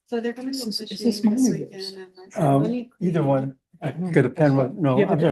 So they're gonna go Is this fishing this mine or weekend yours? and I said, let me Either clean one. I could have pen with, no, Yeah, but I'm sorry.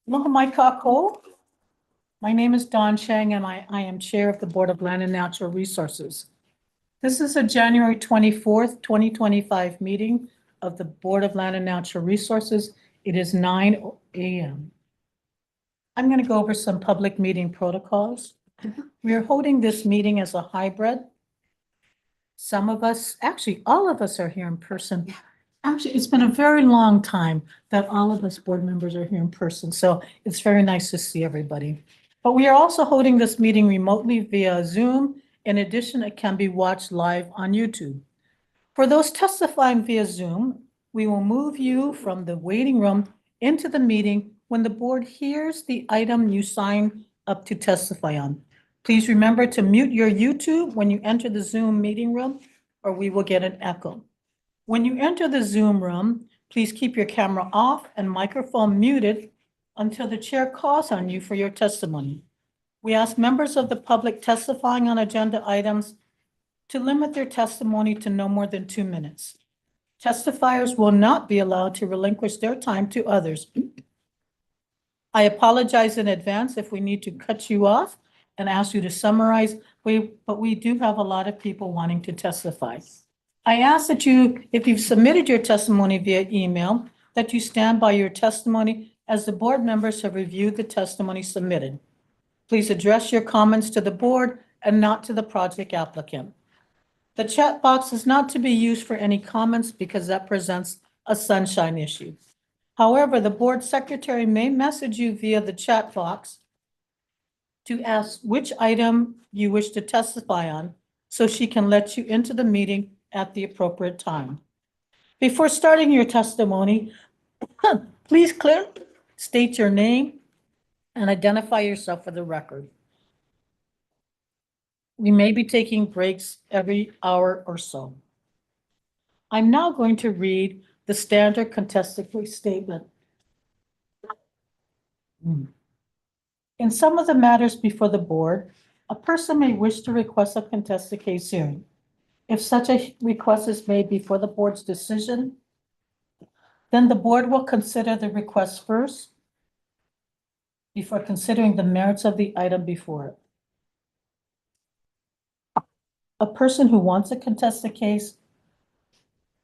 Welcome, Mike Cole. My name is Dawn Chang, and I am Chair of the Board of Land and Natural Resources. This is a January 24th, 2025 meeting of the Board of Land and Natural Resources. It is 9 a.m. I'm going to go over some public meeting protocols. We are holding this meeting as a hybrid. Some of us, actually, all of us are here in person. Actually, it's been a very long time that all of us board members are here in person, so it's very nice to see everybody. But we are also holding this meeting remotely via Zoom. In addition, it can be watched live on YouTube. For those testifying via Zoom, we will move you from the waiting room into the meeting when the board hears the item you sign up to testify on. Please remember to mute your YouTube when you enter the Zoom meeting room, or we will get an echo. When you enter the Zoom room, please keep your camera off and microphone muted until the chair calls on you for your testimony. We ask members of the public testifying on agenda items to limit their testimony to no more than 2 minutes. Testifiers will not be allowed to relinquish their time to others. I apologize in advance if we need to cut you off and ask you to summarize, but we do have a lot of people wanting to testify. I ask that you, if you've submitted your testimony via email, that you stand by your testimony as the board members have reviewed the testimony submitted. Please address your comments to the board and not to the project applicant. The chat box is not to be used for any comments because that presents a sunshine issue. However, the board secretary may message you via the chat box to ask which item you wish to testify on, so she can let you into the meeting at the appropriate time. Before starting your testimony, please clearly state your name and identify yourself for the record. We may be taking breaks every hour or so. I'm now going to read the standard contested case statement. In some of the matters before the board, a person may wish to request a contested case hearing. If such a request is made before the board's decision, then the board will consider the request first before considering the merits of the item before it. A person who wants a contested case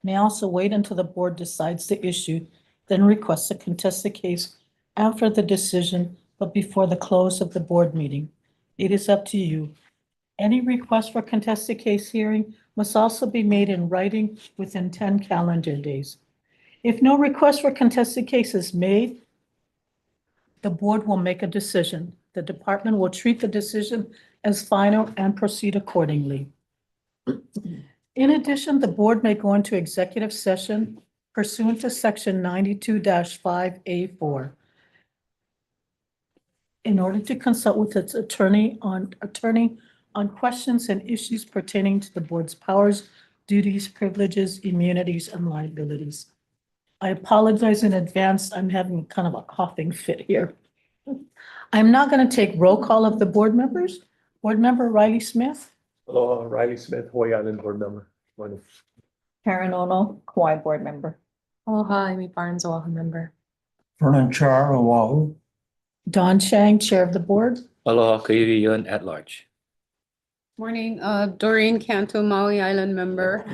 may also wait until the board decides the issue, then request a contested case after the decision, but before the close of the board meeting. It is up to you. Any request for contested case hearing must also be made in writing within 10 calendar days. If no request for contested case is made, the board will make a decision. The department will treat the decision as final and proceed accordingly. In addition, the board may go into executive session pursuant to section 92-5A4 in order to consult with its attorney on questions and issues pertaining to the board's powers, duties, privileges, immunities, and liabilities. I apologize in advance. I'm having kind of a coughing fit here. I'm not going to take roll call of the board members. Board member Riley Smith. Hello, Riley Smith, Hawaii Island board member. Morning. Karen Ono, Kauai board member. Aloha, Amy Barnes, Oahu member. Vernon Char, Oahu. Don Chang, chair of the board. Aloha, Kairi Yun at large. Morning, Doreen Canto, Maui Island member.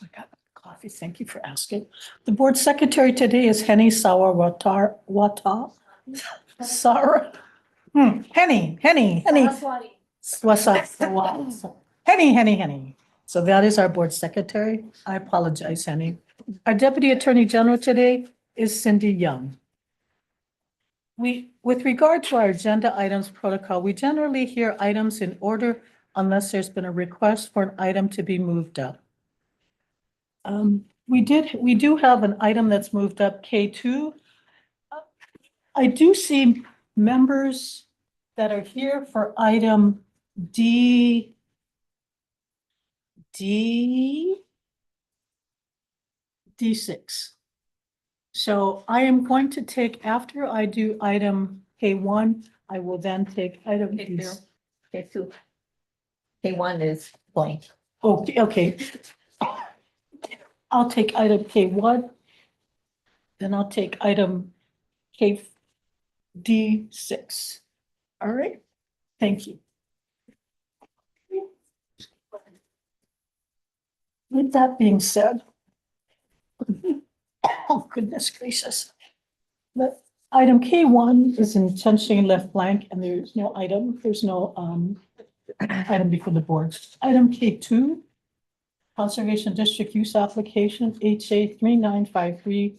I got coffee. Thank you for asking. The board secretary today is Henny Sawawata. Sarah. Henny. What's up? Henny. So that is our board secretary. I apologize, Henny. Our deputy attorney general today is Cindy Young. With regard to our agenda items protocol, we generally hear items in order unless there's been a request for an item to be moved up. We do have an item that's moved up, K2. I do see members that are here for item D6. So I am going to take, after I do item K1, I will then take item D. K2. K1 is blank. Okay. I'll take item K1. Then I'll take item D6. All right, thank you. With that being said, oh, goodness gracious. Item K1 is intentionally left blank and there's no item before the board. Item K2, Conservation District Use Application HA 3953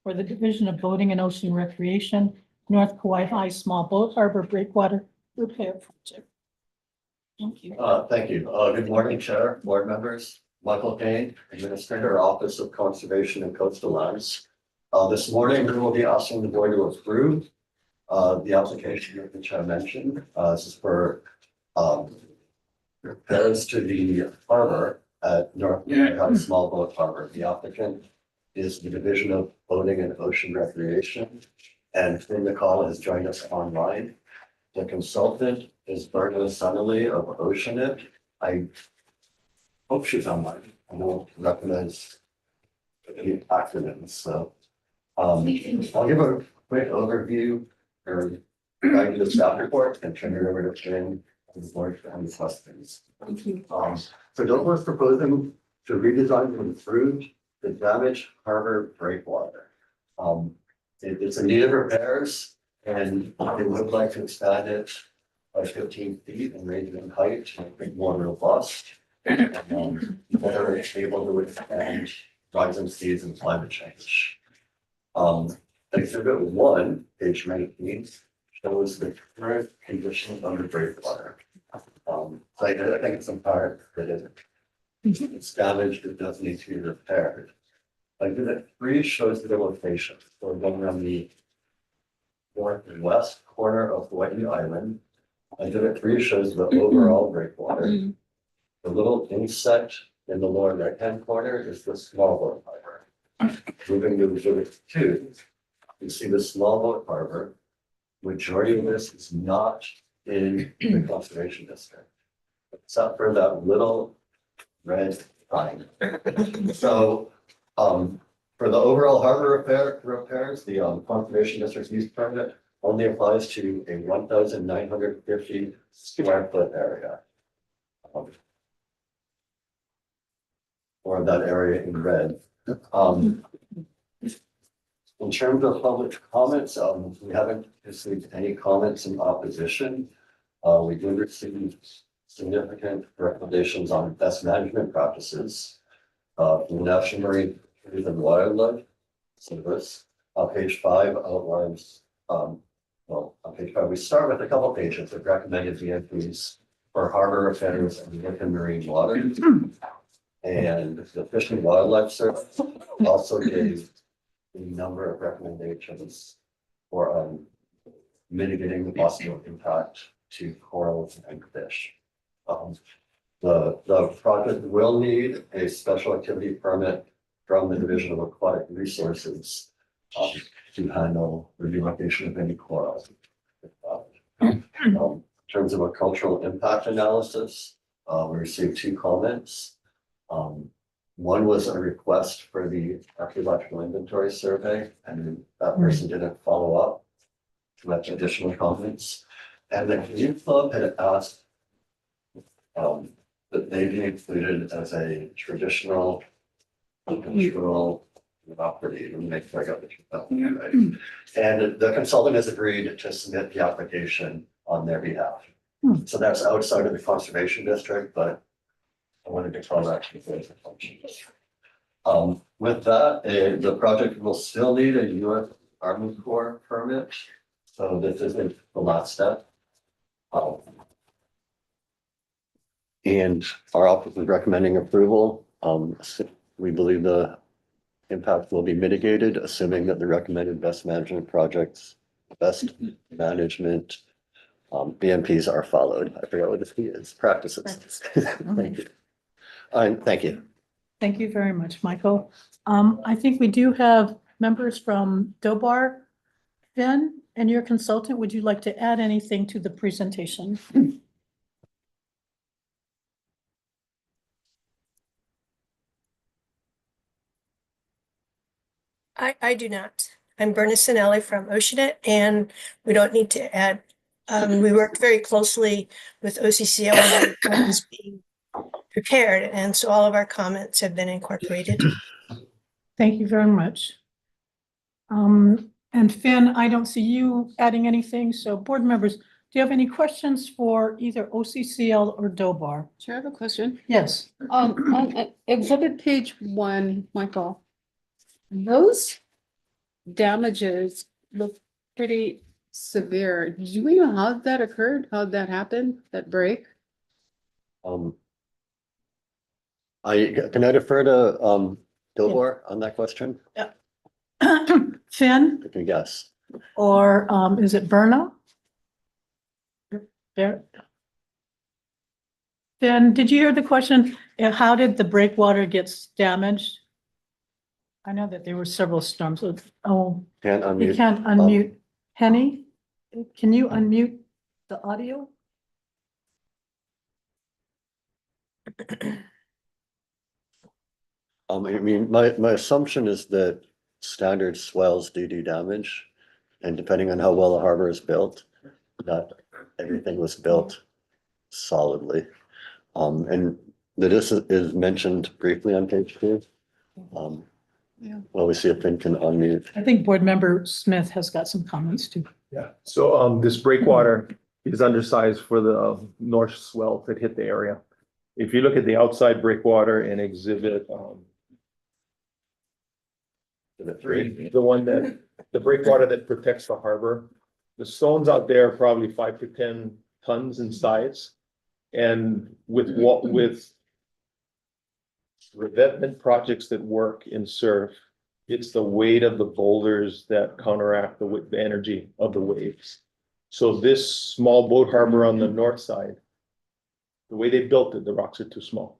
for the Division of Boating and Ocean Recreation, North Kauai High Small Boat Harbor Breakwater Repair Project. Thank you. Thank you. Good morning, Chair, board members. Michael Kane, Administrator, Office of Conservation and Coastal Lands. This morning, we will be asking the board to approve the application which I mentioned. This is for repairs to the harbor at North Kauai Small Boat Harbor. The applicant is the Division of Boating and Ocean Recreation, and Finn McCall has joined us online. The consultant is Berta Sunnelly of Oceanit. I hope she's online. I don't recognize the acronyms, so. I'll give a quick overview or guide you to the staff report and turn it over to Finn and the board for any questions. Thank you. So Dover is proposing to redesign and improve the damaged harbor breakwater. It's in need of repairs and they would like to expand it by 15 feet and raise it in height to make it more robust. And better able to withstand rising seas and climate change. Exhibit 1, page 19, shows the current condition of the breakwater. So I think it's in part that it's damaged, it does need to be repaired. Exhibit 3 shows the location. So we're going on the northwest corner of Hawaii Island. Exhibit 3 shows the overall breakwater. The little inset in the lower right-hand corner is the small boat harbor. Moving to exhibit 2, you see the small boat harbor. Majority of this is not in the conservation district, except for that little red line. So, for the overall harbor repairs, the conservation district's use permit only applies to a 1,950 square foot area. Or that area in red. In terms of public comments, we haven't received any comments in opposition. We do receive significant recommendations on best management practices from the National Marine Fisheries and Wildlife Service. Page 5 outlines, on page 5, we start with a couple pages of recommended BMPs for harbor repairs and within marine waters. And the Fish and Wildlife Service also gave a number of recommendations for mitigating the possible impact to corals and fish. The project will need a special activity permit from the Division of Aquatic Resources to handle the relocation of any coral. In terms of a cultural impact analysis, we received 2 comments. One was a request for the archaeological inventory survey, and that person didn't follow up with additional comments. And the Canoe Club had asked that they be included as a traditional cultural property. Let me make sure I got the right. And the consultant has agreed to submit the application on their behalf. So that's outside of the conservation district, but I wanted to call that to the function. With that, the project will still need a U.S. Army Corps permit. So this isn't the last step. And our office is recommending approval. We believe the impact will be mitigated, assuming that the recommended best management projects, best management BMPs are followed. I forgot what this is, practices. Thank you. Thank you. Thank you very much, Michael. I think we do have members from DOBAR. Finn, and your consultant, would you like to add anything to the presentation? I do not. I'm Berna Sinelli from Oceanit, and we don't need to add. We worked very closely with OCCO on what was being prepared, and so all of our comments have been incorporated. Thank you very much. And Finn, I don't see you adding anything, so board members, do you have any questions for either OCCL or DOBAR? Chair, I have a question. Yes. On exhibit page 1, Michael, those damages look pretty severe. Do we know how that occurred? How that happened, that break? Can I defer to, Dilbor on that question? Finn, I can guess. or is it Berna? Finn, did you hear the question? How did the breakwater get damaged? I know that there were several storms. Oh, Can't you unmute. can't unmute. Penny, can you unmute the audio? I mean, my assumption is that standard swells do damage. And depending on how well the harbor is built, not everything was built solidly. And this is mentioned briefly on page 2. Yeah. Well, we see if Finn can unmute. I think board member Smith has got some comments too. Yeah, so this breakwater is undersized for the north swell that hit the area. If you look at the outside breakwater in exhibit three, the breakwater that protects the harbor, the stones out there are probably 5 to 10 tons in size. And with revetment projects that work in surf, it's the weight of the boulders that counteract the energy of the waves. So this small boat harbor on the north side, the way they built it, the rocks are too small.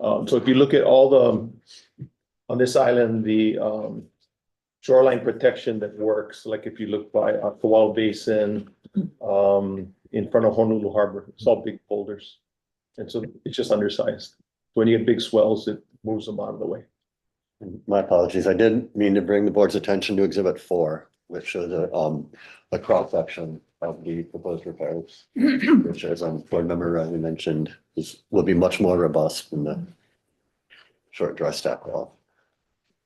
So if you look at on this island, the shoreline protection that works, like if you look by Kowal Basin, in front of Honolulu Harbor, it's all big boulders. And so it's just undersized. When you get big swells, it moves them out of the way. My apologies. I didn't mean to bring the board's attention to exhibit 4, which shows a cross section of the proposed repairs, which, as board member Riley mentioned, will be much more robust than the short dry stack wall.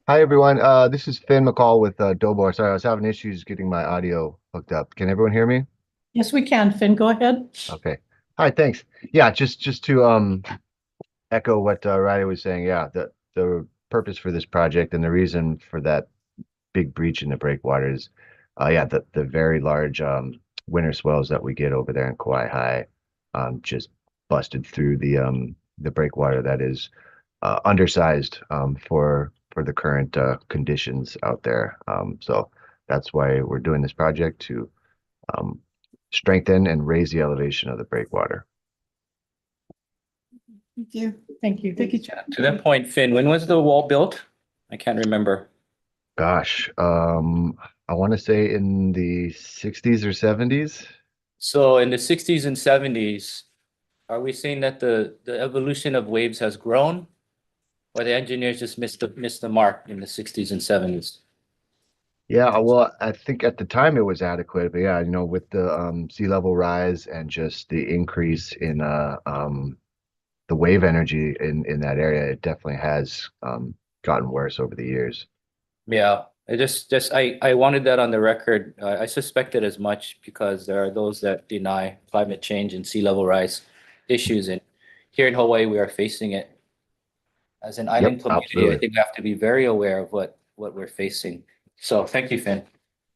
Hi, everyone. This is Finn McCall with DOBAR. Sorry, I was having issues getting my audio hooked up. Can everyone hear me? Yes, we can. Finn, go ahead. Okay. Hi, thanks. Yeah, just to echo what Riley was saying. Yeah, the purpose for this project and the reason for that big breach in the breakwater is, the very large winter swells that we get over there in Kauai High just busted through the breakwater that is undersized for the current conditions out there. So that's why we're doing this project, to strengthen and raise the elevation of the breakwater. Thank you. Thank you. Thank you, Chad. To that point, Finn, when was the wall built? I can't remember. Gosh, I want to say in the 60s or 70s. So in the 60s and 70s, are we saying that the evolution of waves has grown? Or the engineers just missed the mark in the 60s and 70s? Yeah, well, I think at the time it was adequate, but yeah, with the sea level rise and just the increase in the wave energy in that area, it definitely has gotten worse over the years. Yeah, I wanted that on the record. I suspected as much because there are those that deny climate change and sea level rise issues, and here in Hawaii we are facing it. As an island community, absolutely. I think we have to be very aware of what we're facing. So thank you, Finn.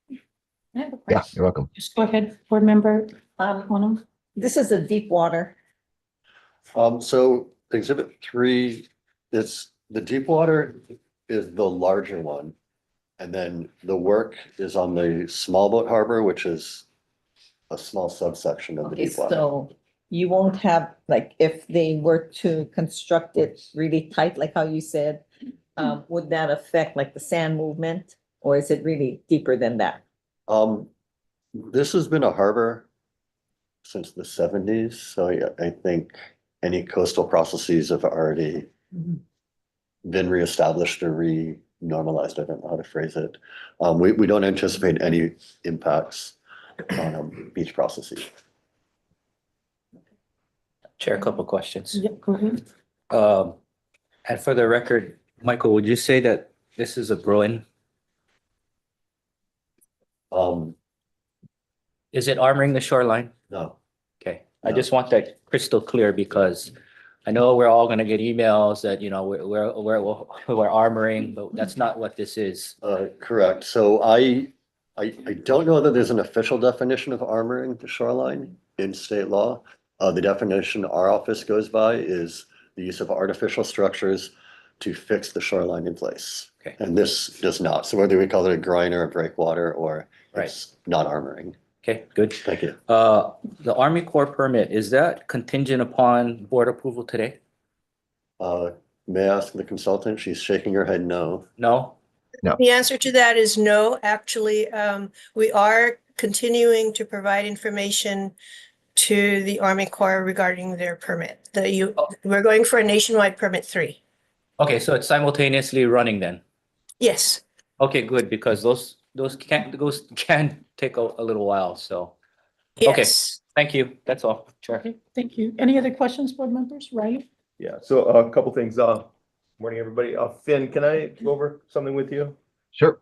I have a Yeah, question. you're welcome. Just go ahead, board member. Ono. This is a deep water. So exhibit 3 is the deep water is the larger one. And then the work is on the small boat harbor, which is a small subsection of the Okay, deep water. so you won't have, like, if they were to construct it really tight, like how you said, would that affect like the sand movement? Or is it really deeper than that? This has been a harbor since the 70s, so yeah, I think any coastal processes have already been reestablished or re-normalized. I don't know how to phrase it. We don't anticipate any impacts on beach processes. Chair, a couple questions. Yep, go ahead. And for the record, Michael, would you say that this is a groin Is it armoring the shoreline? No, Okay, I No. just want that crystal clear because I know we're all gonna get emails that, you know, we're armoring, but that's not what this is. correct. So I don't know that there's an official definition of armoring the shoreline in state law. The definition our office goes by is the use of artificial structures to fix the shoreline in place. Okay. And this does not. So whether we call it a groiner, a breakwater, or Right. it's not armoring. Okay, good. Thank you. The Army Corps permit, is that contingent upon board approval today? May I ask the consultant? She's shaking her head no. No? The answer to that is no. Actually, we are continuing to provide information to the Army Corps regarding their permit. We're going for a nationwide permit 3. Okay, so it's simultaneously running then? Yes. Okay, good, because those can take a little while, so, Okay. Yes. thank you, that's all, Chair. Okay, thank you. Any other questions, board members? Right? Yeah, so a couple things. Morning, everybody. Finn, can I go over something with you? Sure.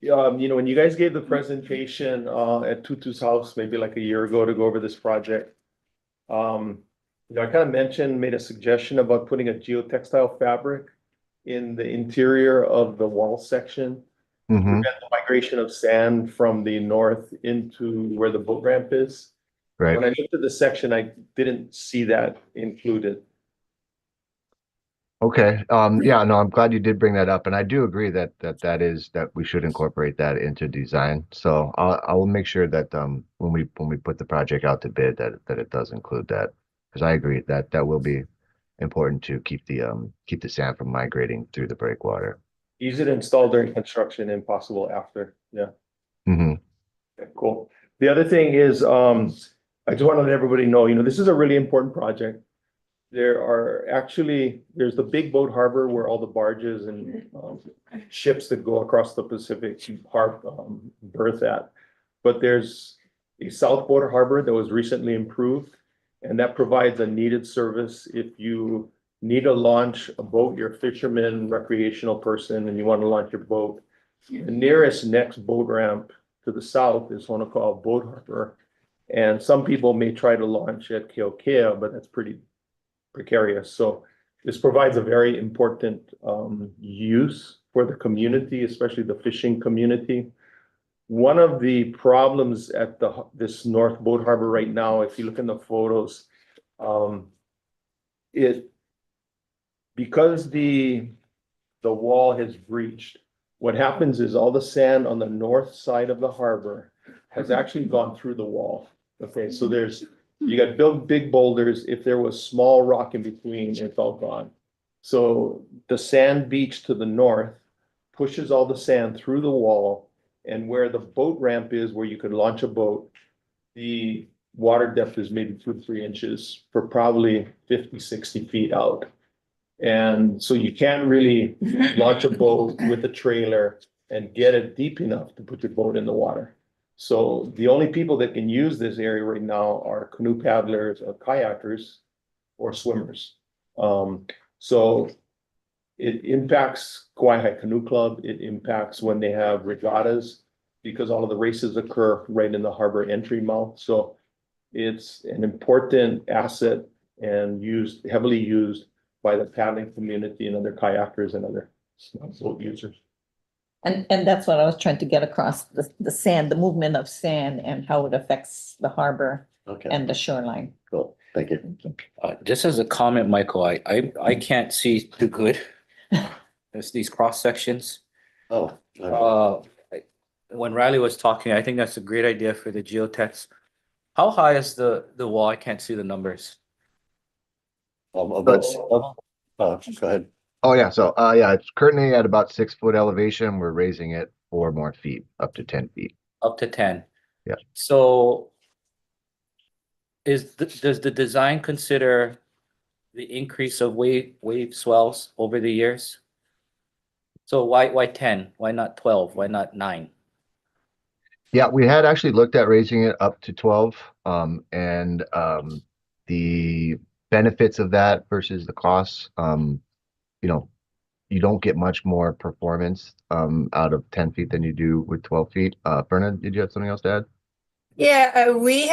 You know, when you guys gave the presentation at Tutu's house, maybe like a year ago to go over this project. You know, I kind of made a suggestion about putting a geotextile fabric in the interior of the wall section. Hmm. Prevent the migration of sand from the north into where the boat ramp is. Right. When I looked at the section, I didn't see that included. Okay. Yeah, no, I'm glad you did bring that up. And I do agree that we should incorporate that into design. So I will make sure that when we put the project out to bid that it does include that. Because I agree that will be important to keep the sand from migrating through the breakwater. Easy to install during construction, impossible after. Yeah. Hmm. Okay, cool. The other thing is, I just want to let everybody know, you know, this is a really important project. There's the big boat harbor where all the barges and ships that go across the Pacific berth at. But there's a South Boat Harbor that was recently improved, and that provides a needed service if you need to launch a boat, you're a fisherman, recreational person, and you want to launch your boat. The nearest next boat ramp to the south is one called Boat Harbor. And some people may try to launch at Keokea, but that's pretty precarious. So this provides a very important use for the community, especially the fishing community. One of the problems at this North Boat Harbor right now, if you look in the photos, because the wall has breached, what happens is all the sand on the north side of the harbor has actually gone through the wall. Okay, so you got big boulders. If there was small rock in between, it's all gone. So the sand beach to the north pushes all the sand through the wall, and where the boat ramp is, where you could launch a boat, the water depth is maybe 2 to 3 inches for probably 50, 60 feet out. And so you can't really launch a boat with a trailer and get it deep enough to put your boat in the water. So the only people that can use this area right now are canoe paddlers or kayakers or swimmers. So it impacts Kauai High Canoe Club. It impacts when they have regattas because all of the races occur right in the harbor entry mouth. So it's an important asset and heavily used by the paddling community and other kayakers and other boat users. And that's what I was trying to get across, the sand, the movement of sand and how it affects the harbor Okay, and the shoreline. cool. Thank you. Thank you. Just as a comment, Michael, I can't see too good. There's these cross sections. Oh, When Riley was talking, I think that's a great idea for the geotext. How high is the wall? I can't see the numbers. about sea level? Go ahead. Oh yeah. So yeah, it's currently at about 6 foot elevation. We're raising it 4 more feet up to 10 feet. Up to 10. Yeah. So does the design consider the increase of wave swells over the years? So why 10? Why not 12? Why not 9? Yeah, we had actually looked at raising it up to 12. And the benefits of that versus the costs, you know, you don't get much more performance out of 10 feet than you do with 12 feet. Vernon, did you have something else to add? Yeah, we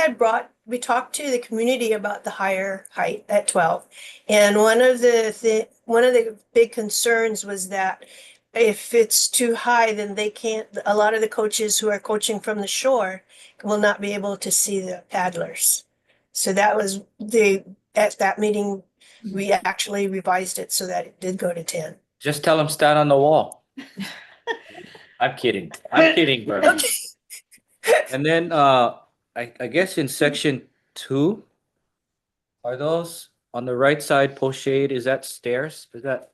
talked to the community about the higher height at 12. And one of the big concerns was that if it's too high, then a lot of the coaches who are coaching from the shore will not be able to see the paddlers. So at that meeting, we actually revised it so that it did go to 10. Just tell them stand on the wall. I'm kidding. I'm kidding, bro. Okay. And then, I guess in section 2, are those on the right side post shade, is that stairs? Is that?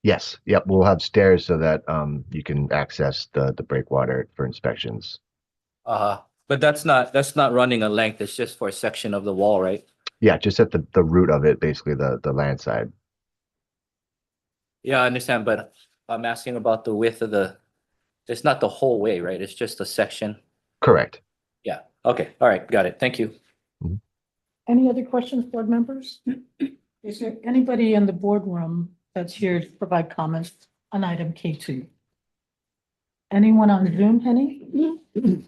Yes. Yep. We'll have stairs so that you can access the breakwater for inspections. But that's not running a length, it's just for a section of the wall, right? Yeah, just at the root of it, basically the land side. Yeah, I understand, but I'm asking about the width of it's not the whole way, right? It's just a section. Correct. Yeah, okay, all right, got it, thank you. Any other questions, board members? Is there anybody in the boardroom that's here to provide comments on item K2? Anyone on Zoom, Henny? Okay,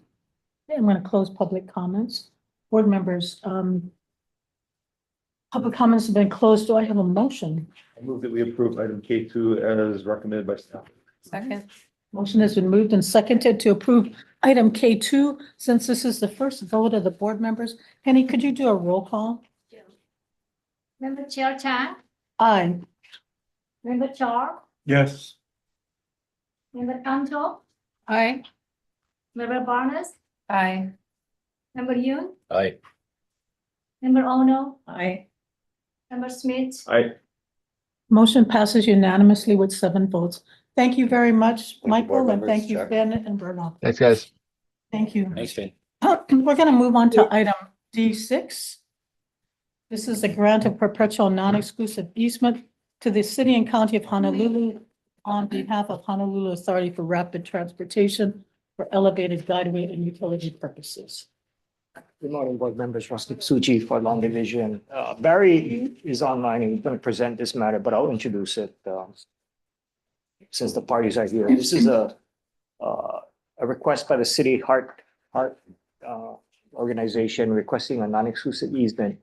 I'm going to close public comments. Board members, public comments have been closed. Do I have a motion? I move that we approve item K2 as recommended by staff. Second. Motion has been moved and seconded to approve item K2. Since this is the first vote of the board members, Henny, could you do a roll call? Member Chair Chan, Aye. Member Char, Yes. Member Kanto, Aye. Member Barnes, Aye. Member Yoon, Aye. Member Ono, Aye. Member Smith. Aye. Motion passes unanimously with 7 votes. Thank you very much, you, Michael, board and thank members, you, Chair. Ben and Bruno. Thanks, guys. Thank you. Thanks, Finn. We're going to move on to item D6. This is a grant of perpetual non-exclusive easement to the city and county of Honolulu on behalf of Honolulu Authority for Rapid Transportation for elevated guideway and utility purposes. Good morning, board members. Rusty Suchi for Long Division. Barry is online and he's going to present this matter, but I'll introduce it since the parties are here. This is a request by the city Heart organization requesting a non-exclusive easement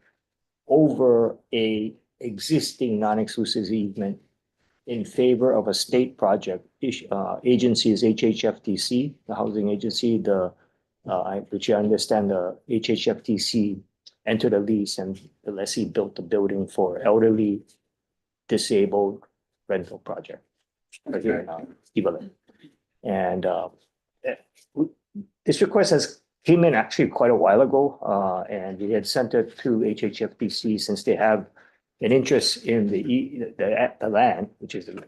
over a existing non-exclusive easement in favor of a state project. Agency is HHFTC, the housing agency, which I understand the HHFTC entered a lease and the lessee built a building for elderly disabled rental project. Right here in Evelyn. And this request came in actually quite a while ago, and we had sent it to HHFTC since they have an interest in the land, which is the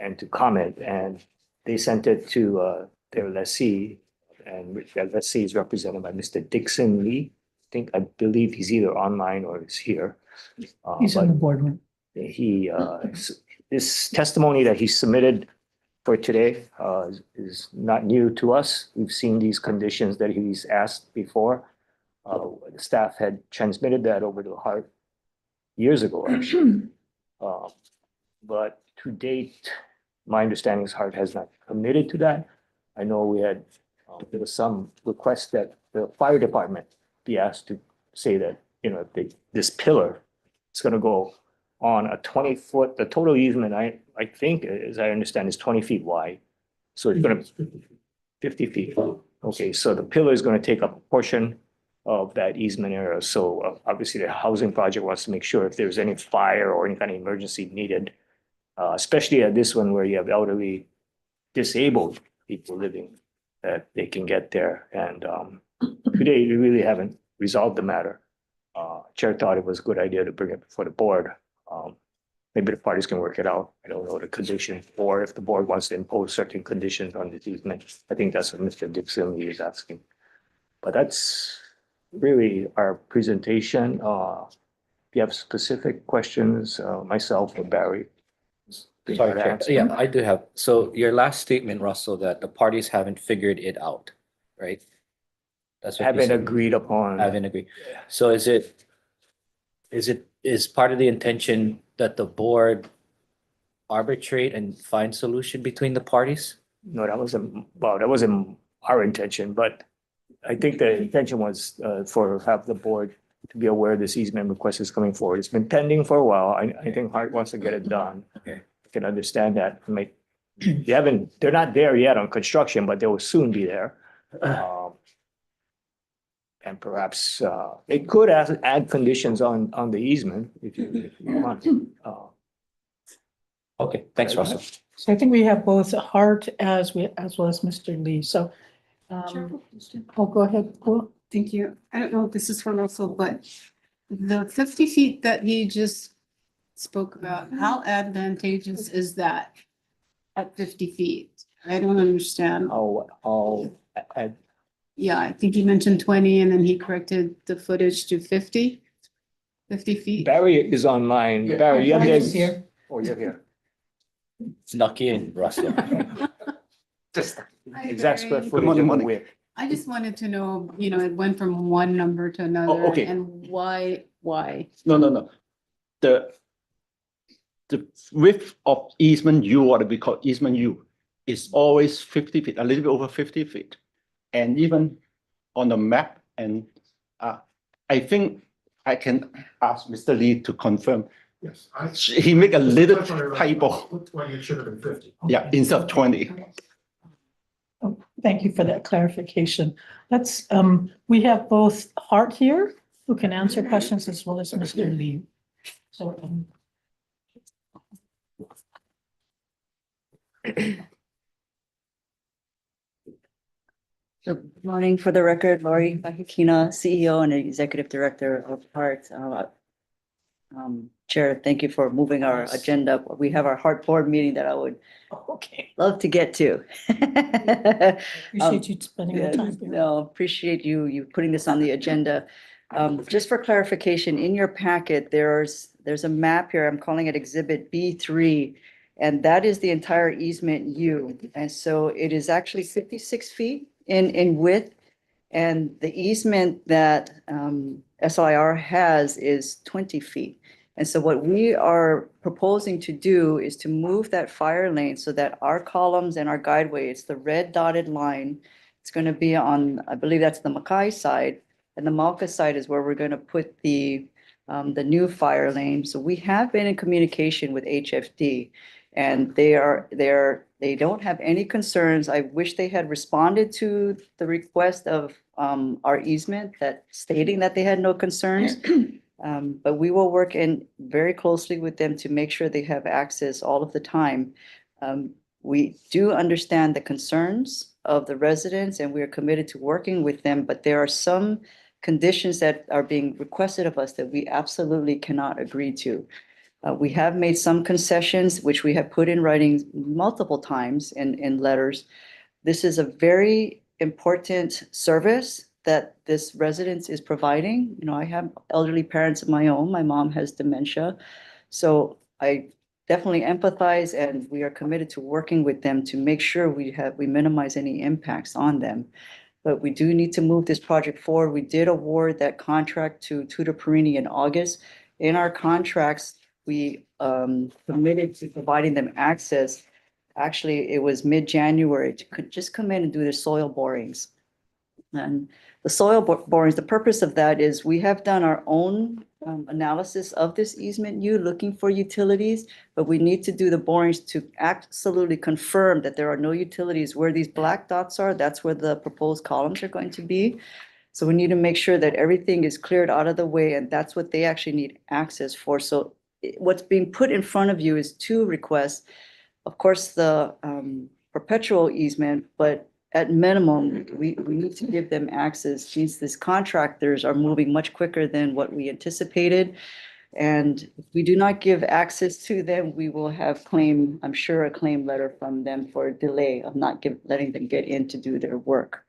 and to comment, and they sent it to their lessee, and their lessee is represented by Mr. Dixon Lee. I believe he's either online or is here. He's in the But boardroom. this testimony that he submitted for today is not new to us. We've seen these conditions that he's asked before. The staff had transmitted that over to Hart years ago, actually. But to date, my understanding is Hart has not committed to that. I know there was some request that the fire department be asked to say that, this pillar is going to go on a 20-foot, the total easement, I think, as I understand, is 20 feet wide. So it's going to 50 feet. Okay, so the pillar is going to take up a portion of that easement area. So obviously the housing project wants to make sure if there's any fire or any kind of emergency needed, especially at this one where you have elderly disabled people living, that they can get there. And today we really haven't resolved the matter. Chair thought it was a good idea to bring it before the board. Maybe the parties can work it out. I don't know the condition, or if the board wants to impose certain conditions on this easement. I think that's what Mr. Dixon Lee is asking. But that's really our presentation. If you have specific questions, myself or Barry. Sorry, Chair. Yeah, I do have. So your last statement, Russell, that the parties haven't figured it out, right? That's what you Haven't said. agreed upon. Haven't agreed. So is part of the intention that the board arbitrate and find solution between the parties? No, that wasn't our intention, but I think the intention was have the board to be aware this easement request is coming forward. It's been pending for a while. I think Hart wants to get it done. Okay. I can understand that. They're not there yet on construction, but they will soon be there. And perhaps it could add conditions on the easement if you want. Okay, thanks, Russell. So I think we have both Hart as well as Mr. Lee, so. Oh, go ahead, Paul. Thank you. I don't know if this is for Russell, but the 50 feet that he just spoke about, how advantageous is that at 50 feet? I don't understand. Yeah, I think he mentioned 20 and then he corrected the footage to 50 feet. Barry is online. Barry, you have Barry's this? here. Oh, you're here. Snuck in, Russell. Just Hi, exact square Barry. footage and width. I just wanted to know, it went from one number to another. okay. And why? No. The width of easement U, what we call easement U, is always 50 feet, a little bit over 50 feet. And even on the map, and I think I can ask Mr. Lee to confirm. Yes. He make a little typo. 20, it should have been 50. Yeah, instead of 20. Oh, thank you for that clarification. Let's, we have both Hart here who can answer questions as well as Mr. Lee. So, Good morning. For the record, Lori Bakakina, CEO and Executive Director of Hart. Chair, thank you for moving our agenda. We have our Hart Board meeting that I would okay. love to get to. Appreciate you spending the time here. No, appreciate you putting this on the agenda. Just for clarification, in your packet, there's a map here. I'm calling it Exhibit B3. And that is the entire easement U. And so it is actually 56 feet in width. And the easement that SLIR has is 20 feet. And so what we are proposing to do is to move that fire lane so that our columns and our guideway, it's the red dotted line. It's going to be on, I believe that's the Mackay side. And the Malka side is where we're going to put the new fire lane. So we have been in communication with HFD. And they don't have any concerns. I wish they had responded to the request of our easement that stating that they had no concerns. But we will work in very closely with them to make sure they have access all of the time. We do understand the concerns of the residents and we are committed to working with them, but there are some conditions that are being requested of us that we absolutely cannot agree to. We have made some concessions, which we have put in writing multiple times in letters. This is a very important service that this residence is providing. I have elderly parents of my own. My mom has dementia. So I definitely empathize and we are committed to working with them to make sure we minimize any impacts on them. But we do need to move this project forward. We did award that contract to Tutor Perini in August. In our contracts, we committed to providing them access. Actually, it was mid-January to just come in and do their soil borings. And the soil borings, the purpose of that is we have done our own analysis of this easement U looking for utilities, but we need to do the borings to absolutely confirm that there are no utilities. Where these black dots are, that's where the proposed columns are going to be. So we need to make sure that everything is cleared out of the way, and that's what they actually need access for. So what's being put in front of you is two requests. Of course, the perpetual easement, but at minimum, we need to give them access. These contractors are moving much quicker than what we anticipated. And if we do not give access to them, we will have I'm sure a claim letter from them for a delay of not letting them get in to do their work.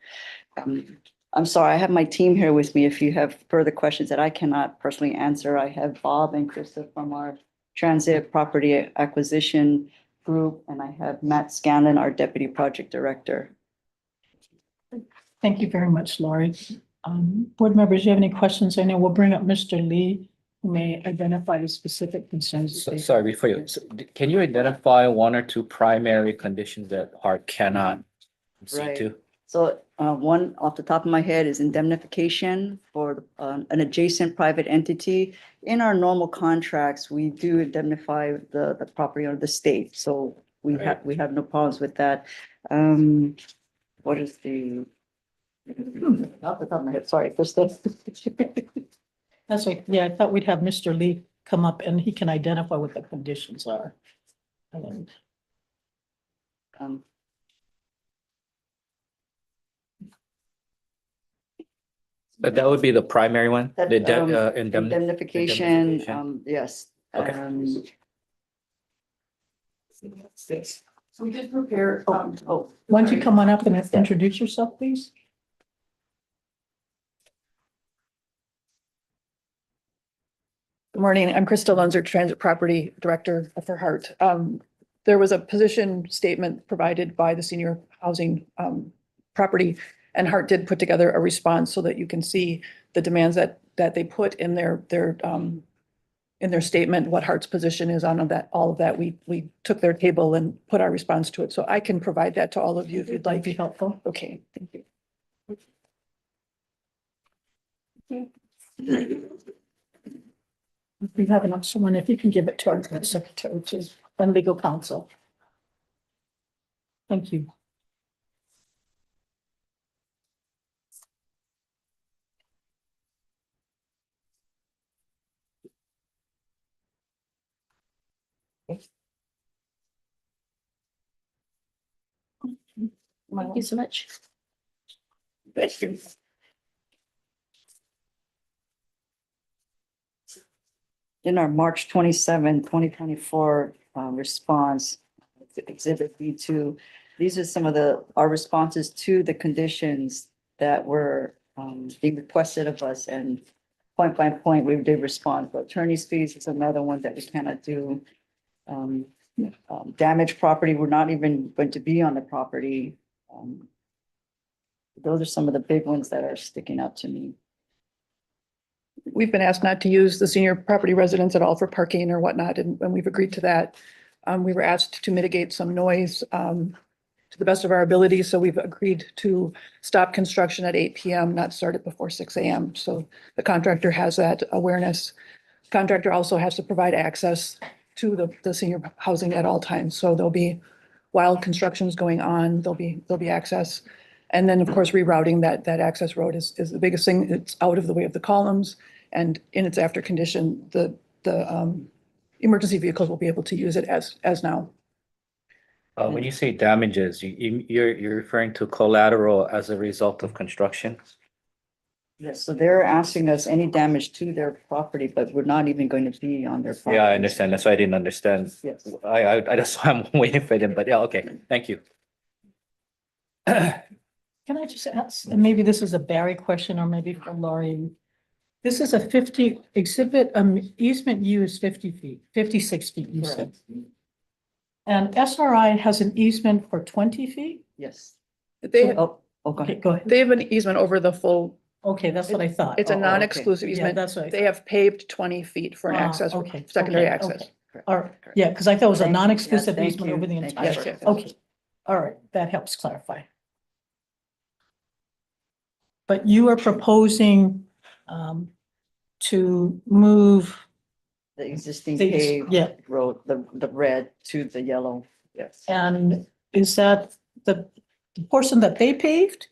I'm sorry, I have my team here with me. If you have further questions that I cannot personally answer, I have Bob and Krista from our Transit Property Acquisition Group, and I have Matt Scanlon, our Deputy Project Director. Thank you very much, Laurie. Board members, do you have any questions? I know we'll bring up Mr. Lee who may identify the specific concerns. So, sorry, before you, can you identify one or two primary conditions that Hart cannot see Right. to? So one off the top of my head is indemnification for an adjacent private entity. In our normal contracts, we do indemnify the property or the state, so we have no problems with that. What is the? Off the top of my head, sorry, Krista. That's right. Yeah, I thought we'd have Mr. Lee come up and he can identify what the conditions are. And Um, But that would be the primary one? That, The de- Indemnification, indemnification. yes. Okay. So we did prepare, why don't you come on up and introduce yourself, please? Good morning. I'm Krista Lunzer, Transit Property Director for Hart. There was a position statement provided by the senior housing property, and Hart did put together a response so that you can see the demands that they put in their statement, what Hart's position is on that, all of that. We took their table and put our response to it. So I can provide that to all of you if you'd like. Be helpful. Okay, thank you. If we have an extra one, if you can give it to our secretary, which is and legal counsel. Thank you. Thank you so much. Thank you. In our March 27, 2024 response, Exhibit B2, these are some of our responses to the conditions that were being requested of us, and point by point, we did respond. But attorney's fees is another one that we cannot do. Damaged property, we're not even going to be on the property. Those are some of the big ones that are sticking out to me. We've been asked not to use the senior property residence at all for parking or whatnot, and we've agreed to that. We were asked to mitigate some noise to the best of our ability, so we've agreed to stop construction at 8 PM, not start it before 6 AM. So the contractor has that awareness. Contractor also has to provide access to the senior housing at all times. So there'll be, while construction's going on, there'll be access. And then, of course, rerouting that access road is the biggest thing. It's out of the way of the columns, and in its after condition, the emergency vehicles will be able to use it as now. When you say damages, you're referring to collateral as a result of construction? Yes, so they're asking us any damage to their property, but we're not even going to be on their property. Yeah, I understand. That's why I didn't understand. Yes. I that's why I'm waiting for them, but yeah, okay, thank you. Can I just ask, and maybe this is a Barry question or maybe for Laurie. This is a 50 exhibit, easement U is 50 feet, 56 feet, you said. And SRI has an easement for 20 feet? Yes. They, Oh, go Okay, ahead. go ahead. they have an easement over the full, Okay, that's what I thought. it's a Oh, okay. non-exclusive Yeah, easement. that's what I They have paved 20 feet for an Ah, access, okay, secondary okay, access. okay. All right, yeah, because I thought it was a Thank you. non-exclusive Yes, thank easement you. over the Thank you. entire. Yes, yes. Okay, all right, that helps clarify. But you are proposing to move The existing the, paved yeah, road, the red to the yellow. Yes. and is that the portion that they paved?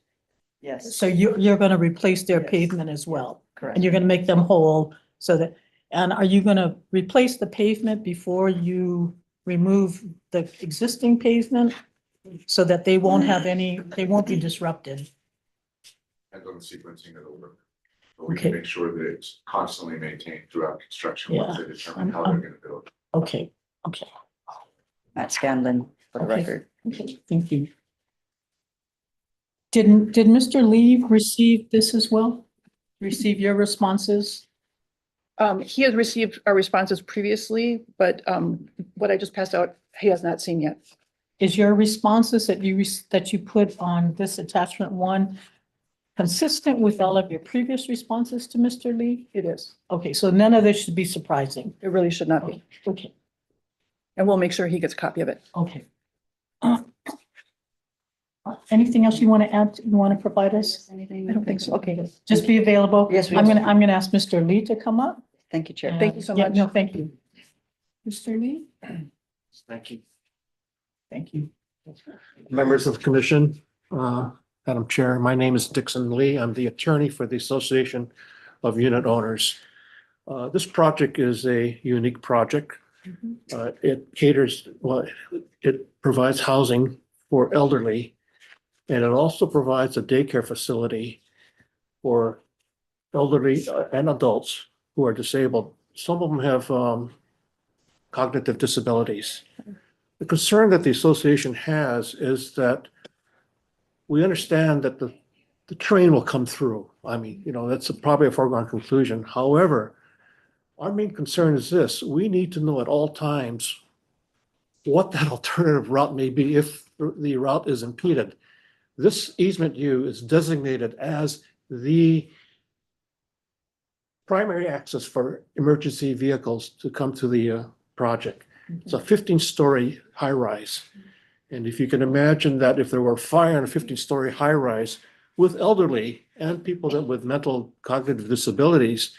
Yes, So you're gonna replace their Yes. pavement as well, correct. and you're gonna make them whole so that, and are you gonna replace the pavement before you remove the existing pavement? So that they won't have any, they won't be disrupted. Depends on the sequencing of the work. But we can Okay. make sure that it's constantly maintained throughout construction once they determine how they're gonna build. Okay, okay, Matt Scanlon, for the Okay. record. okay, thank you. Did Mr. Lee receive this as well? Receive your responses? He has received our responses previously, but what I just passed out, he has not seen yet. Is your responses that you put on this attachment one, consistent with all of your previous responses to Mr. Lee? It is. Okay, so none of this should be surprising. It really should not be. Okay, And we'll make sure he gets a copy of it. okay. Anything else you want to add, you want to provide us? Anything? I don't think so. Okay, just be available. Yes, we I'm will. gonna ask Mr. Lee to come up. Thank you, Chair. Thank you so Yeah, much. No, thank you. Mr. Lee? Thank you. Thank you. Members of the commission, Madam Chair, my name is Dixon Lee. I'm the attorney for the Association of Unit Owners. This project is a unique project. It caters, well, it provides housing for elderly, and it also provides a daycare facility for elderly and adults who are disabled. Some of them have cognitive disabilities. The concern that the association has is that we understand that the train will come through. I mean, that's probably a foregone conclusion. However, our main concern is this: we need to know at all times what that alternative route may be if the route is impeded. This easement U is designated as the primary access for emergency vehicles to come to the project. It's a 15-story high-rise. And if you can imagine that if there were a fire in a 15-story high-rise with elderly and people with mental cognitive disabilities,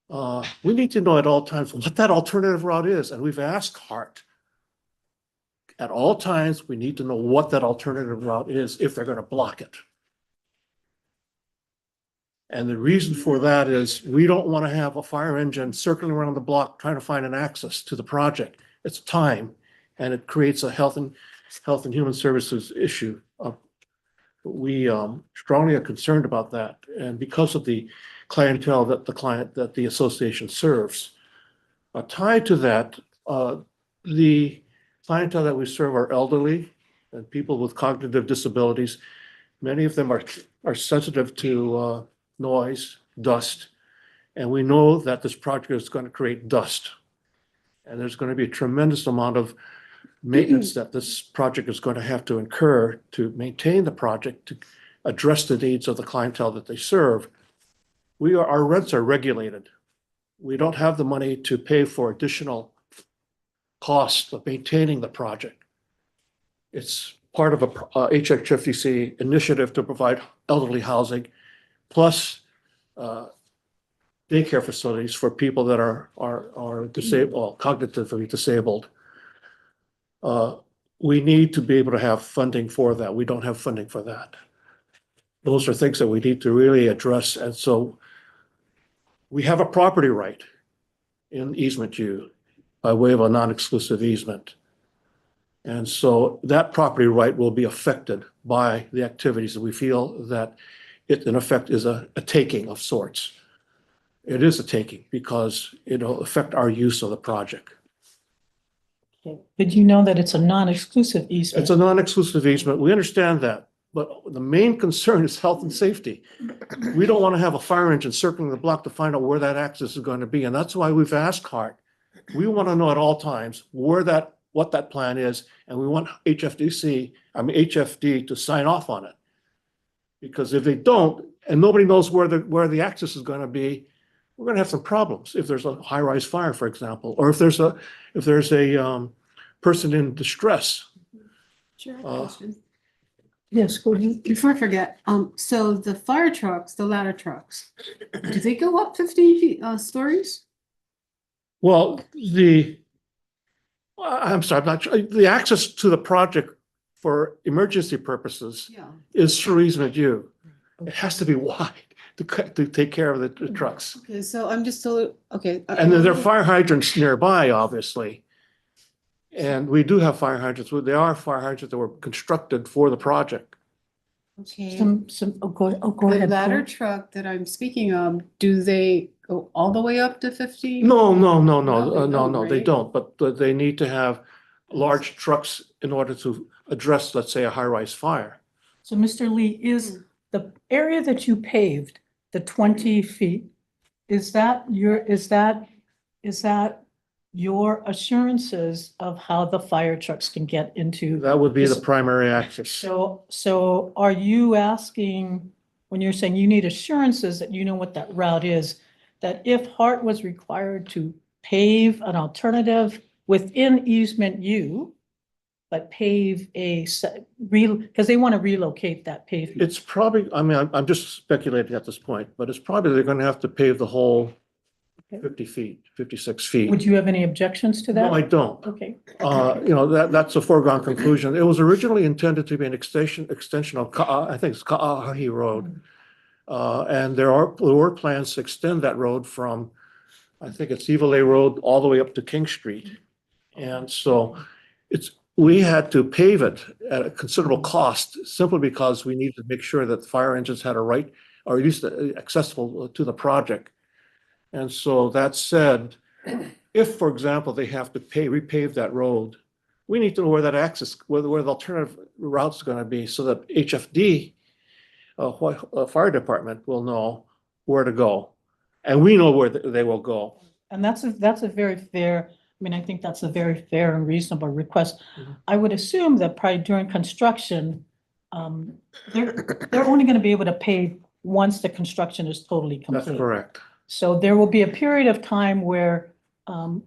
we need to know at all times what that alternative route is. And we've asked HART. At all times, we need to know what that alternative route is if they're going to block it. And the reason for that is we don't want to have a fire engine circling around the block trying to find an access to the project. It's time, and it creates a health and human services issue. We strongly are concerned about that, and because of the clientele that the association serves. Tied to that, the clientele that we serve are elderly and people with cognitive disabilities. Many of them are sensitive to noise, dust, and we know that this project is going to create dust. And there's going to be a tremendous amount of maintenance that this project is going to have to incur to maintain the project, to address the needs of the clientele that they serve. Our rents are regulated. We don't have the money to pay for additional costs of maintaining the project. It's part of a HHFDC initiative to provide elderly housing, plus daycare facilities for people that are disabled, cognitively disabled. We need to be able to have funding for that. We don't have funding for that. Those are things that we need to really address. And so we have a property right in easement U by way of a non-exclusive easement. And so that property right will be affected by the activities that we feel that it in effect is a taking of sorts. It is a taking because it'll affect our use of the project. But you know that it's a non-exclusive easement. It's a non-exclusive easement. We understand that. But the main concern is health and safety. We don't want to have a fire engine circling the block to find out where that access is going to be. And that's why we've asked HART. We want to know at all times what that plan is. And we want HFD to sign off on it. Because if they don't, and nobody knows where the access is going to be, we're going to have some problems. If there's a high-rise fire, for example, or if there's a person in distress. Sure. Yes, go ahead. Before I forget, so the fire trucks, the ladder trucks, do they go up 15 feet, stories? Well, I'm sorry, I'm not sure. The access to the project for emergency purposes Yeah. is through easement U. It has to be wide to take care of the trucks. Okay, so I'm just still, okay. And then there are fire hydrants nearby, obviously. And we do have fire hydrants. There are fire hydrants that were constructed for the project. Okay. Go The ahead. ladder Paul. truck that I'm speaking of, do they go all the way up to 50? No, they right? don't. But they need to have large trucks in order to address, let's say, a high-rise fire. So Mr. Lee, is the area that you paved, the 20 feet, is that your assurances of how the fire trucks can get into? That would be the primary access. So are you asking when you're saying you need assurances that you know what that route is, that if Hart was required to pave an alternative within easement U, but pave because they want to relocate that pavement. It's probably, I mean, I'm just speculating at this point, but it's probably they're gonna have to pave the whole 50 feet, 56 feet. Would you have any objections to that? No, I don't. Okay. That's a foregone conclusion. It was originally intended to be an extension of, I think it's Ka'ahi Road. And there were plans to extend that road from, I think it's Evile Road all the way up to King Street. And so we had to pave it at a considerable cost simply because we needed to make sure that the fire engines had a right, or at least accessible to the project. And so that said, if, for example, they have to repave that road, we need to know where that access, where the alternative route's going to be, so that HFD, fire department, will know where to go, and we know where they will go. And that's a very fair, I mean, I think that's a very fair and reasonable request. I would assume that probably during construction, they're only going to be able to pave once the construction is totally complete. That's correct. So there will be a period of time where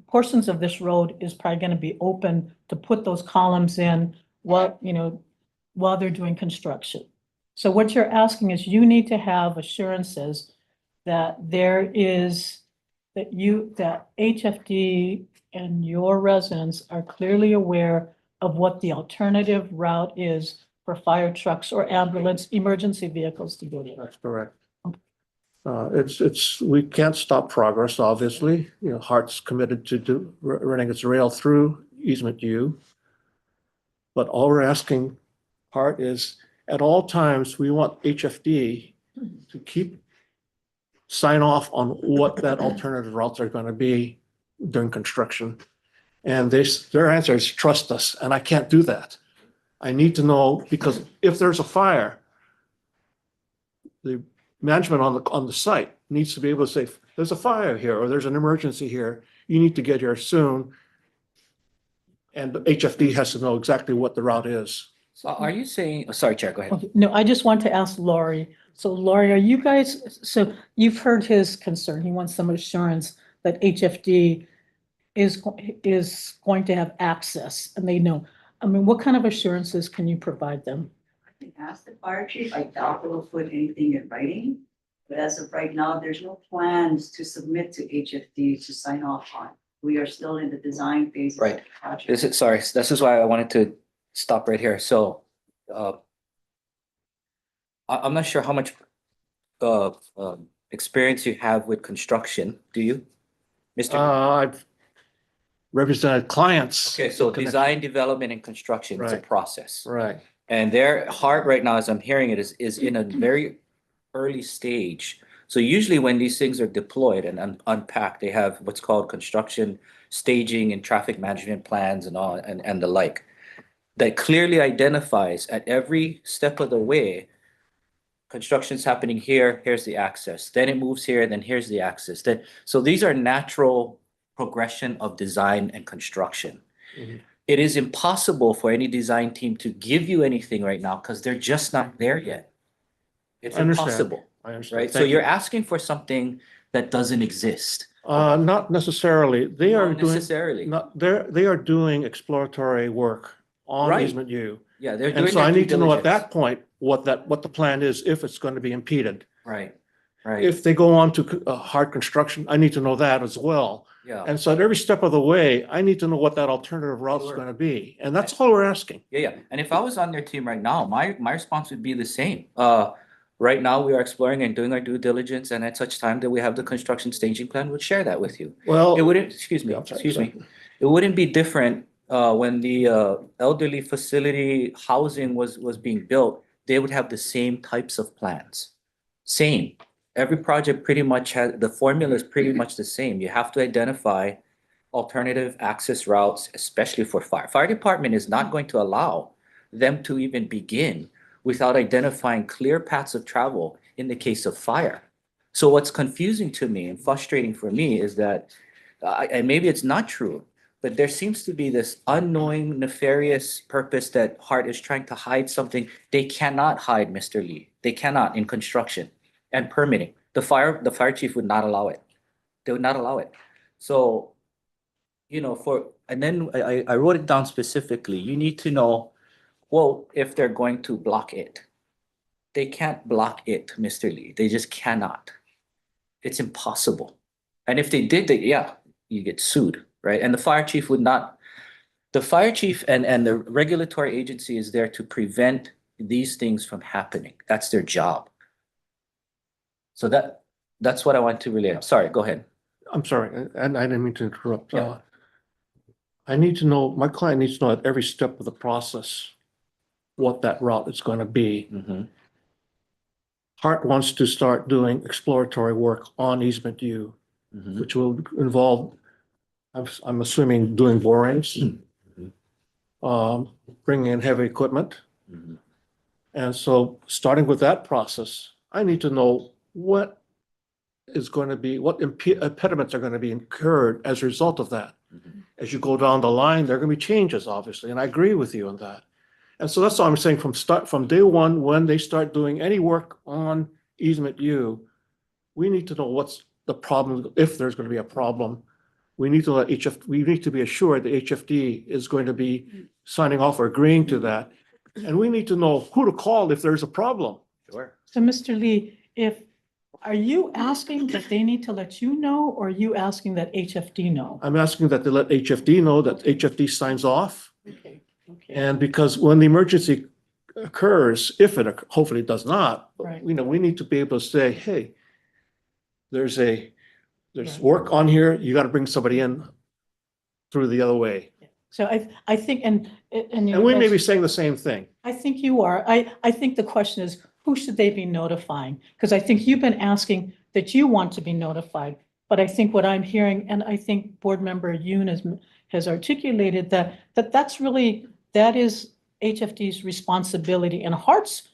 portions of this road is probably going to be open to put those columns in while they're doing construction. So what you're asking is you need to have assurances that that HFD and your residents are clearly aware of what the alternative route is for fire trucks or ambulance emergency vehicles to go there. That's correct. We can't stop progress, obviously. Hart's committed to running its rail through easement U. But all we're asking Hart is, at all times, we want HFD to sign off on what that alternative routes are going to be during construction. And their answer is trust us, and I can't do that. I need to know, because if there's a fire, the management on the site needs to be able to say, there's a fire here, or there's an emergency here, you need to get here soon. And HFD has to know exactly what the route is. So are you saying, sorry, Chair, go ahead. Okay, no, I just want to ask Laurie. So Laurie, are you guys, so you've heard his concern. He wants some assurance that HFD is going to have access, and they know. I mean, what kind of assurances can you provide them? I can ask the fire chief. I doubt they'll put anything in writing. But as of right now, there's no plans to submit to HFD to sign off on. We are still in the design phase. Right. Of the project. This is why I wanted to stop right here. So I'm not sure how much experience you have with construction. Do you, Mr.? I've represented clients. Okay, so design, development, and construction is a Right. process. Right. And their heart right now, as I'm hearing it, is in a very early stage. So usually when these things are deployed and unpacked, they have what's called construction staging and traffic management plans and all and the like, that clearly identifies at every step of the way, construction's happening here, here's the access, then it moves here, then here's the access. So these are natural progression of design and construction. Mhm. It is impossible for any design team to give you anything right now because they're just not there yet. It's I understand. impossible, I understand. right? So Thank you. you're asking for something that doesn't exist. Not necessarily. They are Not doing, necessarily. they are doing exploratory work on Right. easement U. Yeah, they're And doing so their I due need to know at diligence. that point what the plan is, if it's going to be impeded. Right, right, If they go on to hard construction, I need to know that as well. yeah. And so at every step of the way, I need to know what that alternative route is Sure. going to be. And that's all we're asking. Yeah. And if I was on their team right now, my response would be the same. Right now, we are exploring and doing our due diligence, and at such time that we have the construction staging plan, we'll share that with you. Well. It wouldn't, excuse me, Yeah, I'm sorry, excuse sorry. me. It wouldn't be different when the elderly facility housing was being built. They would have the same types of plans. Same. Every project pretty much has, the formula is pretty much the same. You have to identify alternative access routes, especially for fire. Fire department is not going to allow them to even begin without identifying clear paths of travel in the case of fire. So what's confusing to me and frustrating for me is that, and maybe it's not true, but there seems to be this unknowing, nefarious purpose that Hart is trying to hide something they cannot hide, Mr. Lee. They cannot in construction and permitting. The fire chief would not allow it. They would not allow it. So, you know, and then I wrote it down specifically. You need to know, well, if they're going to block it. They can't block it, Mr. Lee. They just cannot. It's impossible. And if they did, yeah, you get sued, right? And the fire chief would not. The fire chief and the regulatory agency is there to prevent these things from happening. That's their job. So that's what I want to relay. Sorry, go ahead. I'm sorry, and I didn't mean to interrupt. Yeah. I need to know, my client needs to know at every step of the process what that route is going to be. Mhm. Hart wants to start doing exploratory work on easement U, Mhm. which will involve, I'm assuming, doing borings, bringing in heavy equipment. Mhm. And so, starting with that process, I need to know what is going to be, what impediments are going to be incurred as a result of that. Mhm. As you go down the line, there are going to be changes, obviously, and I agree with you on that. And so that's all I'm saying, from day one, when they start doing any work on easement U, we need to know what's the problem, if there's going to be a problem. We need to we need to be assured the HFD is going to be signing off or agreeing to that. And we need to know who to call if there's a problem. Sure. So Mr. Lee, are you asking that they need to let you know, or are you asking that HFD know? I'm asking that they let HFD know that HFD signs off. Okay, okay. And because when the emergency occurs, if it hopefully it does not, Right. you know, we need to be able to say, hey, there's Right. work on here, you got to bring somebody in through the other way. So I think, and. And we may be saying the same thing. I think you are. I think the question is, who should they be notifying? Because I think you've been asking that you want to be notified. But I think what I'm hearing, and I think Board Member Yoon has articulated that is HFD's responsibility and Hart's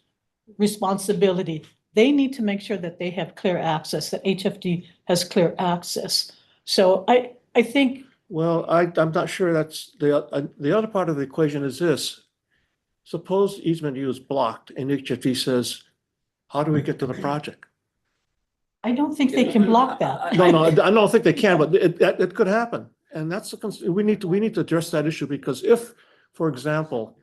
responsibility. They need to make sure that they have clear access, that HFD has clear access. So I think. Well, I'm not sure that's the other part of the equation is this. Suppose easement U is blocked and HFD says, how do we get to the project? I don't think they can block that. No, I don't think they can, but it could happen. And that's we need to address that issue, because if, for example,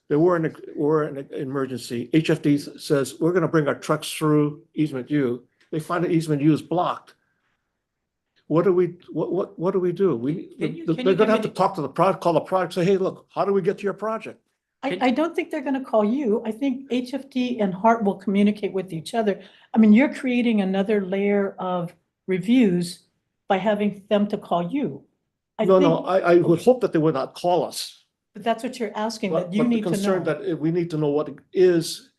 there were an emergency, HFD says, we're going to bring our trucks through easement U. They find that easement U is blocked. What do we do? They're going to have to talk to the project, call the project, say, hey, look, how do we get to your project? I don't think they're going to call you. I think HFD and Hart will communicate with each other. I mean, you're creating another layer of reviews by having them to call you. No, I would hope that they would not call us. But that's what you're asking, But that you the need to concern know. that we need to know what is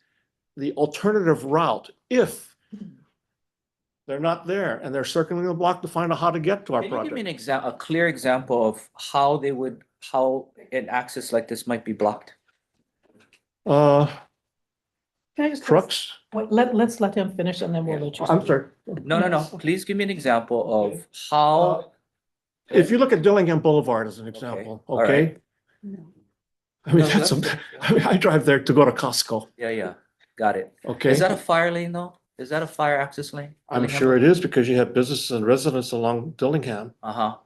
the alternative route if they're not there and they're circling the block to find out how to get to our Can you give me project. a clear example of how an access like this might be blocked? Can I just- Trucks, Wait, let's let him finish and then we'll let you. I'm sorry. No. Please give me an example of how. If you look at Dillingham Boulevard as an example, all right. okay? I mean, I drive there to go to Costco, Yeah, got it. okay? Is that a fire lane though? Is that a fire access lane? I'm sure it is, because you have businesses and residents along Dillingham. Uh-huh.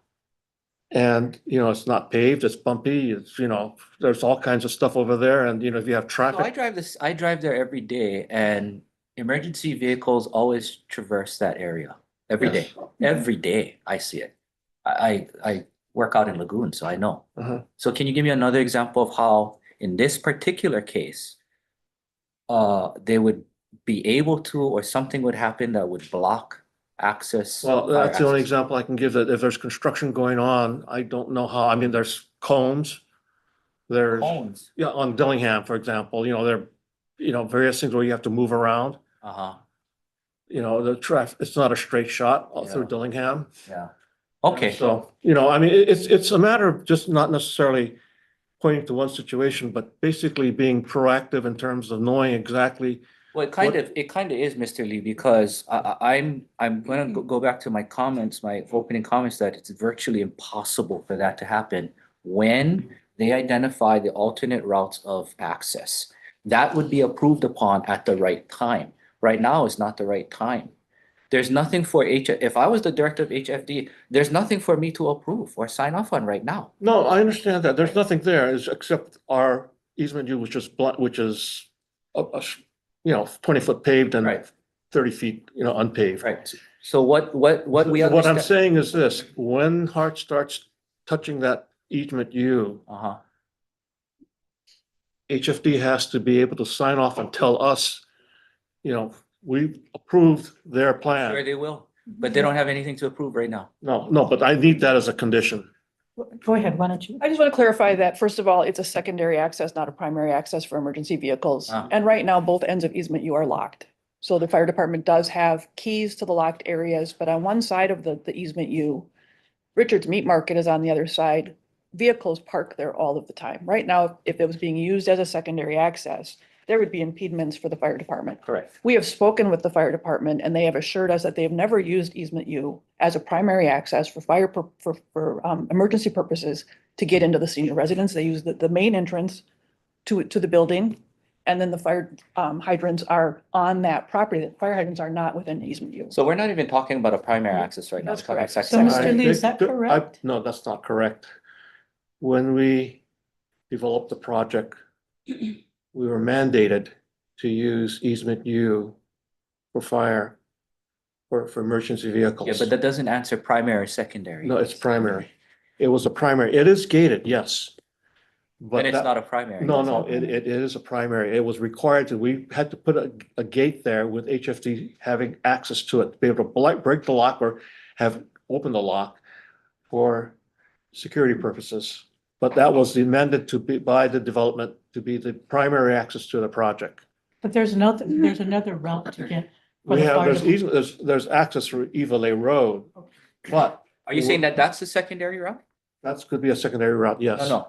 And, you know, it's not paved, it's bumpy, it's, you know, there's all kinds of stuff over there, and, you know, if you have So I traffic. I drive there every day, and emergency vehicles always traverse that area every day. Every day I see it. I work out in Lagoon, so I know. Uh-huh. So can you give me another example of how, in this particular case, they would be able to, or something would happen that would block access? Well, fire that's the only access? example I can give, that if there's construction going on, I don't know how, I mean, there's cones. There's, Cones. yeah, on Dillingham, for example, you know, there, you know, various things where you have to move around. Uh-huh, You know, the traffic, it's not a straight shot all through Yeah. Dillingham. yeah. Okay, So, you know, I mean, it's a matter of just not necessarily pointing to one situation, but basically being proactive in terms of knowing exactly. well, it kind of is, Mr. Lee, because I'm gonna go back to my comments, my opening comments, that it's virtually impossible for that to happen when they identify the alternate routes of access. That would be approved upon at the right time. Right now is not the right time. There's nothing for if I was the director of HFD, there's nothing for me to approve or sign off on right now. No, I understand that. There's nothing there except our easement U, which is which is 20-foot paved and Right. 30 feet, unpaved. Right. So what we What I'm understand. saying is this, when Hart starts touching that easement U, Uh-huh. HFD has to be able to sign off and tell us, we approved their Sure plan. they will, but they don't have anything to approve right now. No, but I need that as a condition. Go ahead, why don't you? I just want to clarify that, first of all, it's a secondary access, not a primary access for emergency vehicles. Ah. And right now, both ends of easement U are locked. So the fire department does have keys to the locked areas, but on one side of the easement U, Richard's Meat Market is on the other side. Vehicles park there all of the time. Right now, if it was being used as a secondary access, there would be impediments for the fire department. Correct. We have spoken with the fire department and they have assured us that they have never used easement U as a primary access for emergency purposes to get into the senior residence. They use the main entrance to the building. And then the fire hydrants are on that property. The fire hydrants are not within easement U. So we're not even talking about a primary access right now. That's We're talking correct. So, secondary. Mr. Lee, is that I- correct? No, that's not correct. When we developed the project, we were mandated to use easement U for fire, for emergency vehicles. Yeah, but that doesn't answer primary, secondary. No, it's primary. It was a primary. It is gated, yes. But Then it's that- not a primary. No, it is a primary. It was required to, we had to put a gate there with HFD having access to it, to be able to break the lock or open the lock for security purposes. But that was amended to be by the development to be the primary access to the project. But there's another route to get. for We the have, fire there's department. easement, there's access through Evelay Road, but Are you saying that that's the secondary route? that could be a secondary route, yes. No, no.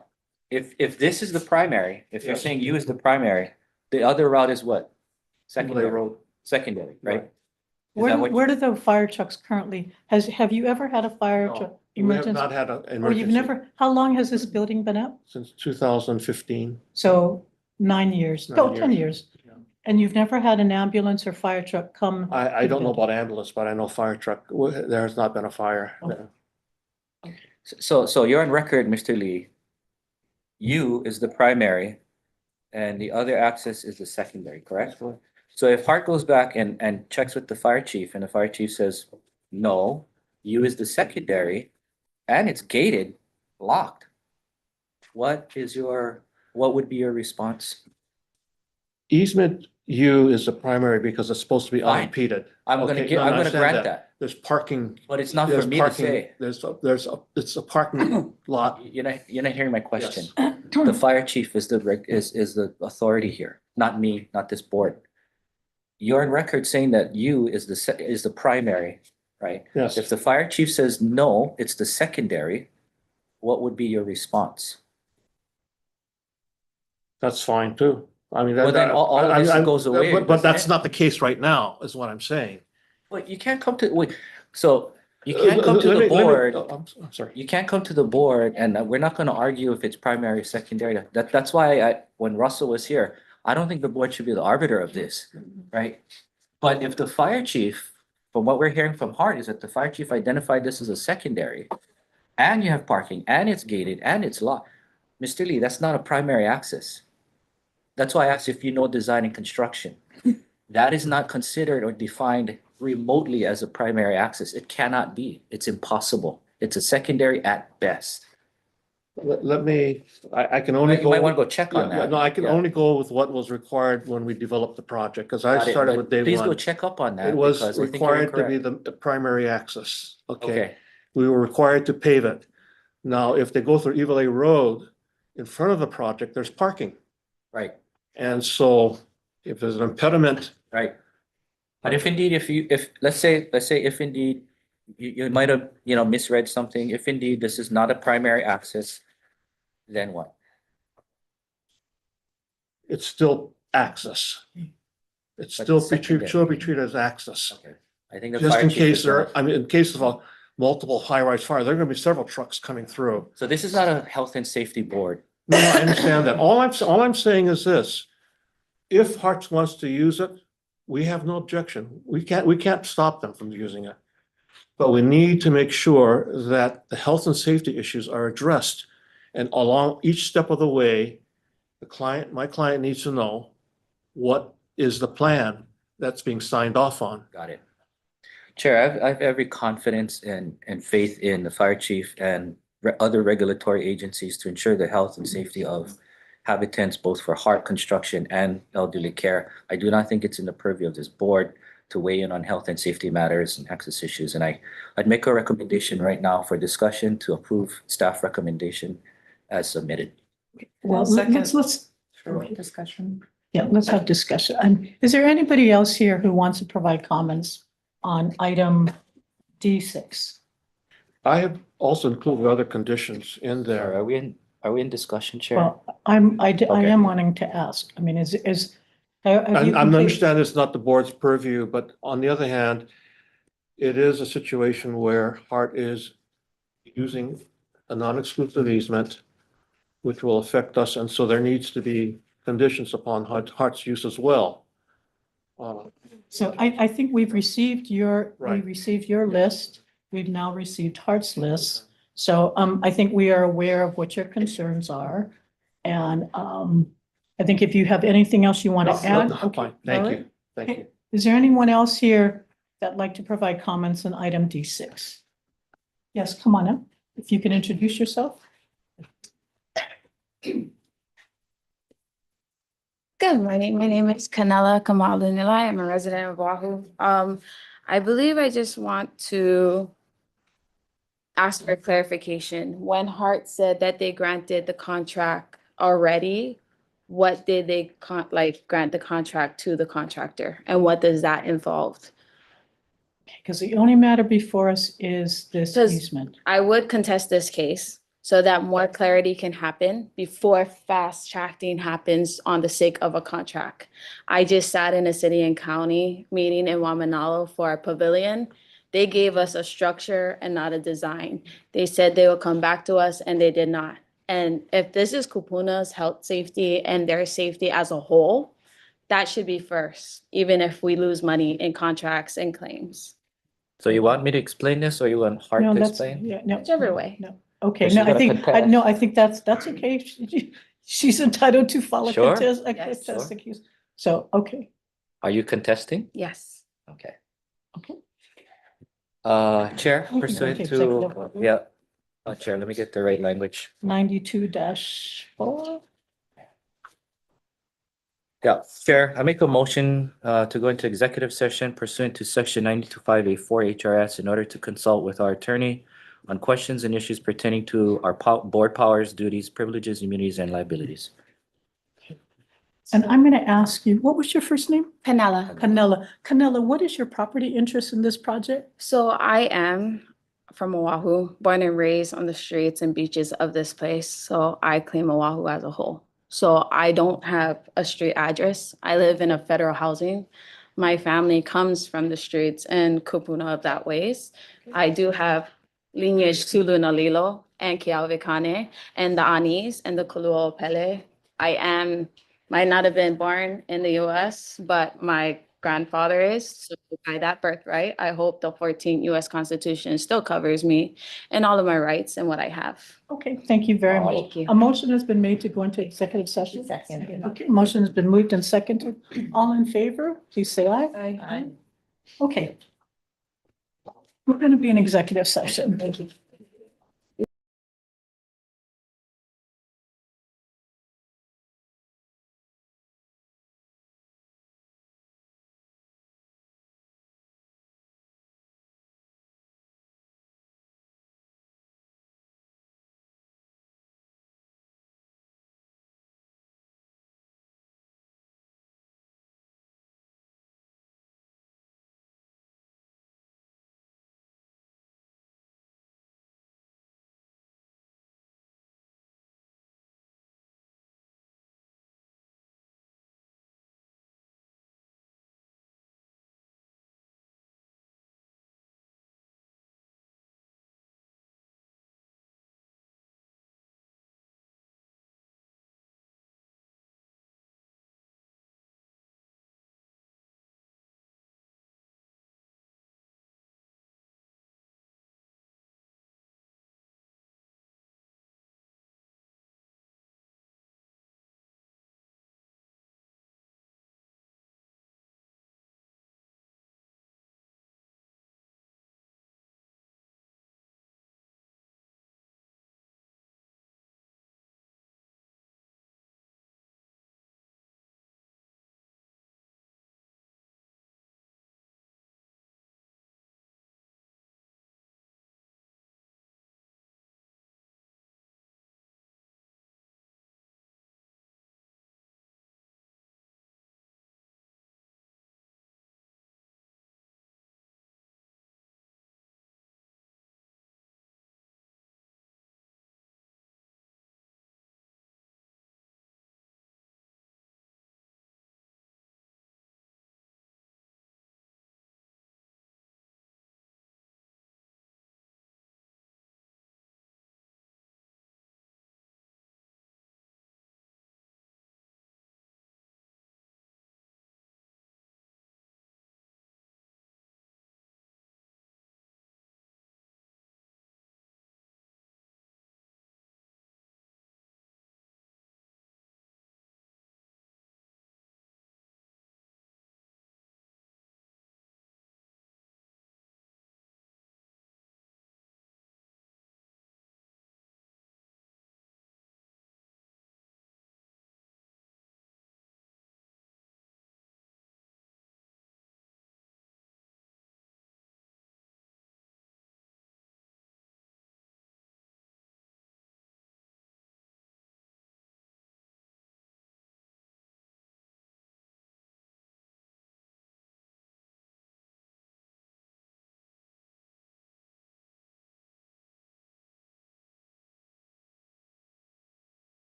If this is the primary, if you're Yes. saying you is the primary, the other route is what? Evelay Secondary, Road. secondary, right? Is Where, that do- what- where do the fire trucks currently, have you ever had a fire No, truck? We have Emergency? not had an Or you've emergency never, how long has this building been up? since 2015. So 9 years, 10 years. Yeah. And you've never had an ambulance or fire truck come? I to don't know the- about ambulance, but I know fire truck. There has not been a fire there. So you're on record, Mr. Lee. You is the primary and the other access is the secondary, correct? So if Hart goes back and checks with the fire chief and the fire chief says, no, you is the secondary and it's gated, locked. What would be your response? Easement U is the primary because it's supposed to be Fine. unimpeded. I'm Okay, gonna no, I grant understand that, There's parking. but it's not for There's me to parking. say. It's a parking lot. You're not hearing my question. Yes. The fire chief is the authority here, not me, not this board. You're on record saying that you is the primary, right? Yes, If the fire chief says no, it's the secondary, what would be your response? that's fine too. I mean. Well, then all of this goes away, But that's doesn't it? not the case right now, is what I'm saying. Well, you can't come to, wait, so you can't come to Let the me- board. I'm sorry. You can't come to the board and we're not gonna argue if it's primary or secondary. That's why when Russell was here, I don't think the board should be the arbiter of this, right? But if the fire chief, from what we're hearing from Hart, is that the fire chief identified this as a secondary, and you have parking, and it's gated, and it's locked. Mr. Lee, that's not a primary access. That's why I asked if you know design and construction. That is not considered or defined remotely as a primary access. It cannot be. It's impossible. It's a secondary at best. Let me, I can only You go. might want to go check on Yeah, that. no, I can Yeah. only go with what was required when we developed the project, because I Got it, started but with day Please go one. check up on that. It was because I think you were required to be correct. the primary access, okay? Okay, We were required to pave it. Now, if they go through Evelay Road, in front of the project, there's parking. right, And so if there's an impediment, right. But if indeed, let's say if indeed you might have, misread something, if indeed this is not a primary access, then what? it's still access. It's But still it's secondary. should be treated as access. Okay, I think the Just fire in chief case is there, gonna- I mean, in case of a multiple high-rise fire, there are gonna be several trucks coming through. So this is not a health and safety board. No, I understand that. All I'm saying is this. if Harts wants to use it, we have no objection. We can't stop them from using it. But we need to make sure that the health and safety issues are addressed. And along each step of the way, my client needs to know what is the plan that's being signed off on. Got it. Chair, I have every confidence and faith in the fire chief and other regulatory agencies to ensure the health and safety of habitants, both for Hart construction and elderly care. I do not think it's in the purview of this board to weigh in on health and safety matters and access issues. And I'd make a recommendation right now for discussion to approve staff recommendation as submitted. Well, let's, Discussion. yeah, let's have discussion. And is there anybody else here who wants to provide comments on item D6? I have also included other conditions in there. Are we in discussion, Chair? Well, I Okay. am wanting to ask. I mean, have you I complete- understand it's not the board's purview, but on the other hand, it is a situation where Hart is using a non-exclusive easement, which will affect us, and so there needs to be conditions upon Hart's use as well. So I think we received your Right. list. We've now received Hart's list. So I think we are aware of what your concerns are. And I think if you have anything else you want to add. No, okay, fine. Thank all you. right. Thank Okay. you. Is there anyone else here that'd like to provide comments on item D6? Yes, come on up. If you can introduce yourself. Good morning. My name is Kanela Kamalu Nilai. I'm a resident of Oahu. I believe I just want to ask for clarification. When Hart said that they granted the contract already, what did they grant the contract to the contractor, and what does that involve? Because the only matter before us is this Does- easement. I would contest this case so that more clarity can happen before fast tracking happens on the sake of a contract. I just sat in a city and county meeting in Wamanalo for a pavilion. They gave us a structure and not a design. They said they would come back to us and they did not. And if this is Kupuna's health safety and their safety as a whole, that should be first, even if we lose money in contracts and claims. So you want me to explain this or you want Hart No, to that's, explain? yeah, no. Whichever way. No, okay, She's no, I gonna think, contest. no, I think that's okay. She's entitled to file a Sure. contest, a Yes. contest accuse. So, okay, Are you contesting? Yes. Okay. okay. Chair, We can go pursuant into to, executive. yeah. Chair, let me get the right language. 92-4. Yeah, Chair, I make a motion to go into executive session pursuant to section 92.5A4 HRS in order to consult with our attorney on questions and issues pertaining to our board powers, duties, privileges, immunities, and liabilities. And I'm going to ask you, what was your first name? Penella. Canella, what is your property interest in this project? So I am from Oahu, born and raised on the streets and beaches of this place. So I claim Oahu as a whole. So I don't have a street address. I live in a federal housing. My family comes from the streets and Kupuna of that ways. I do have lineage Tulu Nalilo and Keavikane and the Anis and the Kuluo Pele. Might not have been born in the US, but my grandfather is. So by that birthright, I hope the 14th US Constitution still covers me and all of my rights and what I have. Okay, thank you very much. Thank you. A motion has been made to go into executive session. Second. Okay, motion has been moved and seconded. All in favor, please say aye. Aye. Okay. We're going to be in executive session. Thank you.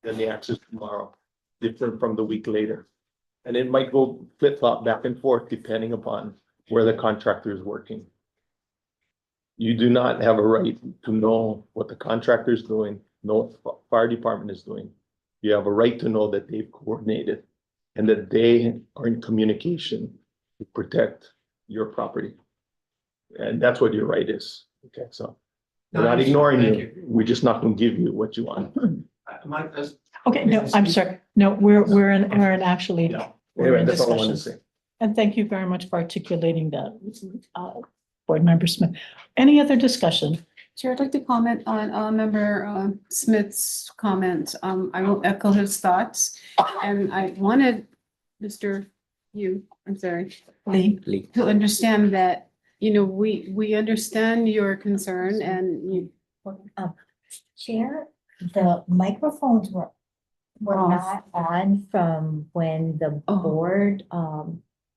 then the access tomorrow, different from the week later. And it might go flip-flop back and forth depending upon where the contractor is working. You do not have a right to know what the contractor is doing, know what the fire department is doing. You have a right to know that they've coordinated and that they are in communication to protect your property. And that's what your right is. Okay, so we're not ignoring you. We're just not gonna give you what you want. Okay, no, I'm sorry. No, we're in actually, we're Anyway, in that's all I wanted to discussion. say. And thank you very much for articulating that, Board Member Smith. Any other discussion? Chair, I'd like to comment on Member Smith's comment. I will echo his thoughts. And I wanted I'm sorry, Lee? to understand that, you know, we understand your concern and you. Chair, the microphones were Off. not on from when the Oh. board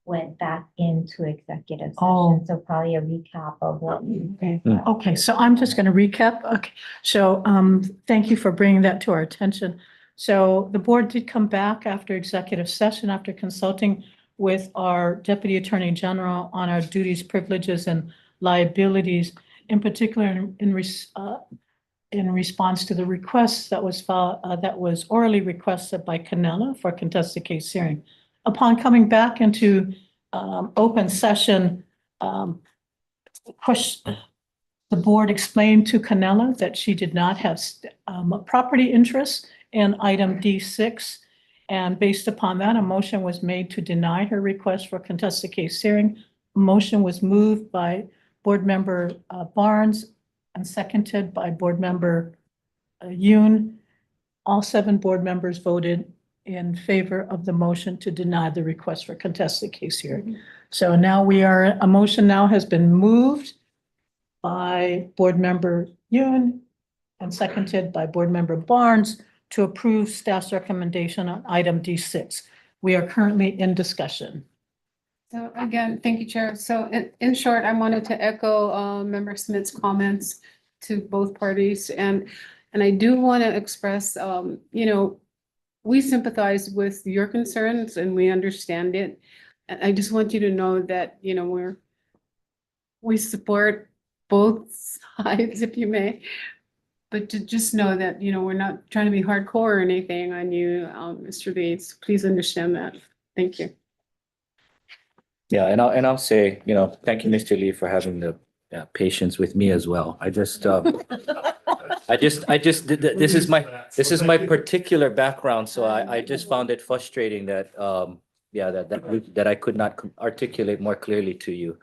went back into executive Oh. session, so probably a recap of what we. Okay, okay, so I'm just gonna recap. Okay, so thank you for bringing that to our attention. So the board did come back after executive session, after consulting with our Deputy Attorney General on our duties, privileges, and liabilities, in particular in response to the request that was filed, that was orally requested by Canella for contested case hearing. Upon coming back into open session, the board explained to Canella that she did not have property interests in item D6. And based upon that, a motion was made to deny her request for contested case hearing. A motion was moved by Board Member Barnes and seconded by Board Member Yoon. All 7 board members voted in favor of the motion to deny the request for contested case hearing. So now a motion now has been moved by Board Member Yoon and seconded by Board Member Barnes to approve staff's recommendation on item D6. We are currently in discussion. So again, thank you, Chair. So in short, I wanted to echo Member Smith's comments to both parties. And I do want to express, you know, we sympathize with your concerns and we understand it. And I just want you to know that, you know, we support both sides, if you may. But to just know that, you know, we're not trying to be hardcore or anything on you, Mr. Bates. Please understand that. Thank you. Yeah, and I'll say, you know, thank you, Mr. Lee, for having the patience with me as well. this is my particular background, so I just found it frustrating that, that I could not articulate more clearly to you.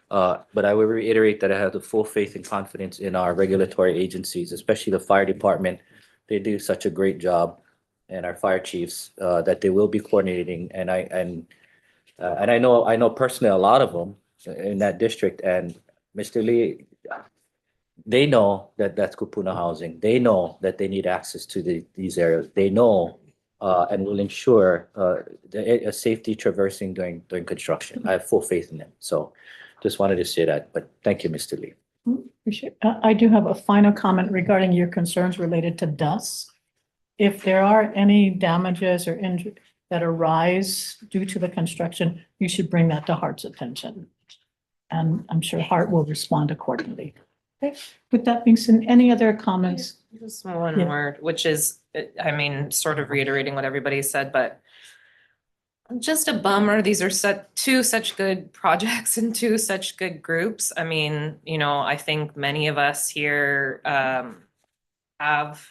But I will reiterate that I have the full faith and confidence in our regulatory agencies, especially the fire department. They do such a great job, and our fire chiefs, that they will be coordinating. And I know personally a lot of them in that district. And Mr. Lee, they know that that's Kupuna housing. They know that they need access to these areas. They know and will ensure a safety traversing during construction. I have full faith in them. So just wanted to say that, but thank you, Mr. Lee. Appreciate. I do have a final comment regarding your concerns related to dust. If there are any damages or injuries that arise due to the construction, you should bring that to HART's attention. And I'm sure HART will respond accordingly. Okay. With that being said, any other comments? Just one more, which is, I mean, sort of reiterating what everybody said, but just a bummer. These are two such good projects and two such good groups. I mean, you know, I think many of us here have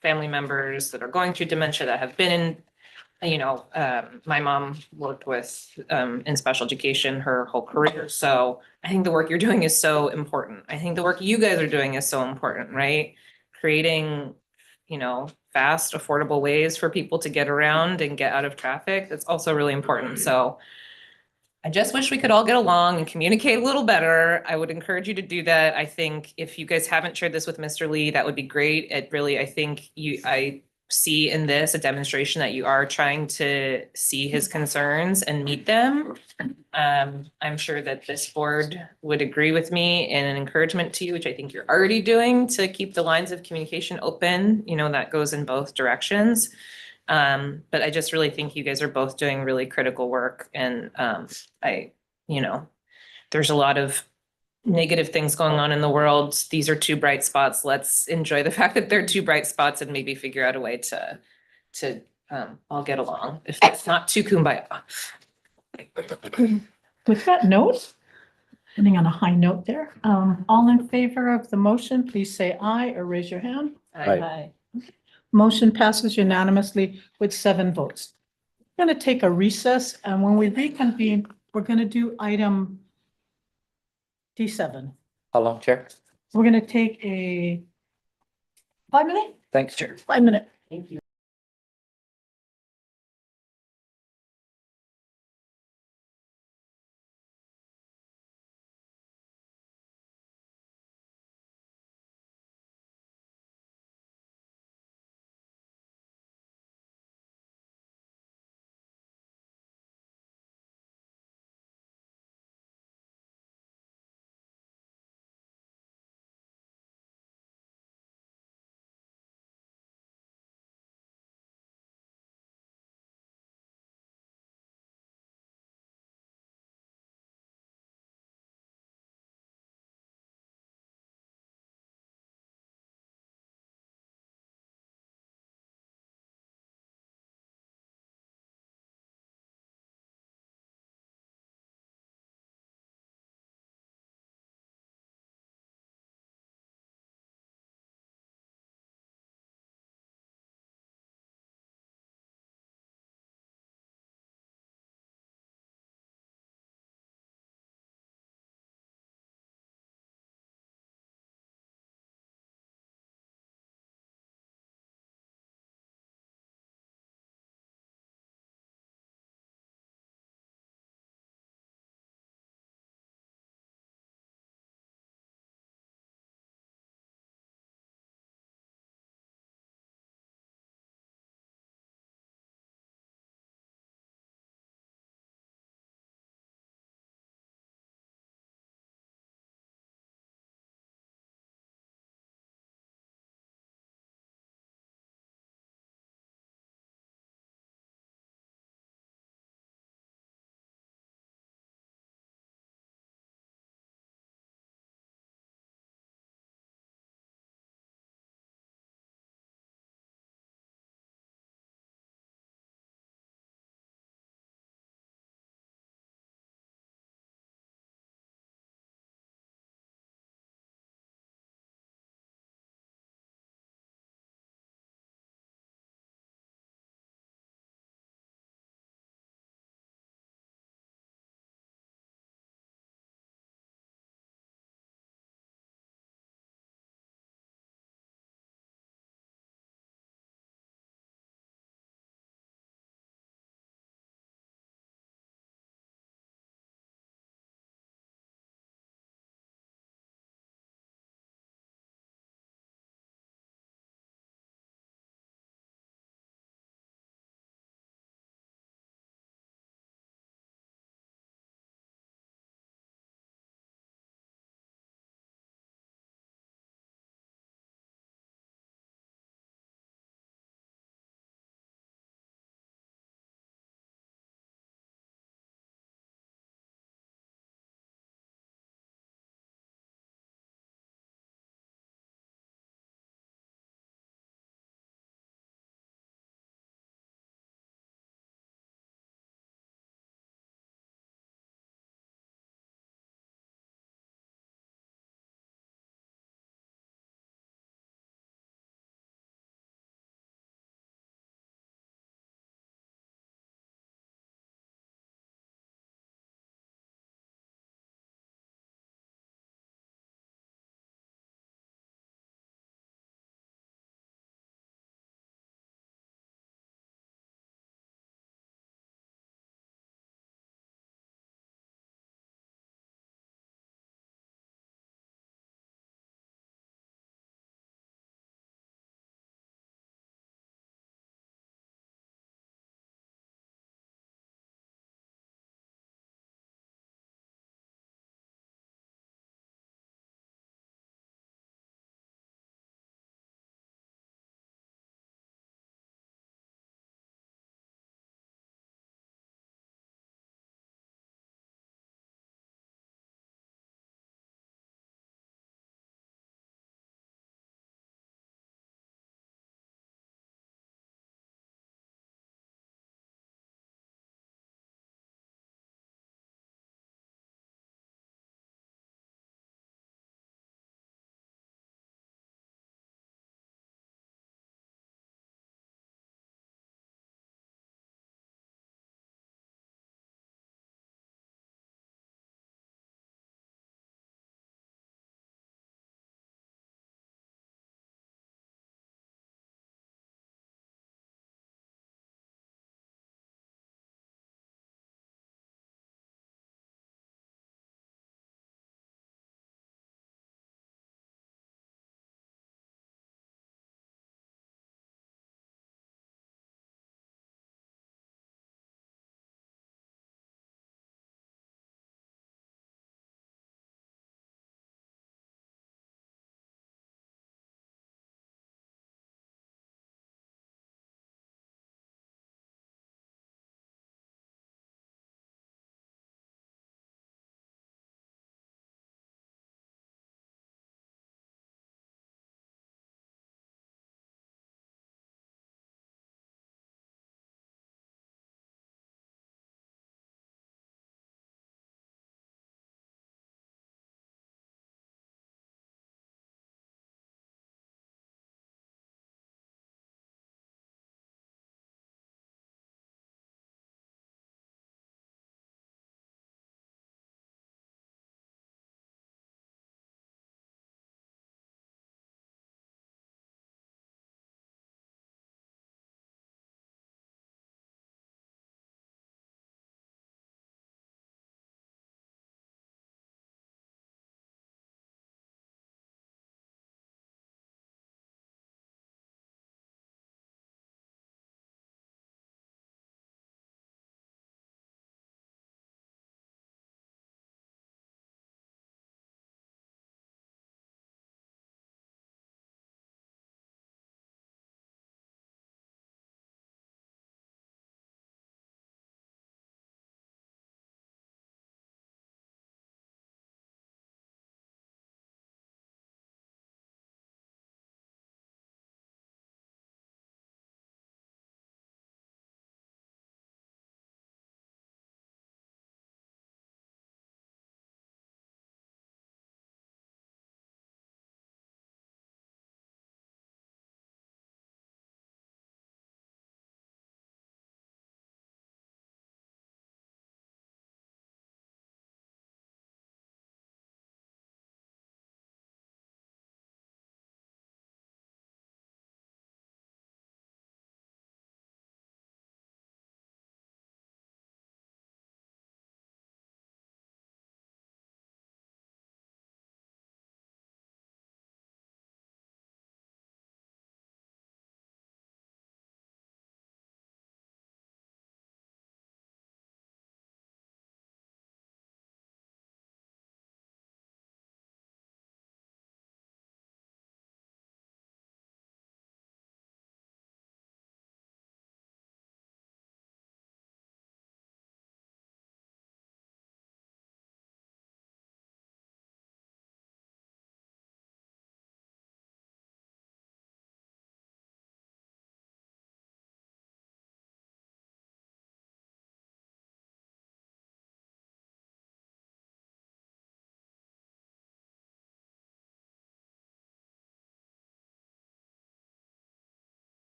family members that are going through dementia that have been in, you know, my mom worked with in special education her whole career. So I think the work you're doing is so important. I think the work you guys are doing is so important, right? Creating, you know, fast, affordable ways for people to get around and get out of traffic. That's also really important. So I just wish we could all get along and communicate a little better. I would encourage you to do that. I think if you guys haven't shared this with Mr. Lee, that would be great. It really, I think I see in this a demonstration that you are trying to see his concerns and meet them. I'm sure that this board would agree with me in an encouragement to you, which I think you're already doing, to keep the lines of communication open. You know, that goes in both directions. But I just really think you guys are both doing really critical work, and you know, there's a lot of negative things going on in the world. These are two bright spots. Let's enjoy the fact that they're two bright spots and maybe figure out a way to all get along, if it's not too kumbaya. With that note, ending on a high note there, all in favor of the motion, please say aye or raise your hand. Aye. Motion passes unanimously with 7 votes. We're going to take a recess, and when we reconvene, we're going to do item D7. How long, Chair? We're going to take a 5-minute? Thanks, Chair. 5-minute. Thank you.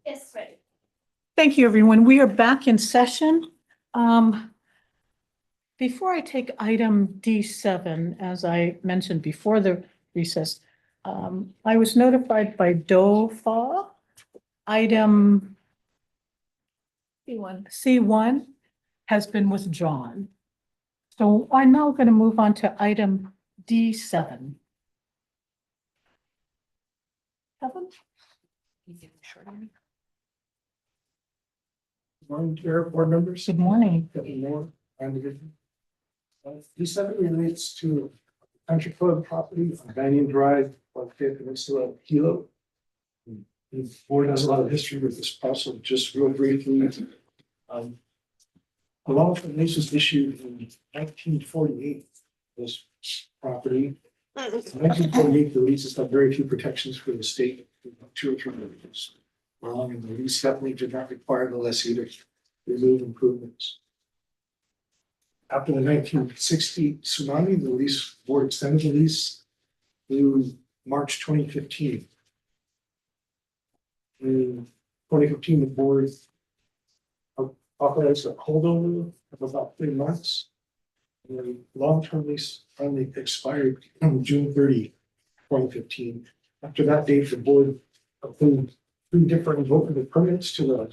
Yes, right. Thank you, everyone. We are back in session. Before I take item D7, as I mentioned before the recess, I was notified by DOFA, item C1 has been withdrawn. So I'm now going to move on to item D7. Kevin? Morning, Chair, board members. Good morning. Kevin Moore, Plan Division. D7 relates to country club property on Banyan Drive, on Fifth Peninsula, Hilo. The board has a lot of history with this parcel, just real briefly. A long-term lease was issued in 1948, this property. In 1948, the leases had very few protections for the state, 2 or 3 years long, and the lease definitely did not require the lessee to remove improvements. After the 1960 tsunami, the lease board extended the lease through March 2015. In 2015, the board authorized a holdover of about 3 months. And the long-term lease finally expired on June 30, 2015. After that date, the board approved 3 different revocable permits to the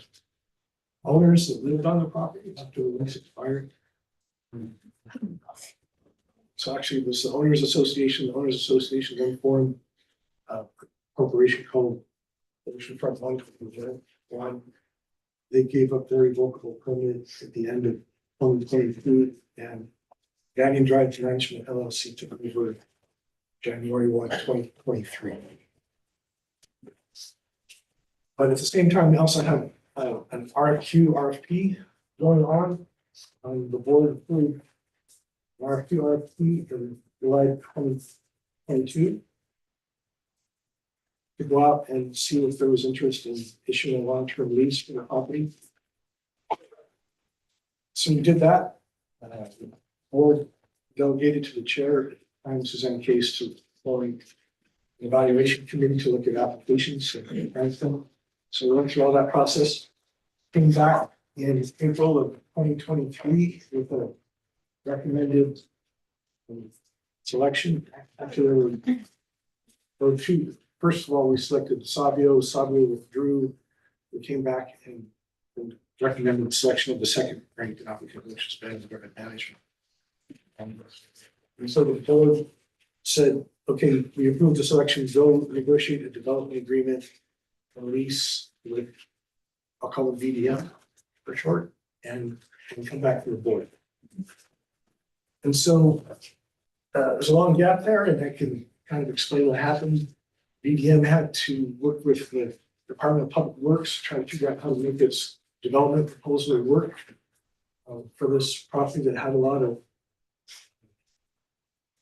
owners that lived on the property after the lease expired. So actually, it was the owners association. The owners association then formed a corporation called Oceanfront 121. They gave up their revocable permit at the end of 2022, and Banyan Drive Management LLC took over January 1, 2023. But at the same time, we also have an RFP going on. The board approved RFP in July 2022 to go out and see if there was interest in issuing a long-term lease for the property. So we did that. The board delegated to the chair, Suzanne Case, to forming an evaluation committee to look at applications and rank them. So we went through all that process, came back in April of 2023 with a recommended selection. Actually, there were 2. First of all, we selected Savio. Savio withdrew. We came back and recommended the selection of the second ranked applicant, which is Banyan Drive Management. And so the board said, okay, we approved the selection, go negotiate a development agreement, a lease with, I'll call it VDM for short, and come back to the board. And so there's a long gap there, and I can kind of explain what happened. VDM had to work with the Department of Public Works, trying to figure out how to make this development proposal work for this property that had a lot of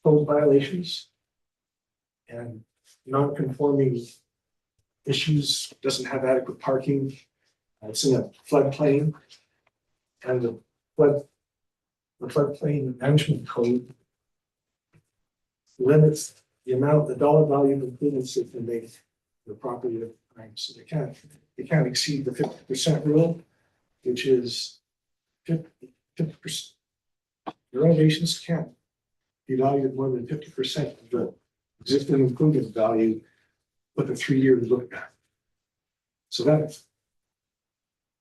code violations and non-conforming issues, doesn't have adequate parking. It's in a floodplain, and the floodplain management code limits the amount, the dollar value of improvements that can make the property at times. So they can't exceed the 50% rule, which is 50%. The renovations can't be valued more than 50% of the existing improvement value with a 3-year look back. So that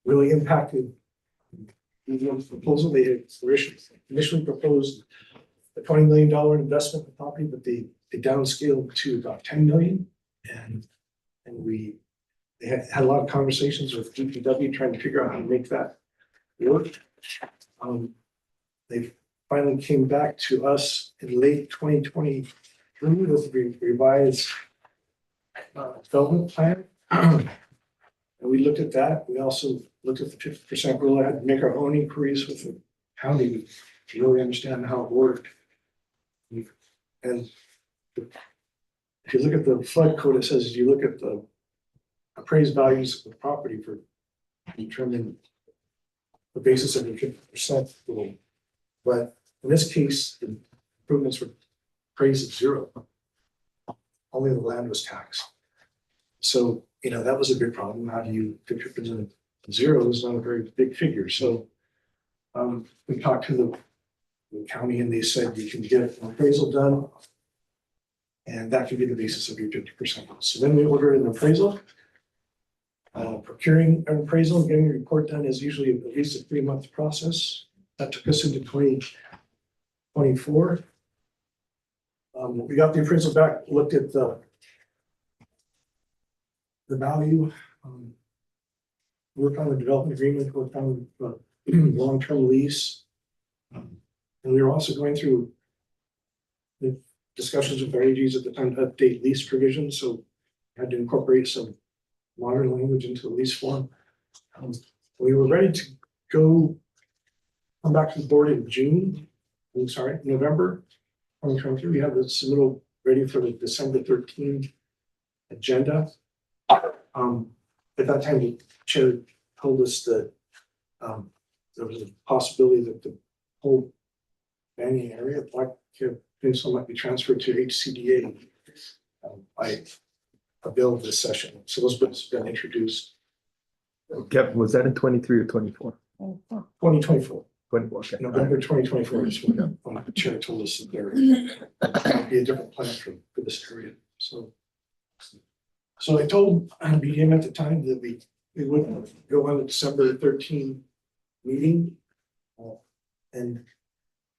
really impacted the proposal. They had initially proposed a $20 million investment in the property, but they downscaled to about 10 million. And they had a lot of conversations with DPW trying to figure out how to make that work. They finally came back to us in late 2023 with a revised development plan. And we looked at that. We also looked at the 50% rule. I had to make our own inquiries with the county to really understand how it worked. And if you look at the flood code, it says you look at the appraised values of the property for determining the basis of the 50% rule. But in this case, the improvements were appraised at 0. Only the land was taxed. So, that was a big problem. How do you 50% of zero is not a very big figure. So we talked to the county and they said you can get an appraisal done. And that can be the basis of your 50%. So then we ordered an appraisal. Procuring an appraisal and getting a report done is usually at least a 3-month process. That took us into 2024. We got the appraisal back, looked at the value, worked on the development agreement, worked on the long-term lease. And we were also going through the discussions with our AGs at the time to update lease provisions, so had to incorporate some modern language into the lease form. We were ready to come back to the board in November 2023. We have the submittal ready for the December 13th agenda. At that time, the chair told us that there was a possibility that the whole Banyan area, Black Peninsula, might be transferred to HCDA by a bill of this session. So those bills have been introduced. Kevin, was that in 23 or 24? 2024. 24, okay. November 2024 is when the chair told us that there would be a different plan for this area. So I told BDM at the time that we would go on the December 13 meeting and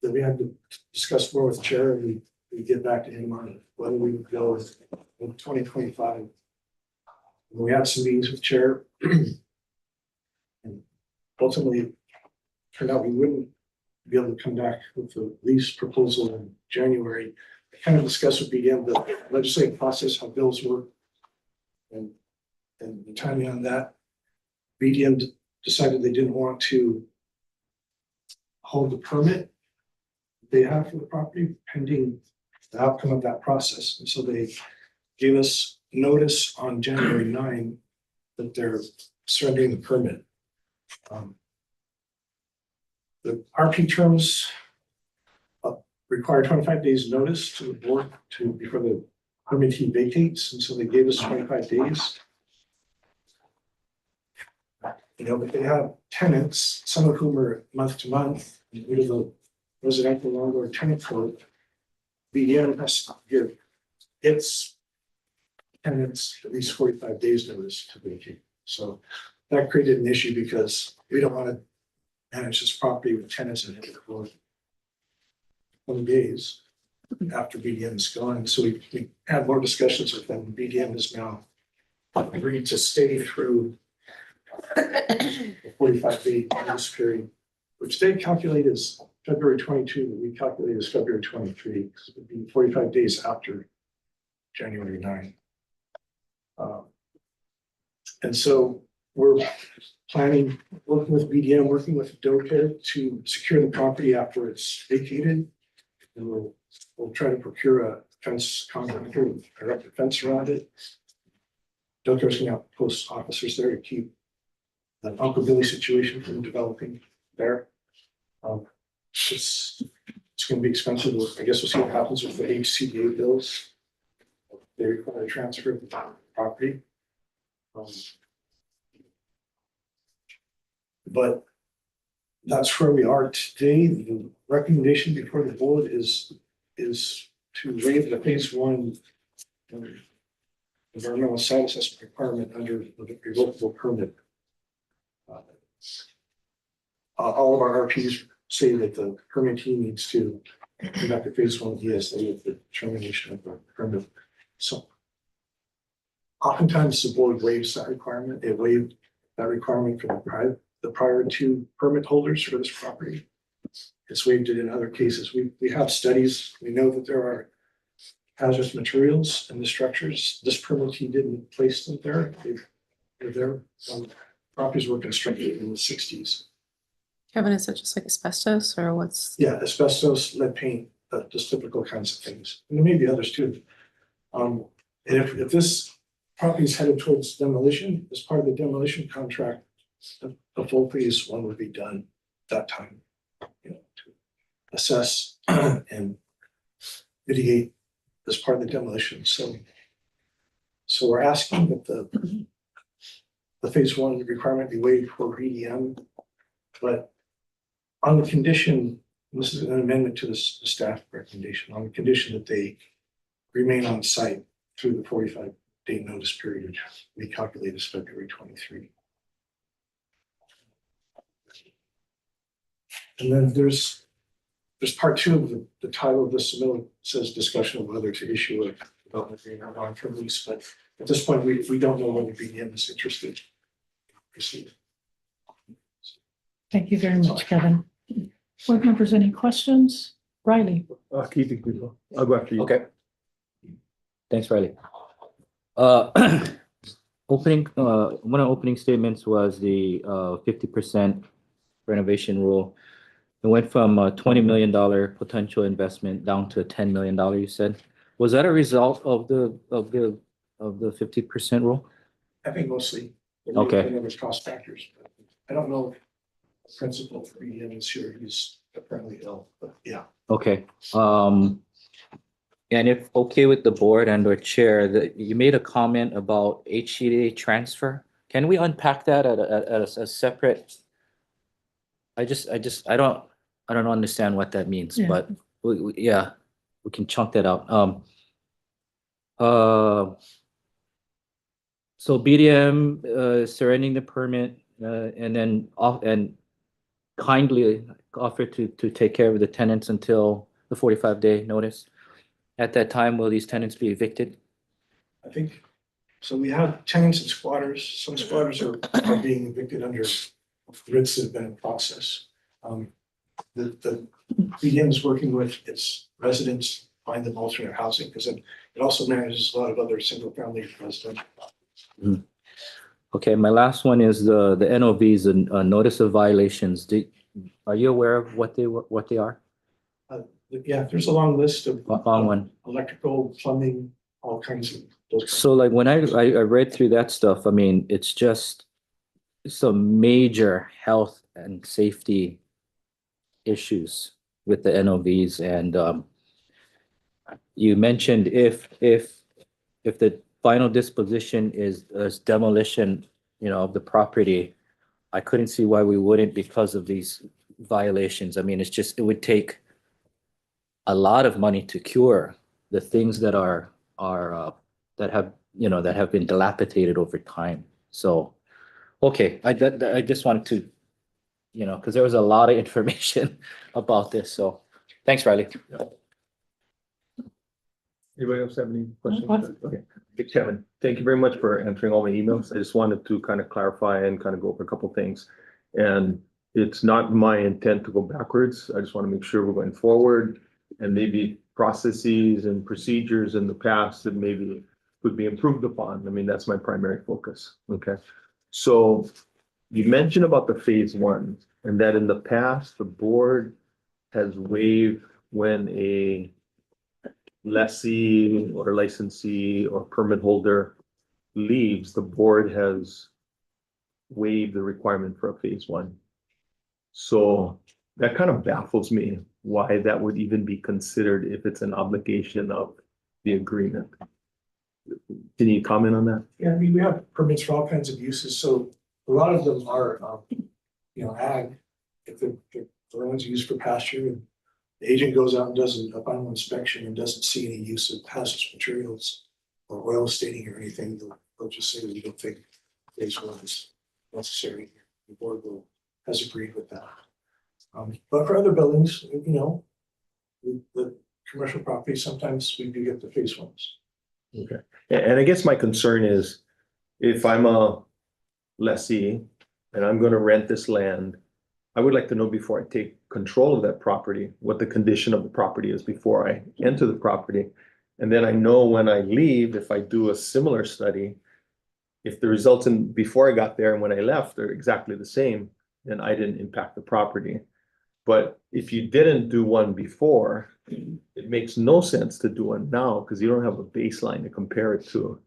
that we had to discuss more with the chair and we get back to him on whether we would go in 2025. We had some meetings with the chair and ultimately it turned out we wouldn't be able to come back with the lease proposal in January. I kind of discussed with BDM the legislative process, how bills work, and the timing on that. BDM decided they didn't want to hold the permit they have for the property pending the outcome of that process. And so they gave us notice on January 9 that they're surrendering the permit. The RP terms require 25 days notice to the board before the permittee vacates, and so they gave us 25 days. But they have tenants, some of whom are month to month, due to the residential landlord tenant code. BDM has to give its tenants at least 45 days notice to vacate. So that created an issue because we don't want to manage this property with tenants in it for 20 days after BDM is gone. So we had more discussions with them. BDM is now agreed to stay through the 45-day notice period, which they calculate as February 22, but we calculate as February 23, because it would be 45 days after January 9. And so we're planning, working with BDM, working with DoCare to secure the property after it's vacated. And we'll try to procure a fence contractor, erect a fence around it. DoCare's going to post officers there to keep the Uncle Billy situation from developing there. It's going to be expensive. I guess we'll see what happens with the HCDA bills. They require a transfer of the property. But that's where we are today. The recommendation before the board is to waive the phase 1 environmental site assessment requirement under the revocable permit. All of our RPs say that the permittee needs to conduct a phase 1 ESA with the termination of the permit. So oftentimes the board waives that requirement. They waived that requirement for the prior 2 permit holders for this property. It's waived it in other cases. We have studies. We know that there are hazardous materials in the structures. This permittee didn't place them there. They're there. Properties were constructed in the 60s. Kevin, is it just like asbestos or what's? Yeah, asbestos, lead paint, just typical kinds of things. And there may be others too. And if this property is headed towards demolition, as part of the demolition contract, the full phase 1 would be done at that time, to assess and mitigate as part of the demolition. So So we're asking that the phase one requirement be waived for EDM, but on the condition, this is an amendment to the staff recommendation, on the condition that they remain on site through the 45-day notice period, which we calculate as February 23. And then there's part two of the title of this submittal says discussion of whether to issue a development agreement or long-term lease, but at this point, we don't know whether BDM is interested. Proceed. Thank you very much, Kevin. Board members, any questions? Riley? Keeping people. I'll go after you. Okay. Thanks, Riley. Opening, one of the opening statements was the 50% renovation rule. It went from a $20 million potential investment down to $10 million, you said. Was that a result of the 50% rule? I think mostly. Okay. There was cost factors, but I don't know if the principal for BDM is here. He's apparently ill, but yeah. Okay. And if okay with the board and or chair, that you made a comment about HCA transfer. Can we unpack that at a separate? I don't understand what that means, Yeah. but yeah, we can chunk that out. So BDM surrendering the permit and then kindly offer to take care of the tenants until the 45-day notice. At that time, will these tenants be evicted? I think, so we have tenants and squatters. Some squatters are being evicted under writs that have been in process. The BDM is working with its residents, find them alternate housing, because it also manages a lot of other single family residential. Okay, my last one is the NOVs, and notice of violations. Are you aware of what they are? Yeah, there's a long list of Long one. electrical, plumbing, all kinds of those. So like when I read through that stuff, I mean, it's just some major health and safety issues with the NOVs, and you mentioned if the final disposition is demolition, of the property, I couldn't see why we wouldn't because of these violations. I mean, it would take a lot of money to cure the things that have been dilapidated over time. So, okay, I just wanted to, because there was a lot of information about this. So, thanks, Riley. Anybody else have any questions? What? Okay. Hey, Kevin, thank you very much for answering all my emails. I just wanted to kind of clarify and kind of go over a couple things. And it's not my intent to go backwards. I just want to make sure we're going forward, and maybe processes and procedures in the past that maybe could be improved upon. I mean, that's my primary focus. Okay. So you mentioned about the phase one, and that in the past, the board has waived when a lessee or licensee or permit holder leaves, the board has waived the requirement for a phase one. So that kind of baffles me why that would even be considered if it's an obligation of the agreement. Can you comment on that? Yeah, I mean, we have permits for all kinds of uses, so a lot of them are, ag. If the land's used for pasture, and the agent goes out and does a final inspection and doesn't see any use of hazardous materials or oil staining or anything, they'll just say that we don't think phase one is necessary. The board has agreed with that. But for other buildings, the commercial property, sometimes we do get the phase ones. Okay. And I guess my concern is if I'm a lessee and I'm going to rent this land, I would like to know before I take control of that property, what the condition of the property is before I enter the property. And then I know when I leave, if I do a similar study, if the results before I got there and when I left are exactly the same, then I didn't impact the property. But if you didn't do one before, it makes no sense to do one now because you don't have a baseline to compare it to.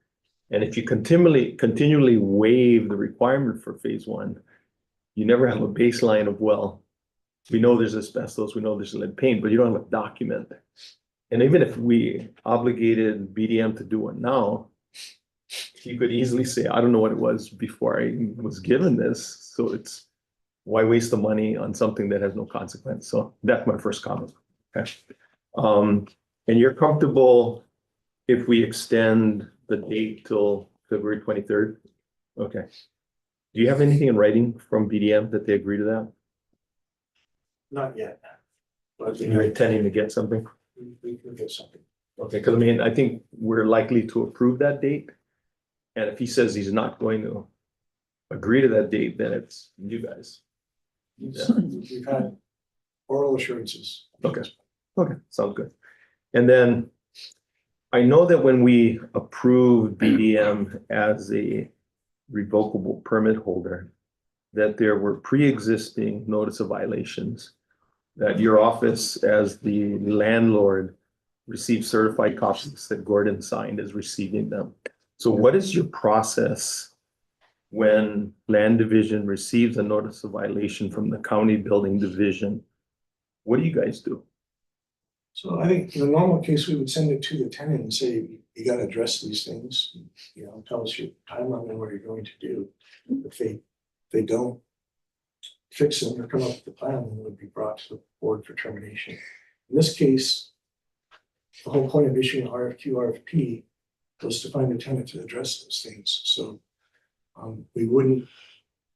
And if you continually waive the requirement for phase one, you never have a baseline of, well, we know there's asbestos, we know there's lead paint, but you don't have a document. And even if we obligated BDM to do one now, you could easily say, I don't know what it was before I was given this, so it's why waste the money on something that has no consequence? So that's my first comment. Okay. And you're comfortable if we extend the date till February 23rd? Okay. Do you have anything in writing from BDM that they agree to that? Not yet. But You're intending to get something? we can get something. Okay, because I mean, I think we're likely to approve that date. And if he says he's not going to agree to that date, then it's you guys. We've had oral assurances. Okay, okay, sounds good. And then I know that when we approved BDM as a revocable permit holder, that there were pre-existing notice of violations, that your office as the landlord received certified copies that Gordon signed as receiving them. So what is your process when land division receives a notice of violation from the county building division? What do you guys do? So I think in the normal case, we would send it to the tenant and say, you gotta address these things, tell us your timeline and what you're going to do. If they don't fix them or come up with a plan, then it would be brought to the board for termination. In this case, the whole point of issuing RFQ, RFP was to find a tenant to address those things. So we wouldn't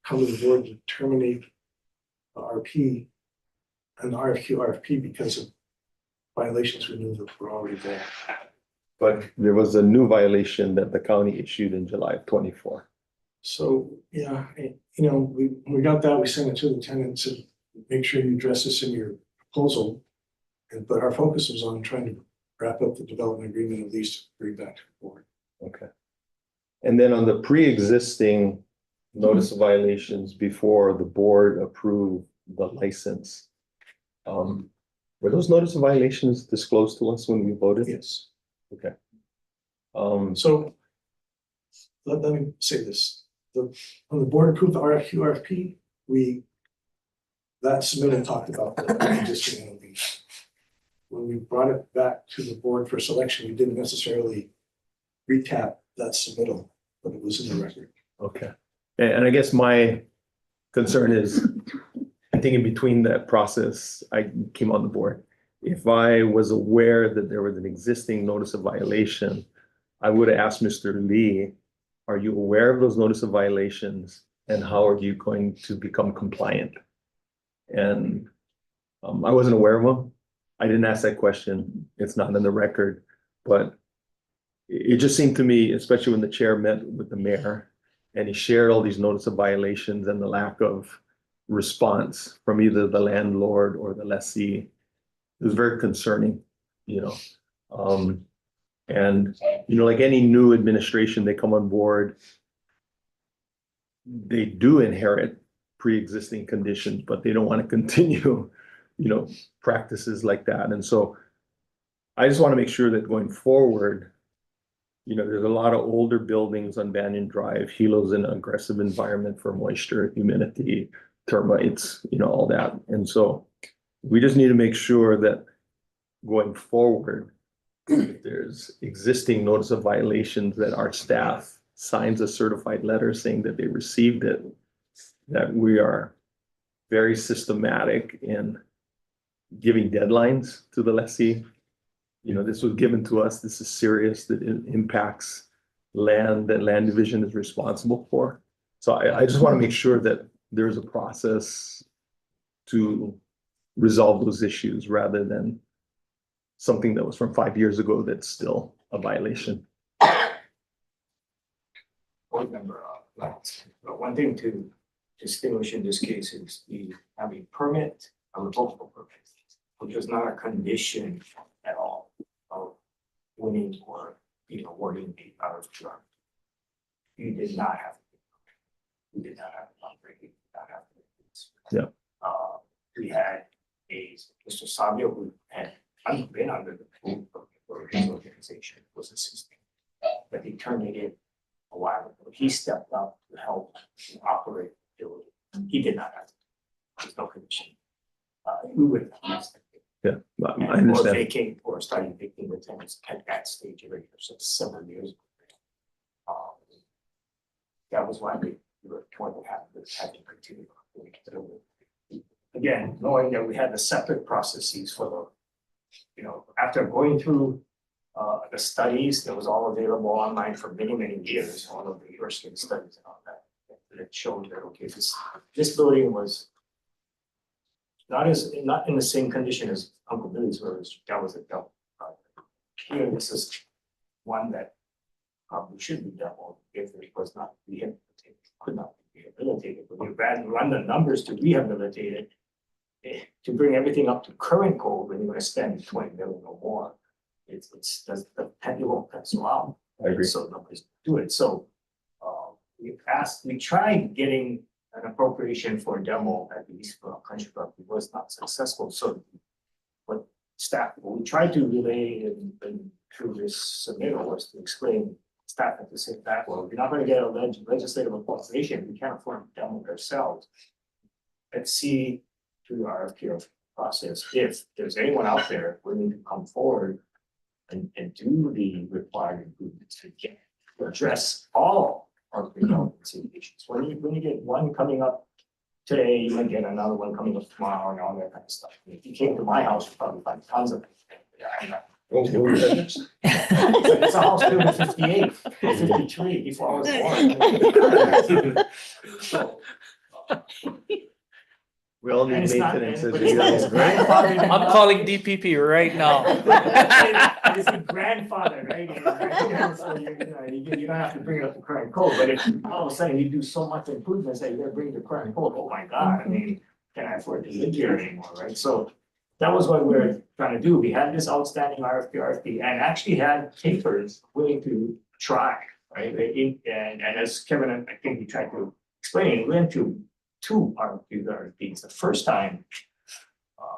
come to the board to terminate the RFQ, RFP because of violations we knew that were already there. But there was a new violation that the county issued in July of 24. So, yeah, we got that, we sent it to the tenant and said, make sure you address this in your proposal. But our focus was on trying to wrap up the development agreement, at least bring back to the board. Okay. And then on the pre-existing notice of violations before the board approved the license, were those notice of violations disclosed to us when we voted? Yes. Okay. So let me say this, when the board approved the RFQ, RFP, that submitted talked about the existing LDs. When we brought it back to the board for selection, we didn't necessarily recap that submittal, but it was in the record. Okay. And I guess my concern is, I think in between that process, I came on the board. If I was aware that there was an existing notice of violation, I would have asked Mr. Lee, are you aware of those notice of violations and how are you going to become compliant? And I wasn't aware of them. I didn't ask that question. It's not in the record, but it just seemed to me, especially when the chair met with the mayor and he shared all these notice of violations and the lack of response from either the landlord or the lessee, it was very concerning, and like any new administration, they come on board, they do inherit pre-existing conditions, but they don't want to continue, practices like that. And so I just want to make sure that going forward, there's a lot of older buildings on Banyan Drive. Hilo's in an aggressive environment for moisture, humidity, termites, all that. And so we just need to make sure that going forward, if there's existing notice of violations, that our staff signs a certified letter saying that they received it, that we are very systematic in giving deadlines to the lessee. This was given to us. This is serious, that it impacts land that land division is responsible for. So I just want to make sure that there's a process to resolve those issues rather than something that was from 5 years ago that's still a violation. Board member, one thing to distinguish in this case is we have a permit, a revocable permit, which was not a condition at all of winning or awarding the RFQ. You did not have. We did not have a contract. We did not have. Yeah. We had Mr. Sabio who had been under the roof for his organization, was assisting, but he terminated a while ago. He stepped up to help operate the building. He did not have. There's no condition. We would have. Yeah, I Or understand. vacate or starting vacating the tenants at that stage already, so several years ago. was why we were trying to have this had to continue. Again, knowing that we had the separate processes for the, after going through the studies that was all available online for many, many years, all of the university studies and all that. That showed that, okay, this building was not in the same condition as Uncle Billy's, where that was a double. Here, this is one that probably should be double if it was not rehabilitated, could not be rehabilitated. But we run the numbers to rehabilitate it, to bring everything up to current code, when you're gonna spend 20 million or more. It's the pendulum pencil out. I agree. So nobody's do it. So we tried getting an appropriation for demo at the East Country Club. It was not successful. So what we tried to relay and through this submittal was to explain staff had to say that, well, we're not going to get a legislative appropriation. We can't afford to demo ourselves. Let's see through the RFQ process if there's anyone out there willing to come forward and do the required improvements to address all of the relevancy issues. When you get one coming up today, you might get another one coming up tomorrow and all that kind of stuff. If you came to my house, you'd probably find tons of it. Yeah, I'm not. It's a house built in 58, 53 before I was born. So, We all need And it's not- maintenance. but as it's you not guys, his right? grandfather. I'm calling DPP right now. It's a grandfather, right? So you don't have to bring it up to current code, but if all of a sudden you do so much improvements that you're gonna bring it to current code, oh my God, I mean, can I afford to live here anymore, right? So that was what we were trying to do. We had this outstanding RFP, and actually had takers willing to try, right? And as Kevin, I think he tried to explain, we went through 2 RFPs. The first time,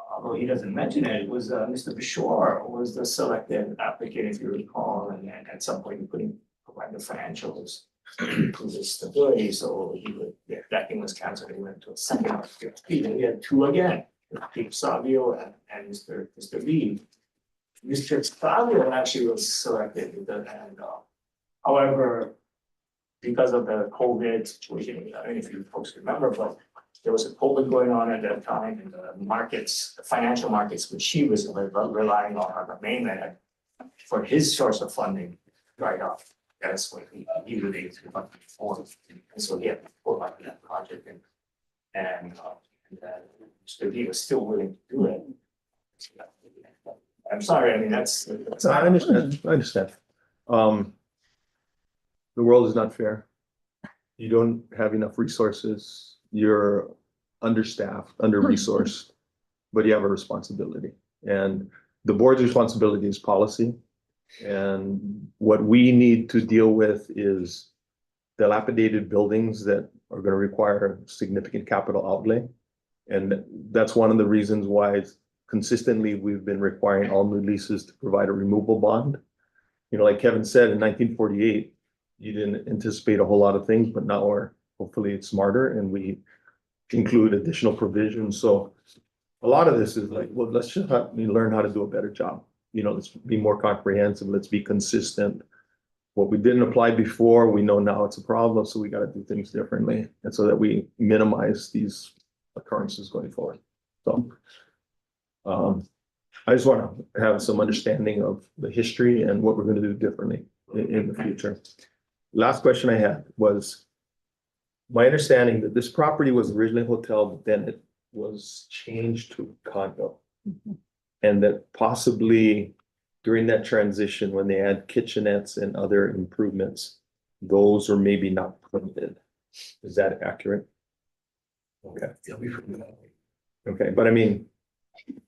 although he doesn't mention it, it was Mr. Bishore was the selected applicant, if you recall, and at some point he couldn't provide the financials to the stability, so that thing was canceled. He went to a second RFP, and we had 2 again, Pete Savio and Mr. Lee. Mr. Savio actually was selected, and however, because of the COVID situation, I don't know if you folks remember, but there was a COVID going on at that time, and the markets, the financial markets, which he was relying on the mainland for his source of funding, dried up. That's what he related to funding for, and so he had to pull out that project, and Mr. D was still willing to do it. I'm sorry, I mean, that's. I understand. The world is not fair. You don't have enough resources. You're understaffed, under-resourced, but you have a responsibility. And the board's responsibility is policy. And what we need to deal with is dilapidated buildings that are going to require significant capital outlay. And that's one of the reasons why consistently we've been requiring all new leases to provide a removal bond. Like Kevin said, in 1948, you didn't anticipate a whole lot of things, but now hopefully it's smarter and we include additional provisions. So a lot of this is like, well, let's just learn how to do a better job. Let's be more comprehensive. Let's be consistent. What we didn't apply before, we know now it's a problem. So we got to do things differently. And so that we minimize these occurrences going forward. So I just want to have some understanding of the history and what we're going to do differently in the future. Last question I had was, my understanding that this property was originally a hotel, but then it was changed to condo. And that possibly during that transition, when they had kitchenettes and other improvements, those are maybe not permitted. Is that accurate? Okay. Okay, but I mean,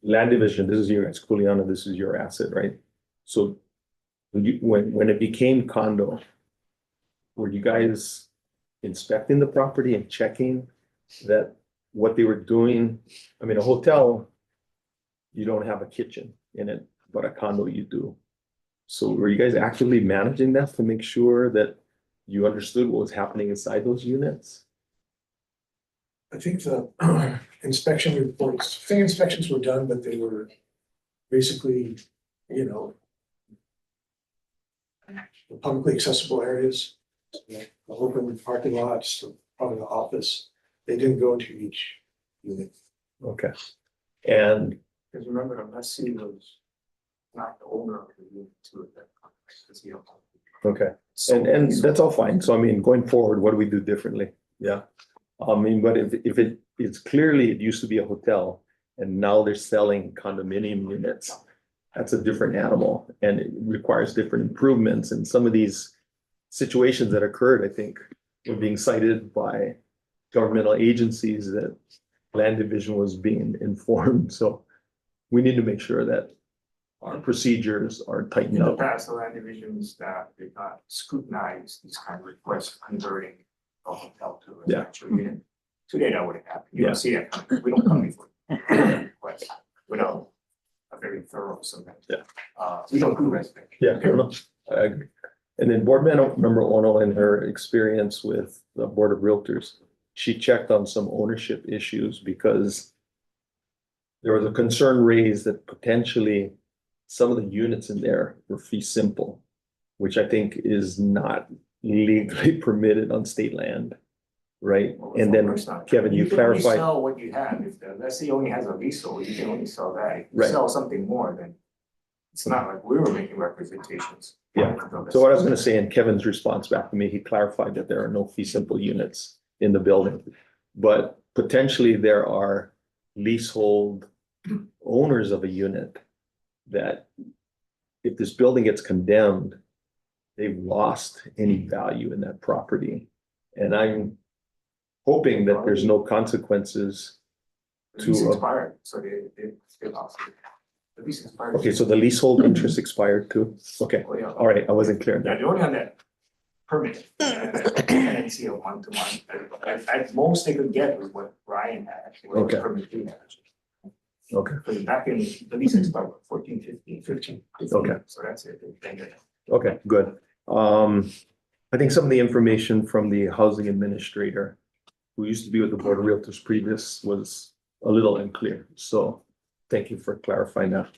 land division, this is your, it's Culiana, this is your asset, right? So when it became condo, were you guys inspecting the property and checking that what they were doing? I mean, a hotel, you don't have a kitchen in it, but a condo you do. So were you guys actively managing that to make sure that you understood what was happening inside those units? I think the inspection reports, I think inspections were done, but they were basically, publicly accessible areas. The open parking lots, probably the office, they didn't go into each unit. Okay. And Because remember, the lessee was not the owner of the unit to that. Because he don't- okay, and that's all fine. So I mean, going forward, what do we do differently? Yeah. I mean, but if it's clearly, it used to be a hotel and now they're selling condominium units. That's a different animal and it requires different improvements, and some of these situations that occurred, I think, were being cited by governmental agencies that land division was being informed, so we need to make sure that our procedures are tightened In the up. past, the land division staff did not scrutinize these kind of requests converting a hotel to a Yeah. residential unit. Today, that wouldn't happen. You Yeah. don't see that. We don't come before requests without a very thorough submit. Yeah. We don't do residential. Yeah, fair enough. I agree. And then board member Ono, in her experience with the Board of Realtors, she checked on some ownership issues because there was a concern raised that potentially some of the units in there were fee simple, which I think is not legally permitted on state land, right? And then, Of course not. Kevin, you can only clarified, Sell what you have. If the lessee only has a leasehold, you can only sell that. If you Right. sell something more, then it's not like we were making representations. Yeah. So what I was gonna say in Kevin's response back to me, he clarified that there are no fee simple units in the building. But potentially there are leasehold owners of a unit that if this building gets condemned, they've lost any value in that property. And I'm hoping that there's no consequences The lease to, expired, so they lost it. The lease expired. okay, so the leasehold interest expired too? Okay, Oh, yeah. all right, I wasn't clear on Yeah, that. the only on that permit, tenancy of 1-to-1. At most they could get was what Ryan had. what the Okay. permit he had. Okay, Because back in, the lease expired, 14, 15, 15. Okay. So that's it. Thank you. okay, good. I think some of the information from the housing administrator, who used to be with the Board of Realtors previous, was a little unclear, so thank you for clarifying that.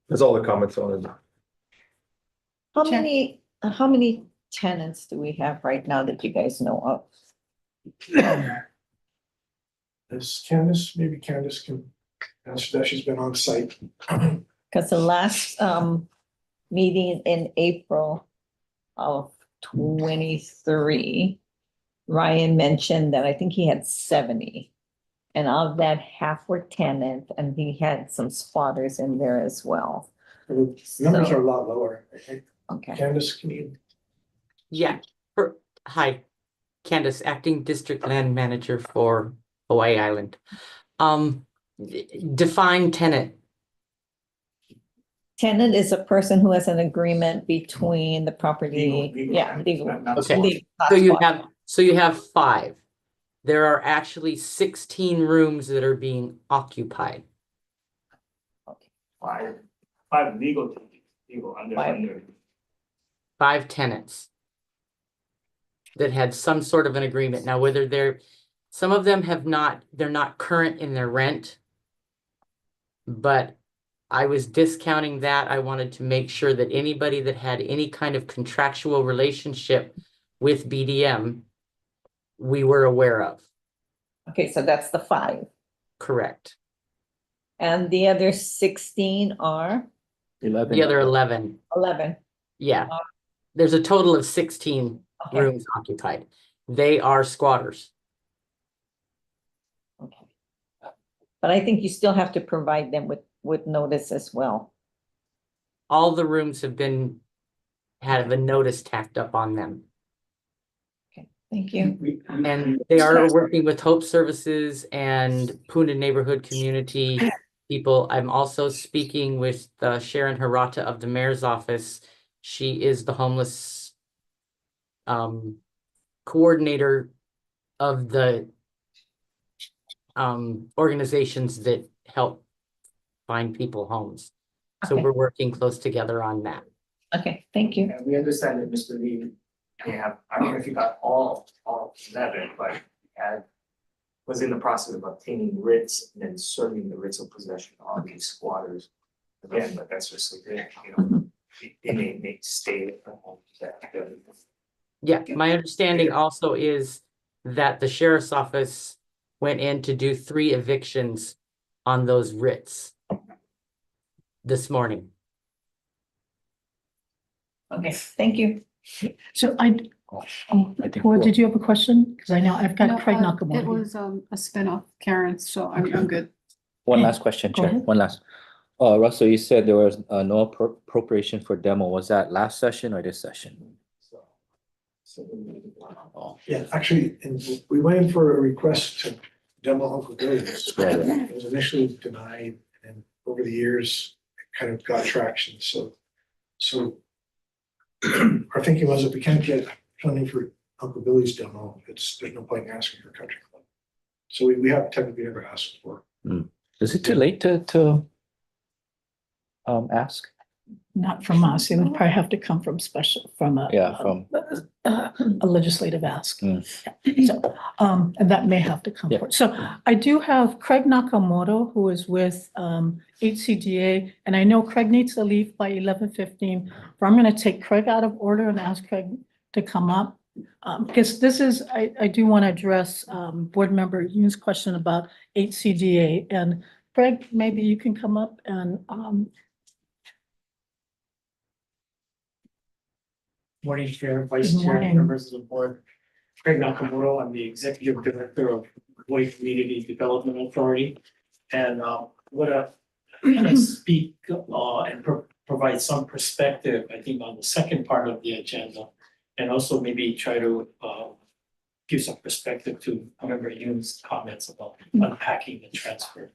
That's all the comments on it. How many tenants do we have right now that you guys know of? Is Candace, maybe Candace can answer that, she's been on site. Because the last meeting in April of 23, Ryan mentioned that I think he had 70. And of that, half were tenant, and he had some squatters in there as well. The numbers So- are a lot lower, I think. Okay. Candace, can you? Yeah, hi, Candace, Acting District Land Manager for Hawaii Island. Define tenant. Tenant is a person who has an agreement between the property, Legal, yeah, tenant, legal. not Okay. legal, not So you squatter. have 5. There are actually 16 rooms that are being occupied. Five legal under. Five. 5 tenants that had some sort of an agreement. Now, whether some of them they're not current in their rent. But I was discounting that. I wanted to make sure that anybody that had any kind of contractual relationship with BDM, we were aware of. Okay, so that's the 5. Correct. And the other 16 are 11. The other 11, 11. yeah. There's a total of 16 Okay. rooms occupied. They are squatters. Okay. But I think you still have to provide them with notice as well. All the rooms have a notice tacked up on them. Thank you. And they are working with Hope Services and Puna Neighborhood Community people. I'm also speaking with Sharon Hirata of the mayor's office. She is the homeless coordinator of the organizations that help find people homes. So Okay. we're working close together on that. Okay, thank you. And we understand that Mr. Lee may have, I don't know if you got all 11, but was in the process of obtaining writs and then serving the writs of possession on these squatters. Again, but that's just like, they may stay at the home. Yeah, my understanding also is that the sheriff's office went in to do 3 evictions on those writs this morning. Okay, thank you. So Or did you have a question? Because I know I've No, got Craig It Nakamura. was a spinoff, Karen, so I'm good. One last question, Go Chair, ahead. one last. Russell, you said there was no appropriation for demo. Was that last session or this session? Yeah, actually, and we went in for a request to demo Uncle Billy's. Right. It was initially denied, and over the years, it kind of got traction, so our thinking was if we can't get funding for Uncle Billy's demo, there's no point in asking for country club. So we have technically never asked for. Is it too late to ask? Not from us. It would probably have to come from a legislative ask. So, and that may have to come forward. So I do have Craig Nakamoto, who is with HCDA, and I know Craig needs to leave by 11:15. But I'm going to take Craig out of order and ask Craig to come up. Because this is, I do want to address Board Member Yoon's question about HCDA. And Craig, maybe you can come up and Morning, Chair, Vice Good Chair, morning. members of the board. Craig Nakamoto, I'm the Executive Director of Hawaii Community Development Authority. And what I speak and provide some perspective, I think, on the second part of the agenda. And also maybe try to give some perspective to Member Yoon's comments about unpacking the transfer.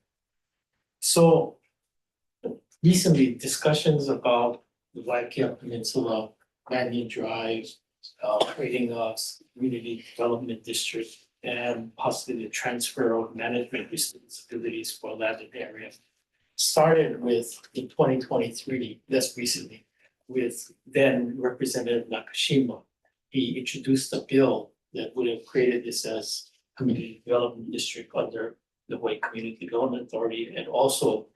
So recently, discussions about the Waiakea Peninsula, Banyan Drive, creating a community development district, and possibly the transfer of management responsibilities for that area started with in 2023, less recently, with then Representative Nakashima. He introduced a bill that would have created this as community development district under the Hawaii Community Development Authority, and also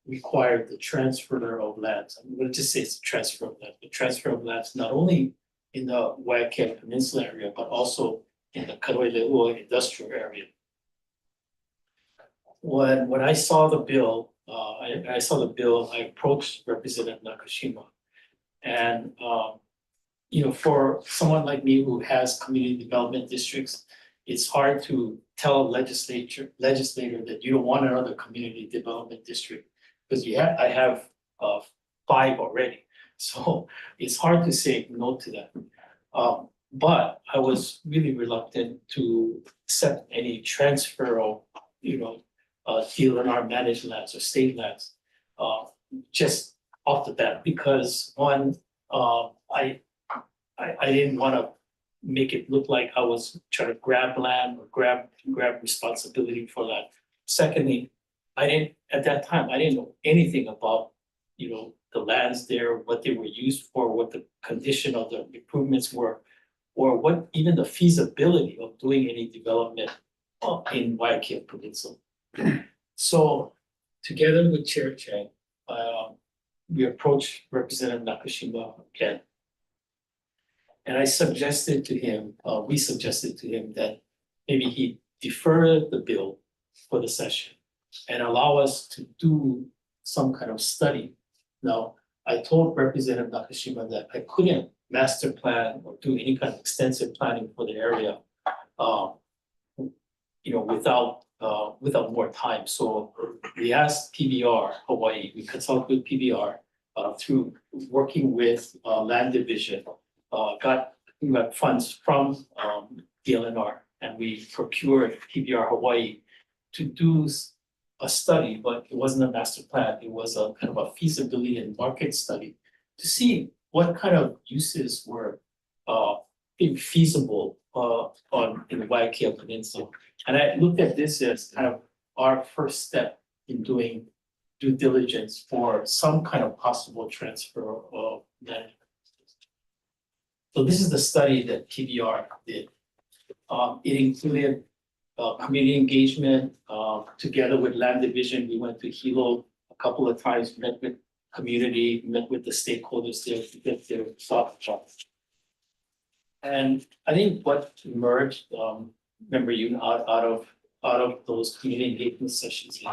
required the transfer of lands. I'm going to just say it's a transfer of land. The transfer of lands not only in the Waiakea Peninsula area, but also in the Karoeleua industrial area. When I saw the bill, I approached Representative Nakashima, and for someone like me who has community development districts, it's hard to tell a legislator that you don't want another community development district because I have 5 already, so it's hard to say no to that. But I was really reluctant to accept any transfer of DLNR managed lands or state lands just off the bat, because one, I didn't want to make it look like I was trying to grab land or grab responsibility for that. Secondly, at that time I didn't know anything about the lands there, what they were used for, what the condition of the improvements were, or what even the feasibility of doing any development in Waiakea Peninsula. So together with Chair Chang, we approached Representative Nakashima again. And we suggested to him that maybe he defer the bill for the session and allow us to do some kind of study. Now, I told Representative Nakashima that I couldn't master plan or do any kind of extensive planning for the area, without more time. So we asked PBR Hawaii, we consulted with PBR through working with Land Division, got funds from DLNR, and we procured PBR Hawaii to do a study, but it wasn't a master plan. It was a kind of a feasibility and market study to see what kind of uses were feasible in the Waiakea Peninsula. And I looked at this as kind of our first step in doing due diligence for some kind of possible transfer of land. So this is the study that PBR did. It included community engagement. Together with Land Division, we went to Hilo a couple of times, met with community, met with the stakeholders there to get their thoughts. And I think what emerged, remember you out of those community engagement sessions is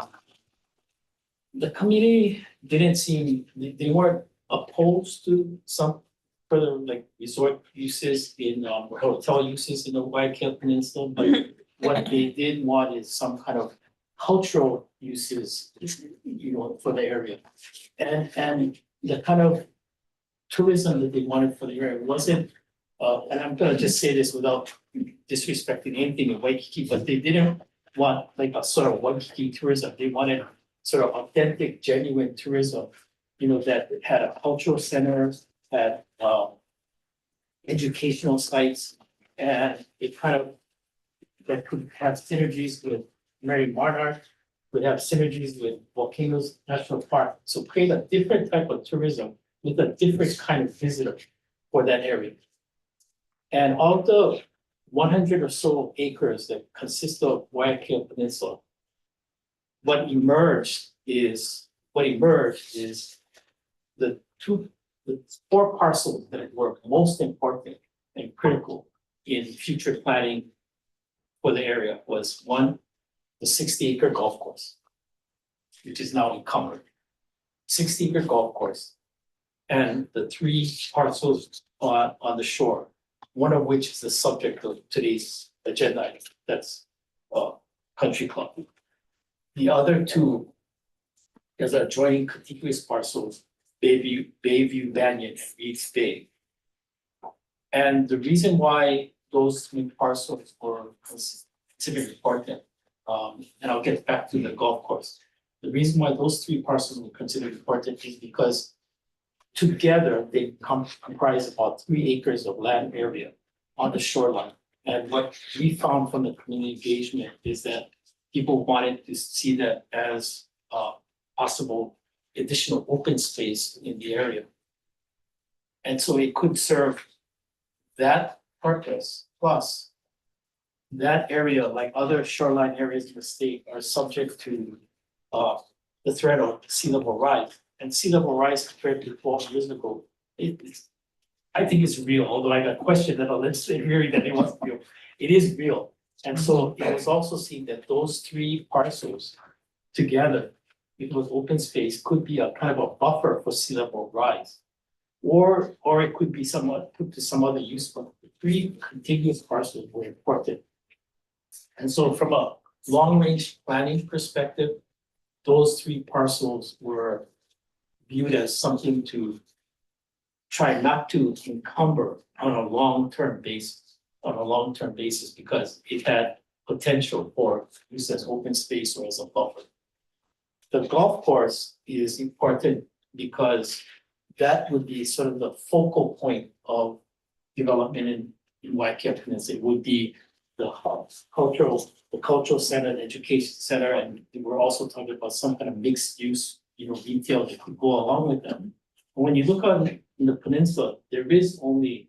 the community didn't seem, they weren't opposed to some further like resort uses in hotel uses in the Waikiki Peninsula, but what they did want is some kind of cultural uses, you know, for the area. And the kind of tourism that they wanted for the area wasn't, and I'm gonna just say this without disrespecting anything in Waikiki, but they didn't want like a sort of Waikiki tourism. They wanted sort of authentic, genuine tourism, you know, that had a cultural center, had educational sites, and it kind of that could have synergies with Mary Monarch, could have synergies with Volcanoes National Park. So create a different type of tourism with a different kind of visitor for that area. And of the 100 or so acres that consist of Waikiki Peninsula, what emerged is the four parcels that were most important and critical in future planning for the area was one, the 60-acre golf course, which is now encumbered. 60-acre golf course, and the three parcels on the shore, one of which is the subject of today's agenda item, that's Country Club. The other two is adjoining contiguous parcels, Bayview Banyan and Reeds Bay. And the reason why those three parcels were considered important, and I'll get back to the golf course. The reason why those three parcels were considered important is because together they comprise about 3 acres of land area on the shoreline. And what we found from the community engagement is that people wanted to see that as possible additional open space in the area. And so it could serve that purpose, plus that area, like other shoreline areas in the state, are subject to the threat of sea level rise. And sea level rise compared to 12 years ago, I think it's real, although I got questioned that let's say hearing that it wasn't real. It is real. And so it was also seen that those three parcels together, it was open space, could be a kind of a buffer for sea level rise. Or it could be somewhat put to some other use, but the three contiguous parcels were important. And so from a long range planning perspective, those three parcels were viewed as something to try not to encumber on a long-term basis, because it had potential for use as open space or as a buffer. The golf course is important because that would be sort of the focal point of development in Waikiki Peninsula. It would be the cultural center, the education center, and we're also talking about some kind of mixed use, retail that could go along with them. When you look on in the peninsula, there is only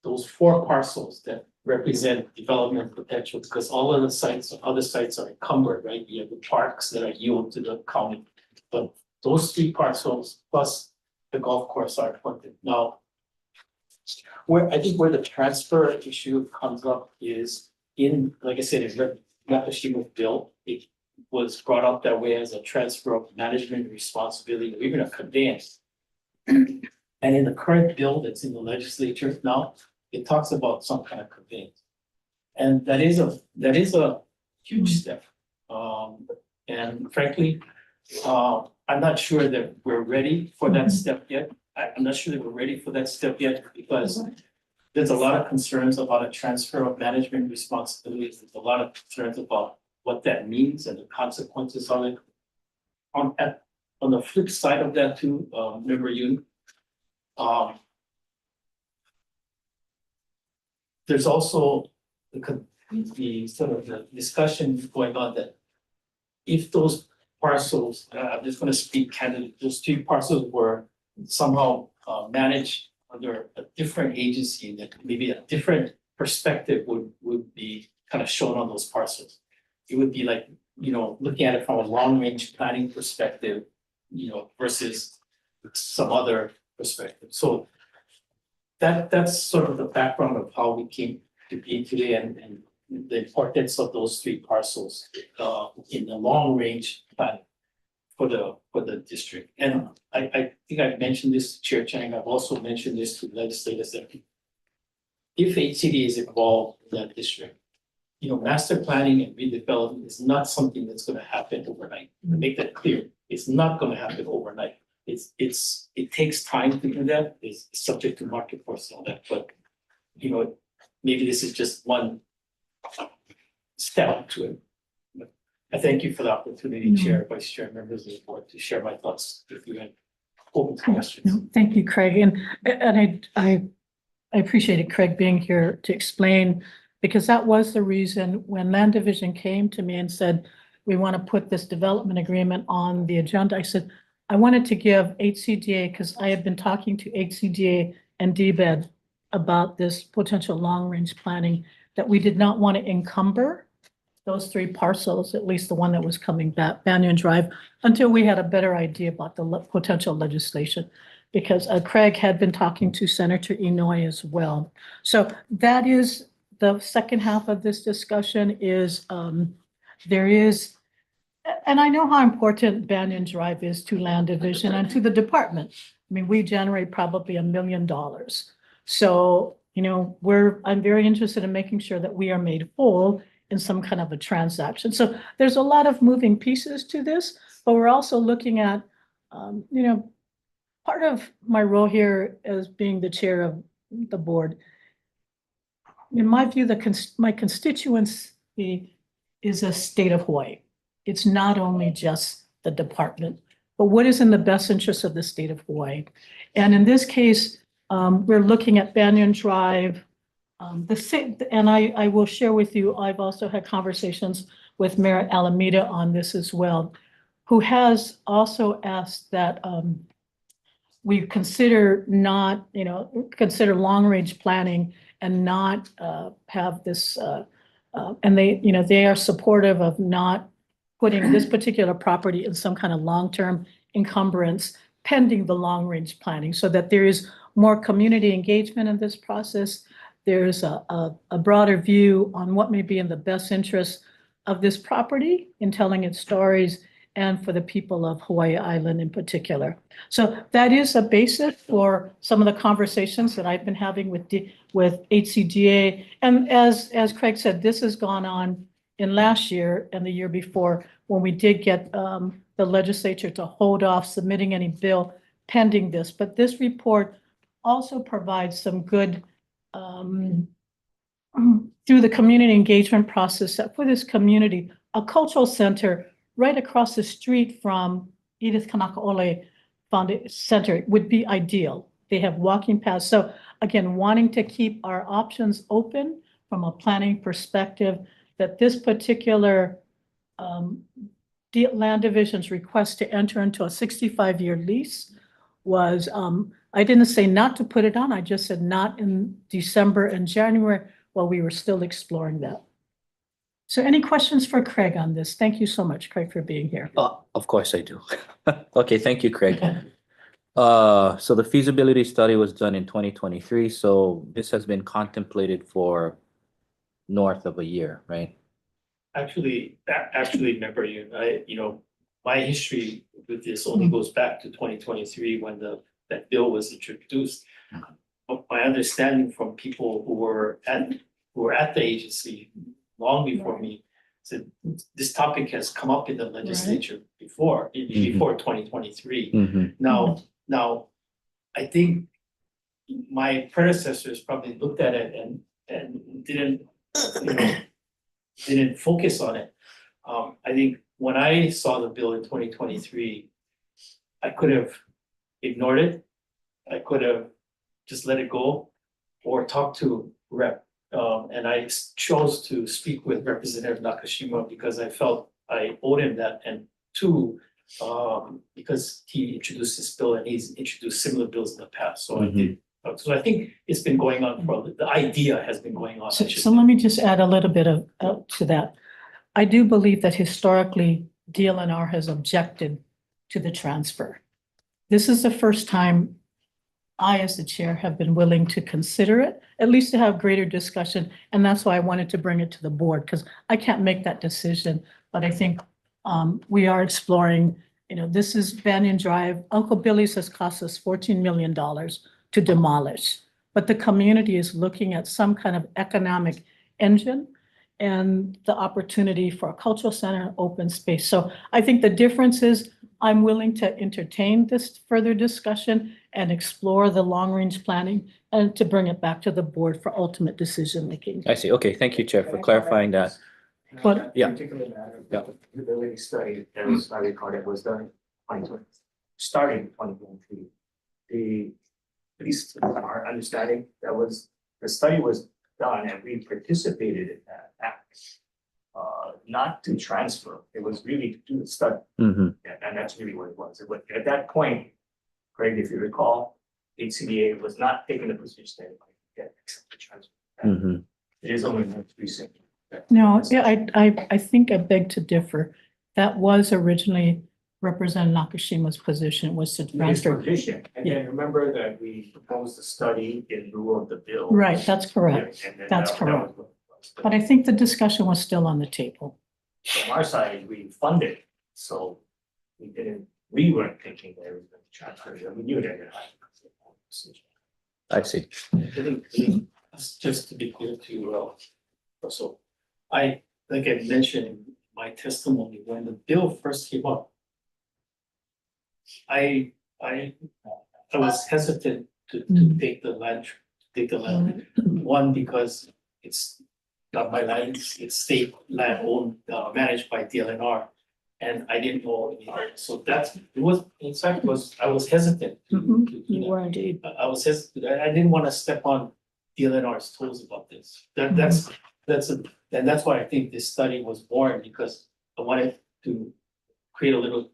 those 4 parcels that represent development potential, because all of the other sites are encumbered, right? You have the parks that are yield to the county, but those 3 parcels plus the golf course are important. Now, where the transfer issue comes up is in, like I said, in Nakashima bill, it was brought up that way as a transfer of management responsibility or even a conveyance. And in the current bill that's in the legislature now, it talks about some kind of conveyance. And that is a huge step. And frankly, I'm not sure that we're ready for that step yet. I'm not sure that we're ready for that step yet, because there's a lot of concerns about a transfer of management responsibilities. There's a lot of concerns about what that means and the consequences of it. On the flip side of that too, Member Yoon, there's also the sort of the discussion going on that if those parcels, I'm just going to speak candidly, those 3 parcels were somehow managed under a different agency, that maybe a different perspective would be kind of shown on those parcels. It would be like, looking at it from a long range planning perspective, versus some other perspective. So that's sort of the background of how we came to be today and the importance of those three parcels in the long range plan for the district. And I think I've mentioned this to Chair Chang, I've also mentioned this to legislators that if HCD is involved in that district, you know, master planning and redevelopment is not something that's gonna happen overnight. Make that clear. It's not gonna happen overnight. It takes time to do that. It's subject to market force and all that, but you know, maybe this is just one step to it. But I thank you for the opportunity, Chair, Vice Chair, members of the board, to share my thoughts with you and open to questions. No, thank you, Craig. And I appreciated Craig being here to explain, because that was the reason when Land Division came to me and said, we want to put this development agreement on the agenda. I said, I wanted to give HCDA, because I had been talking to HCDA and DBED about this potential long-range planning, that we did not want to encumber those three parcels, at least the one that was coming back, Banyan Drive, until we had a better idea about the potential legislation. Because Craig had been talking to Senator Inoue as well. So that is the second half of this discussion is there is, and I know how important Banyan Drive is to Land Division and to the department. I mean, we generate probably $1 million. So, you know, I'm very interested in making sure that we are made whole in some kind of a transaction. So there's a lot of moving pieces to this, but we're also looking at, you know, part of my role here as being the chair of the board. In my view, my constituency is a state of Hawaii. It's not only just the department, but what is in the best interest of the state of Hawaii. And in this case, we're looking at Banyan Drive. And I will share with you, I've also had conversations with Mayor Alameda on this as well, who has also asked that we consider not, you know, consider long-range planning and not have this, and they, you know, they are supportive of not putting this particular property in some kind of long-term encumbrance pending the long-range planning, so that there is more community engagement in this process. There's a broader view on what may be in the best interest of this property in telling its stories and for the people of Hawaii Island in particular. So that is a basis for some of the conversations that I've been having with HCDA. And as Craig said, this has gone on in last year and the year before, when we did get the legislature to hold off submitting any bill pending this. But this report also provides some good, through the community engagement process, that for this community, a cultural center right across the street from Edith Kanakaole Foundation Center would be ideal. They have walking paths. So again, wanting to keep our options open from a planning perspective, that this particular Land Division's request to enter into a 65-year lease was, I didn't say not to put it on, I just said not in December and January while we were still exploring that. So any questions for Craig on this? Thank you so much, Craig, for being here. Of course I do. Okay, thank you, Craig. So the feasibility study was done in 2023, so this has been contemplated for north of a year, right? Actually, remember, you know, my history with this only goes back to 2023 when that bill was introduced. But my understanding from people who were at the agency long before me said this topic has come up in the legislature before 2023. Now, I think my predecessors probably looked at it and didn't, you know, didn't focus on it. I think when I saw the bill in 2023, I could have ignored it. I could have just let it go or talk to Rep. And I chose to speak with Representative Nakashima because I felt I owed him that. And two, because he introduced this bill and he's introduced similar bills in the past. So I did. So I think it's been going on for, the idea has been going on. So let me just add a little bit of to that. I do believe that historically DLNR has objected to the transfer. This is the first time I, as the chair, have been willing to consider it, at least to have greater discussion. And that's why I wanted to bring it to the board, because I can't make that decision. But I think we are exploring, this is Banyan Drive. Uncle Billy's has cost us $14 million to demolish. But the community is looking at some kind of economic engine and the opportunity for a cultural center, open space. So I think the difference is I'm willing to entertain this further discussion and explore the long-range planning and to bring it back to the board for ultimate decision-making. I see. Okay, thank you, Chair, for clarifying that. But- Yeah. Particular matter, Yeah. the feasibility study that was, I recall, that was done in 2020, starting in 2023. At least our understanding, the study was done and we participated in that act. Not to transfer, it was really to do the study. And that's really what it was. But at that point, Greg, if you recall, HCDA was not taking the position that it might get accept the transfer. It is only most recent. No, yeah, I think I beg to differ. That was originally Representative Nakashima's position, was to His transfer. position, and then remember that we proposed the study in lieu of the bill. Right, that's correct. Yeah, and then That's that correct. was what it was. But I think the discussion was still on the table. From our side, we funded, so we weren't thinking they were going to transfer it, we knew they were going I see. Just to be clear to Russell, I think I mentioned in my testimony, when the bill first came up, I was hesitant to take the land, one, because it's not my land, it's state land owned, managed by DLNR. And I didn't know, so I was hesitant. You were indeed. I was hesitant, I didn't want to step on DLNR's toes about this. And that's why I think this study was born, because I wanted to create a little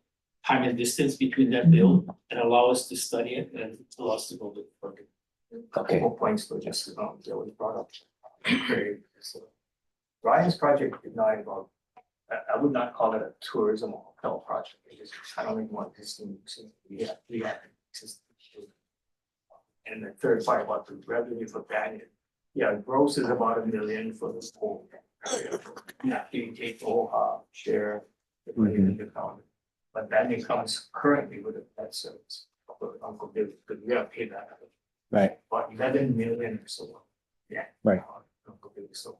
time and distance between that bill and allow us to study it and allow us to go with further. Couple more points though, just that was brought up. Very, so Ryan's project did not involve, I would not call it a tourism or hotel project. It is kind of like one existing, we have existing. And the third part about the revenue for Banyan. Yeah, gross is about $1 million for this whole area. Yeah, you take the whole share, the money in the account. But Banyan comes currently with a debt service for Uncle Billy, because we have paid that. Right. About 11 million or so. Yeah. Right. Uncle Billy, so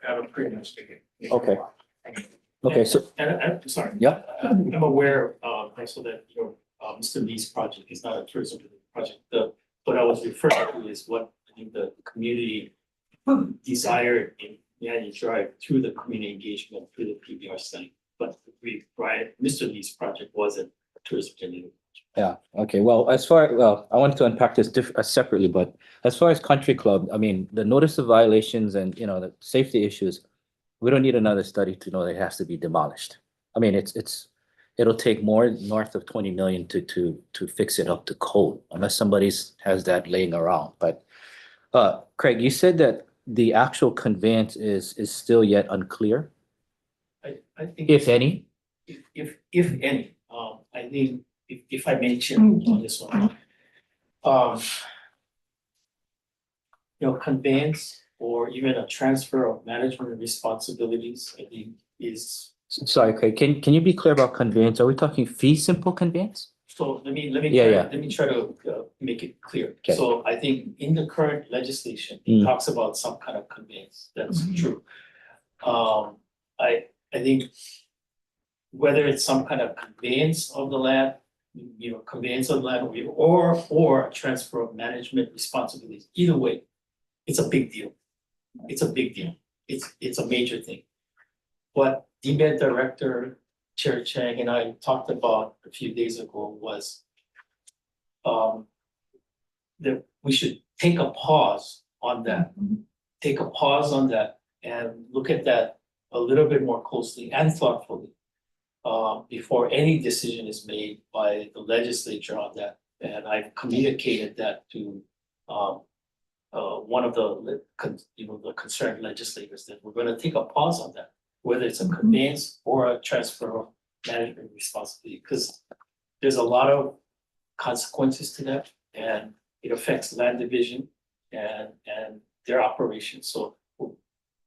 I would pretty much take it. Okay. Okay, so, And I'm sorry. yeah, I'm aware, also that Mr. Lee's project is not a tourism project. What I was referring to is what I think the community desired in Banyan Drive through the community engagement, through the PBR study. But Mr. Lee's project wasn't a tourism generating. yeah, okay, well, I wanted to unpack this separately, but as far as Country Club, I mean, the notice of violations and, the safety issues, we don't need another study to know that it has to be demolished. I mean, it'll take more north of 20 million to fix it up to code, unless somebody has that laying around. But Craig, you said that the actual conveyance is still yet unclear, I think. if any. If any, I think if I may chip on this one. Conveyance or even a transfer of management responsibilities, I think is. Sorry, Craig, can you be clear about conveyance? Are we talking fee simple conveyance? So let me Yeah, try to make it clear. Okay. So I think in the current legislation, it talks about some kind of conveyance. That's true. I think whether it's some kind of conveyance of the land, or a transfer of management responsibilities, either way, it's a big deal. It's a big deal. It's a major thing. What DBED Director Chair Chang and I talked about a few days ago was that we should take a pause on that. Take a pause on that and look at that a little bit more closely and thoughtfully before any decision is made by the legislature on that. And I've communicated that to one of the concerned legislators, that we're going to take a pause on that, whether it's a conveyance or a transfer of management responsibility, because there's a lot of consequences to that, and it affects land division and their operations, so we're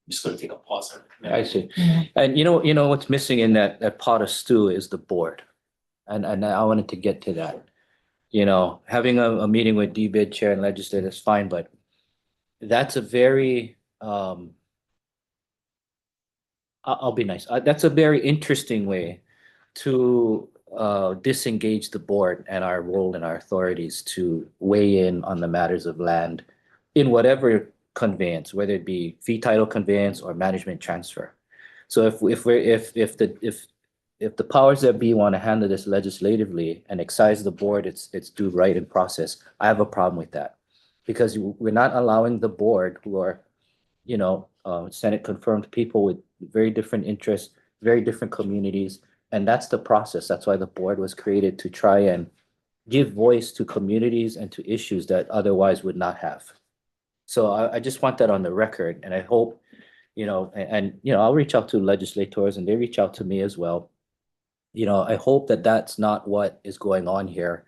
just gonna take a pause on it. I see. And you know what's missing in that pot of stew is the board. And I wanted to get to that. You know, having a meeting with DBID chair and legislator is fine, but that's a very, I'll be nice. That's a very interesting way to disengage the board and our role and our authorities to weigh in on the matters of land in whatever conveyance, whether it be fee title conveyance or management transfer. So if the powers that be want to handle this legislatively and excise the board, it's due right in process. I have a problem with that because we're not allowing the board, who are, you know, Senate confirmed people with very different interests, very different communities, and that's the process. That's why the board was created, to try and give voice to communities and to issues that otherwise would not have. So I just want that on the record, and I hope, you know, and you know, I'll reach out to legislators and they reach out to me as well. You know, I hope that that's not what is going on here,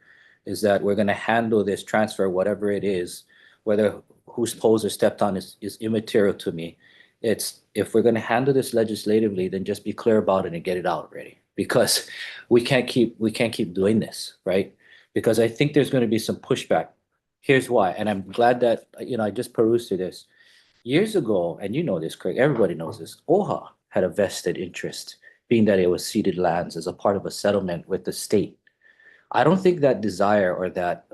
is that we're going to handle this transfer, whatever it is, whether whose toes are stepped on is immaterial to me. It's, if we're going to handle this legislatively, then just be clear about it and get it out already, because we can't keep doing this, right? Because I think there's going to be some pushback. Here's why, and I'm glad that, you know, I just perused through this. Years ago, and you know this, Craig, everybody knows this, OHA had a vested interest, being that it was ceded lands as a part of a settlement with the state. I don't think that desire or that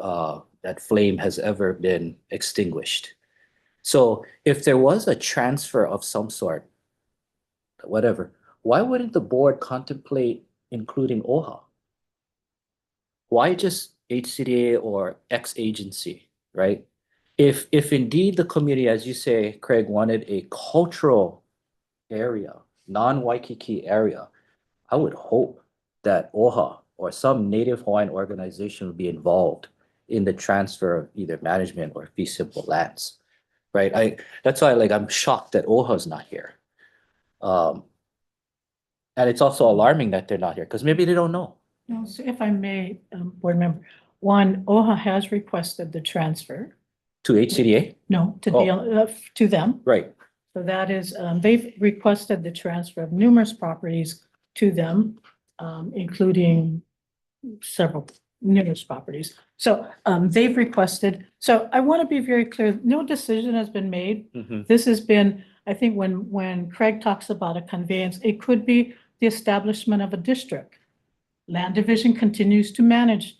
flame has ever been extinguished. So if there was a transfer of some sort, whatever, why wouldn't the board contemplate including OHA? Why just HCDA or X agency, right? If indeed the community, as you say, Craig, wanted a cultural area, non-Waikiki area, I would hope that OHA or some Native Hawaiian organization would be involved in the transfer of either management or fee simple lands, right? That's why, like, I'm shocked that OHA is not here. And it's also alarming that they're not here because maybe they don't know. No, so if I may, board member, one, OHA has requested the transfer. To HCDA? No, to them. Right. So that is, they've requested the transfer of numerous properties to them, including numerous properties. So they've requested, so I want to be very clear, no decision has been made. This has been, I think when Craig talks about a conveyance, it could be the establishment of a district. Land division continues to manage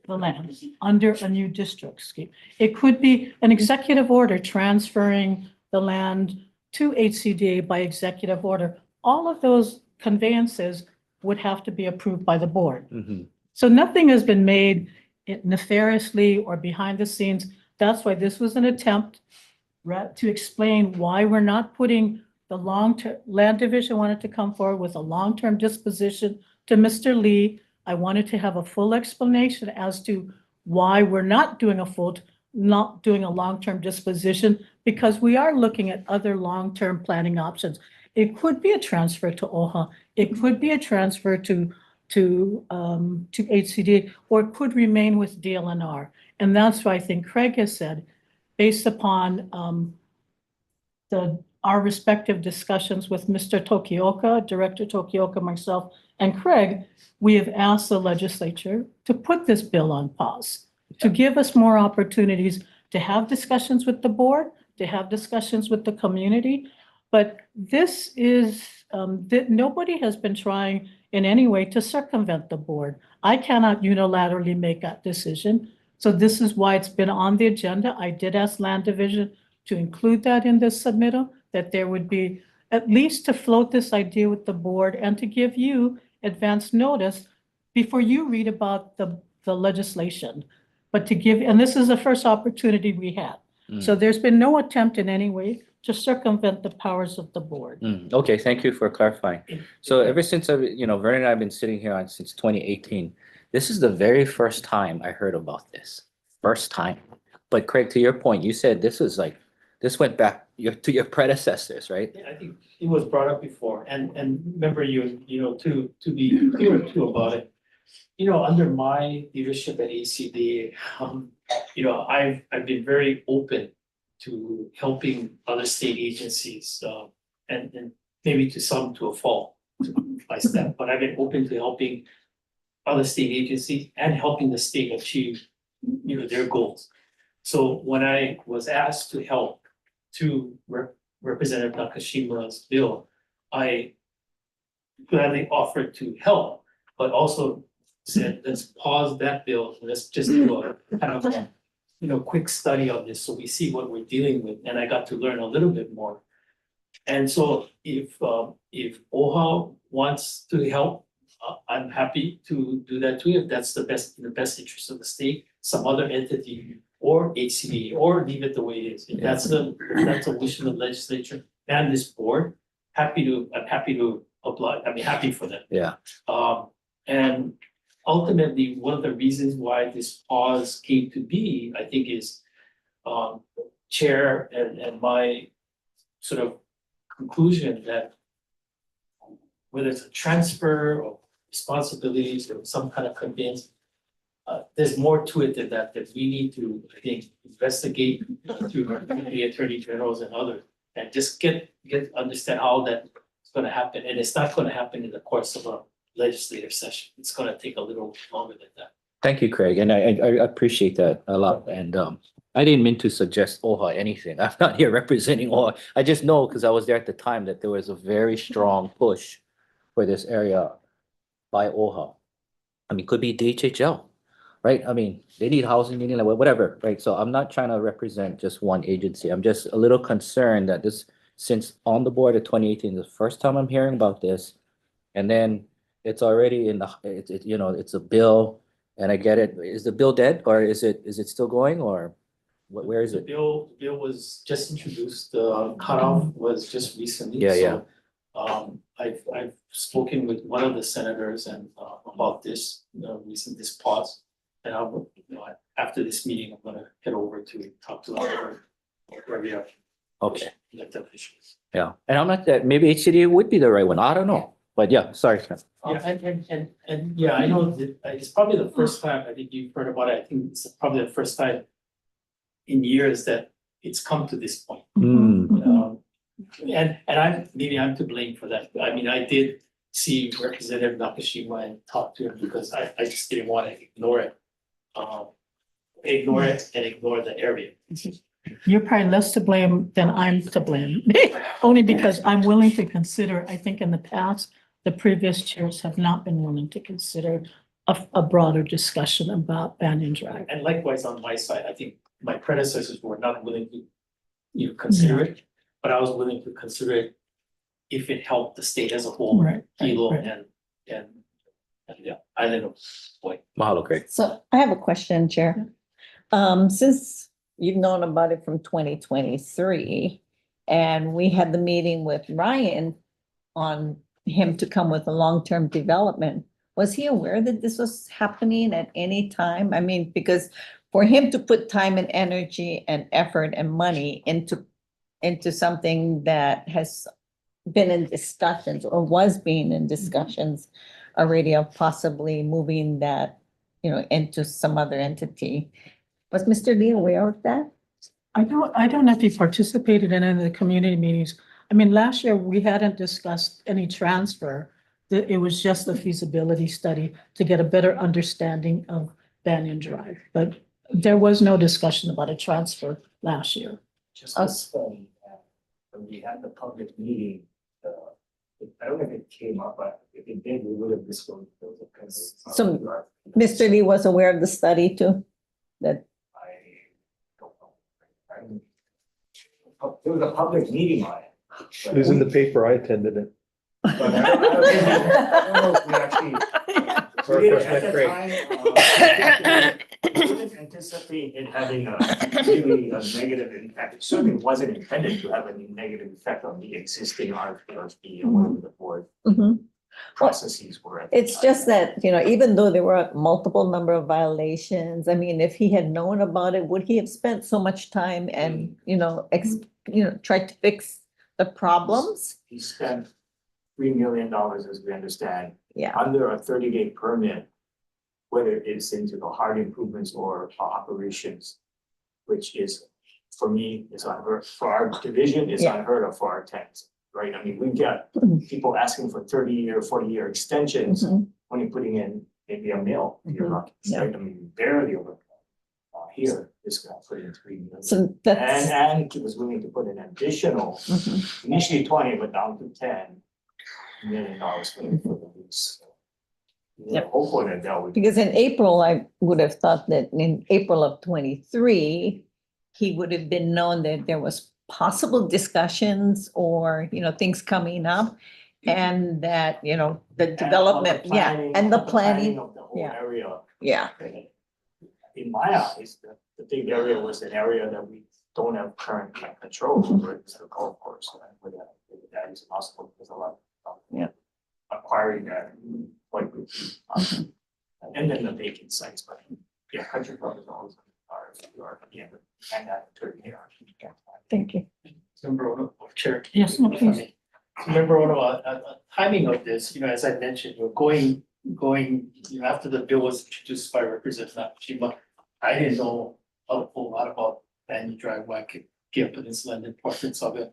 the land under a new district scheme. It could be an executive order transferring the land to HCDA by executive order. All of those conveyances would have to be approved by the board. So nothing has been made nefariously or behind the scenes. That's why this was an attempt to explain why we're not putting the long-term, land division wanted to come forward with a long-term disposition to Mr. Lee. I wanted to have a full explanation as to why we're not doing a long-term disposition, because we are looking at other long-term planning options. It could be a transfer to OHA. It could be a transfer to HCD, or it could remain with DLNR. And that's why I think Craig has said, based upon our respective discussions with Mr. Tokioka, Director Tokioka, myself, and Craig, we have asked the legislature to put this bill on pause, to give us more opportunities to have discussions with the board, to have discussions with the community. But this is, nobody has been trying in any way to circumvent the board. I cannot unilaterally make that decision. So this is why it's been on the agenda. I did ask Land Division to include that in this submittal, that there would be, at least to float this idea with the board and to give you advance notice before you read about the legislation. But to give, and this is the first opportunity we had. So there's been no attempt in any way to circumvent the powers of the board. Okay, thank you for clarifying. So ever since Vernon and I have been sitting here since 2018, this is the very first time I heard about this. First time. But Craig, to your point, you said this went back to your predecessors, right? I think it was brought up before, and remember to be clear too about it. under my leadership at ACD, I've been very open to helping other state agencies, and maybe to a fault to my staff, but I've been open to helping other state agencies and helping the state achieve, their goals. So when I was asked to help to Representative Nakashima's bill, I gladly offered to help, but also said, let's pause that bill, let's just do a kind of quick study on this, so we see what we're dealing with, and I got to learn a little bit more. And so if OHA wants to help, I'm happy to do that too, if that's in the best interest of the state, some other entity, or HCD, or leave it the way it is. If that's a wish of the legislature and this board, I'm happy to apply, happy for them. Yeah. And ultimately, one of the reasons why this pause came to be, I think, is Chair and my sort of conclusion that whether it's a transfer of responsibilities or some kind of conveyance, there's more to it than that we need to, I think, investigate through the attorney generals and others, and just understand how that's gonna happen. And it's not gonna happen in the course of a legislative session. It's gonna take a little longer than that. Thank you, Craig, and I appreciate that a lot, and I didn't mean to suggest OHA anything. I'm not here representing OHA. I just know, because I was there at the time, that there was a very strong push for this area by OHA. It could be DHHL, right? They need housing, they need whatever, right? So I'm not trying to represent just one agency. I'm just a little concerned that this, since on the board of 2018, the first time I'm hearing about this, and then it's already in it's a bill, and I get it. Is the bill dead, or is it still going, or where is The it? bill was just introduced, the cutoff was just recently. Yeah. So, I've spoken with one of the senators and about this, this pause. And after this meeting, I'm gonna head over to talk to our Okay. elected officials. Yeah, and I'm not that, maybe HCD would be the right one. I don't know, but yeah, sorry. Yeah, and yeah, I know that it's probably the first time, I think you've heard about it. I think it's probably the first time in years that it's come to this point. And I'm to blame for that. I did see Representative Nakashima and talk to him because I just didn't want to ignore it. Ignore it and ignore the area. You're probably less to blame than I'm to blame, only because I'm willing to consider, I think in the past, the previous chairs have not been willing to consider a broader discussion about Banyan Drive. And likewise on my side, I think my predecessors were not willing to consider it, but I was willing to consider it if it helped the state as a whole, Hilo and the island of Hawaii. Mahalo, Craig. So I have a question, Chair. Since you've known about it from 2023, and we had the meeting with Ryan on him to come with a long-term development, was he aware that this was happening at any time? Because for him to put time and energy and effort and money into something that has been in discussions or was being in discussions already of possibly moving that, into some other entity. Was Mr. Lee aware of that? I don't know if he participated in any of the community meetings. Last year, we hadn't discussed any transfer. It was just a feasibility study to get a better understanding of Banyan Drive. But there was no discussion about a transfer last year. Just this phone, when we had the public meeting, I don't know if it came up, but if it did, we would have disclosed those. So Mr. Lee was aware of the study too? That There was a public meeting on it. It was in the paper, I attended it. But I don't know if we actually. We didn't at the time, we didn't anticipate it having really a negative impact. It certainly wasn't intended to have any negative effect on the existing RFP or whatever the board processes were. it's just that, even though there were multiple number of violations, if he had known about it, would he have spent so much time and, tried to fix the problems? He spent $3 million, as we understand. Yeah. Under a 30-day permit whether it's into the hard improvements or operations, which is, for me, is unheard, for our division, is Yeah. unheard of for our tenants, right? I mean, we get people asking for 30-year, 40-year extensions when you're putting in maybe a mill, you're lucky, Yeah. right? I mean, barely over. Here, this guy put in 3 million. So that's. And he was willing to put an additional, Mhm. initially 20, but down to $10 million for the lease. Yep. Hopefully that would. Because in April, I would have thought that in April of 23, he would have been known that there was possible discussions or, things coming up. And that, the development, and the planning. Of the whole yeah. area. Yeah. In my eyes, the big area was an area that we don't have current control over, it's the golf course, and with that is possible, there's a lot of. Yeah. Acquiring that, quite good. And then the vacant sites, but yeah, country club is always and that 30 years. Thank you. Member Ono, Chair. Yes, no, please. Member Ono, timing of this, as I mentioned, going, after the bill was introduced by Representative Nakashima, I didn't know a whole lot about Banyan Drive, Waikiki Peninsula and the importance of it.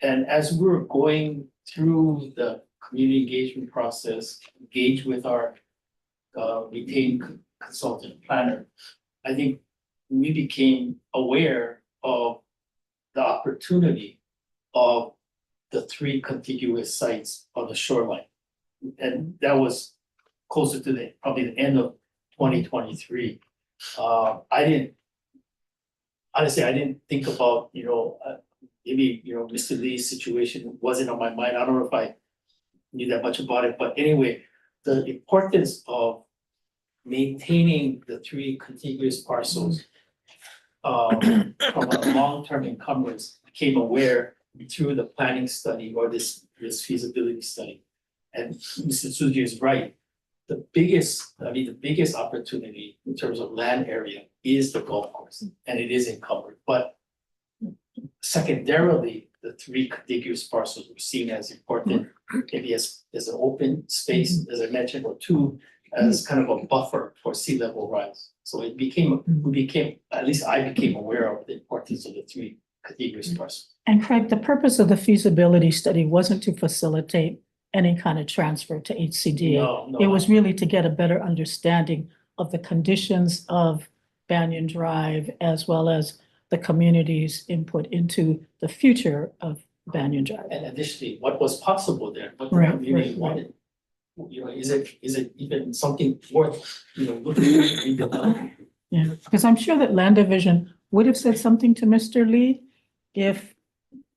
And as we were going through the community engagement process, engage with our retained consultant planner, I think we became aware of the opportunity of the 3 contiguous sites on the shoreline. And that was closer to probably the end of 2023. Honestly, I didn't think about, maybe, Mr. Lee's situation wasn't on my mind. I don't know if I knew that much about it, but anyway, the importance of maintaining the 3 contiguous parcels from a long-term encumbrance became aware through the planning study or this feasibility study. And Mr. Tsuji is right. The biggest opportunity in terms of land area is the golf course, and it is encumbered. But secondarily, the 3 contiguous parcels were seen as important, maybe as an open space, as I mentioned, or 2, as kind of a buffer for sea level rise. So at least I became aware of the importance of the 3 contiguous parcels. And Craig, the purpose of the feasibility study wasn't to facilitate any kind of transfer to HCDA. No. It was really to get a better understanding of the conditions of Banyan Drive as well as the community's input into the future of Banyan Drive. And additionally, what was possible there, what the Right, community right. wanted. Is it even something worth, looking at redeveloping? Yeah, because I'm sure that Land Division would have said something to Mr. Lee if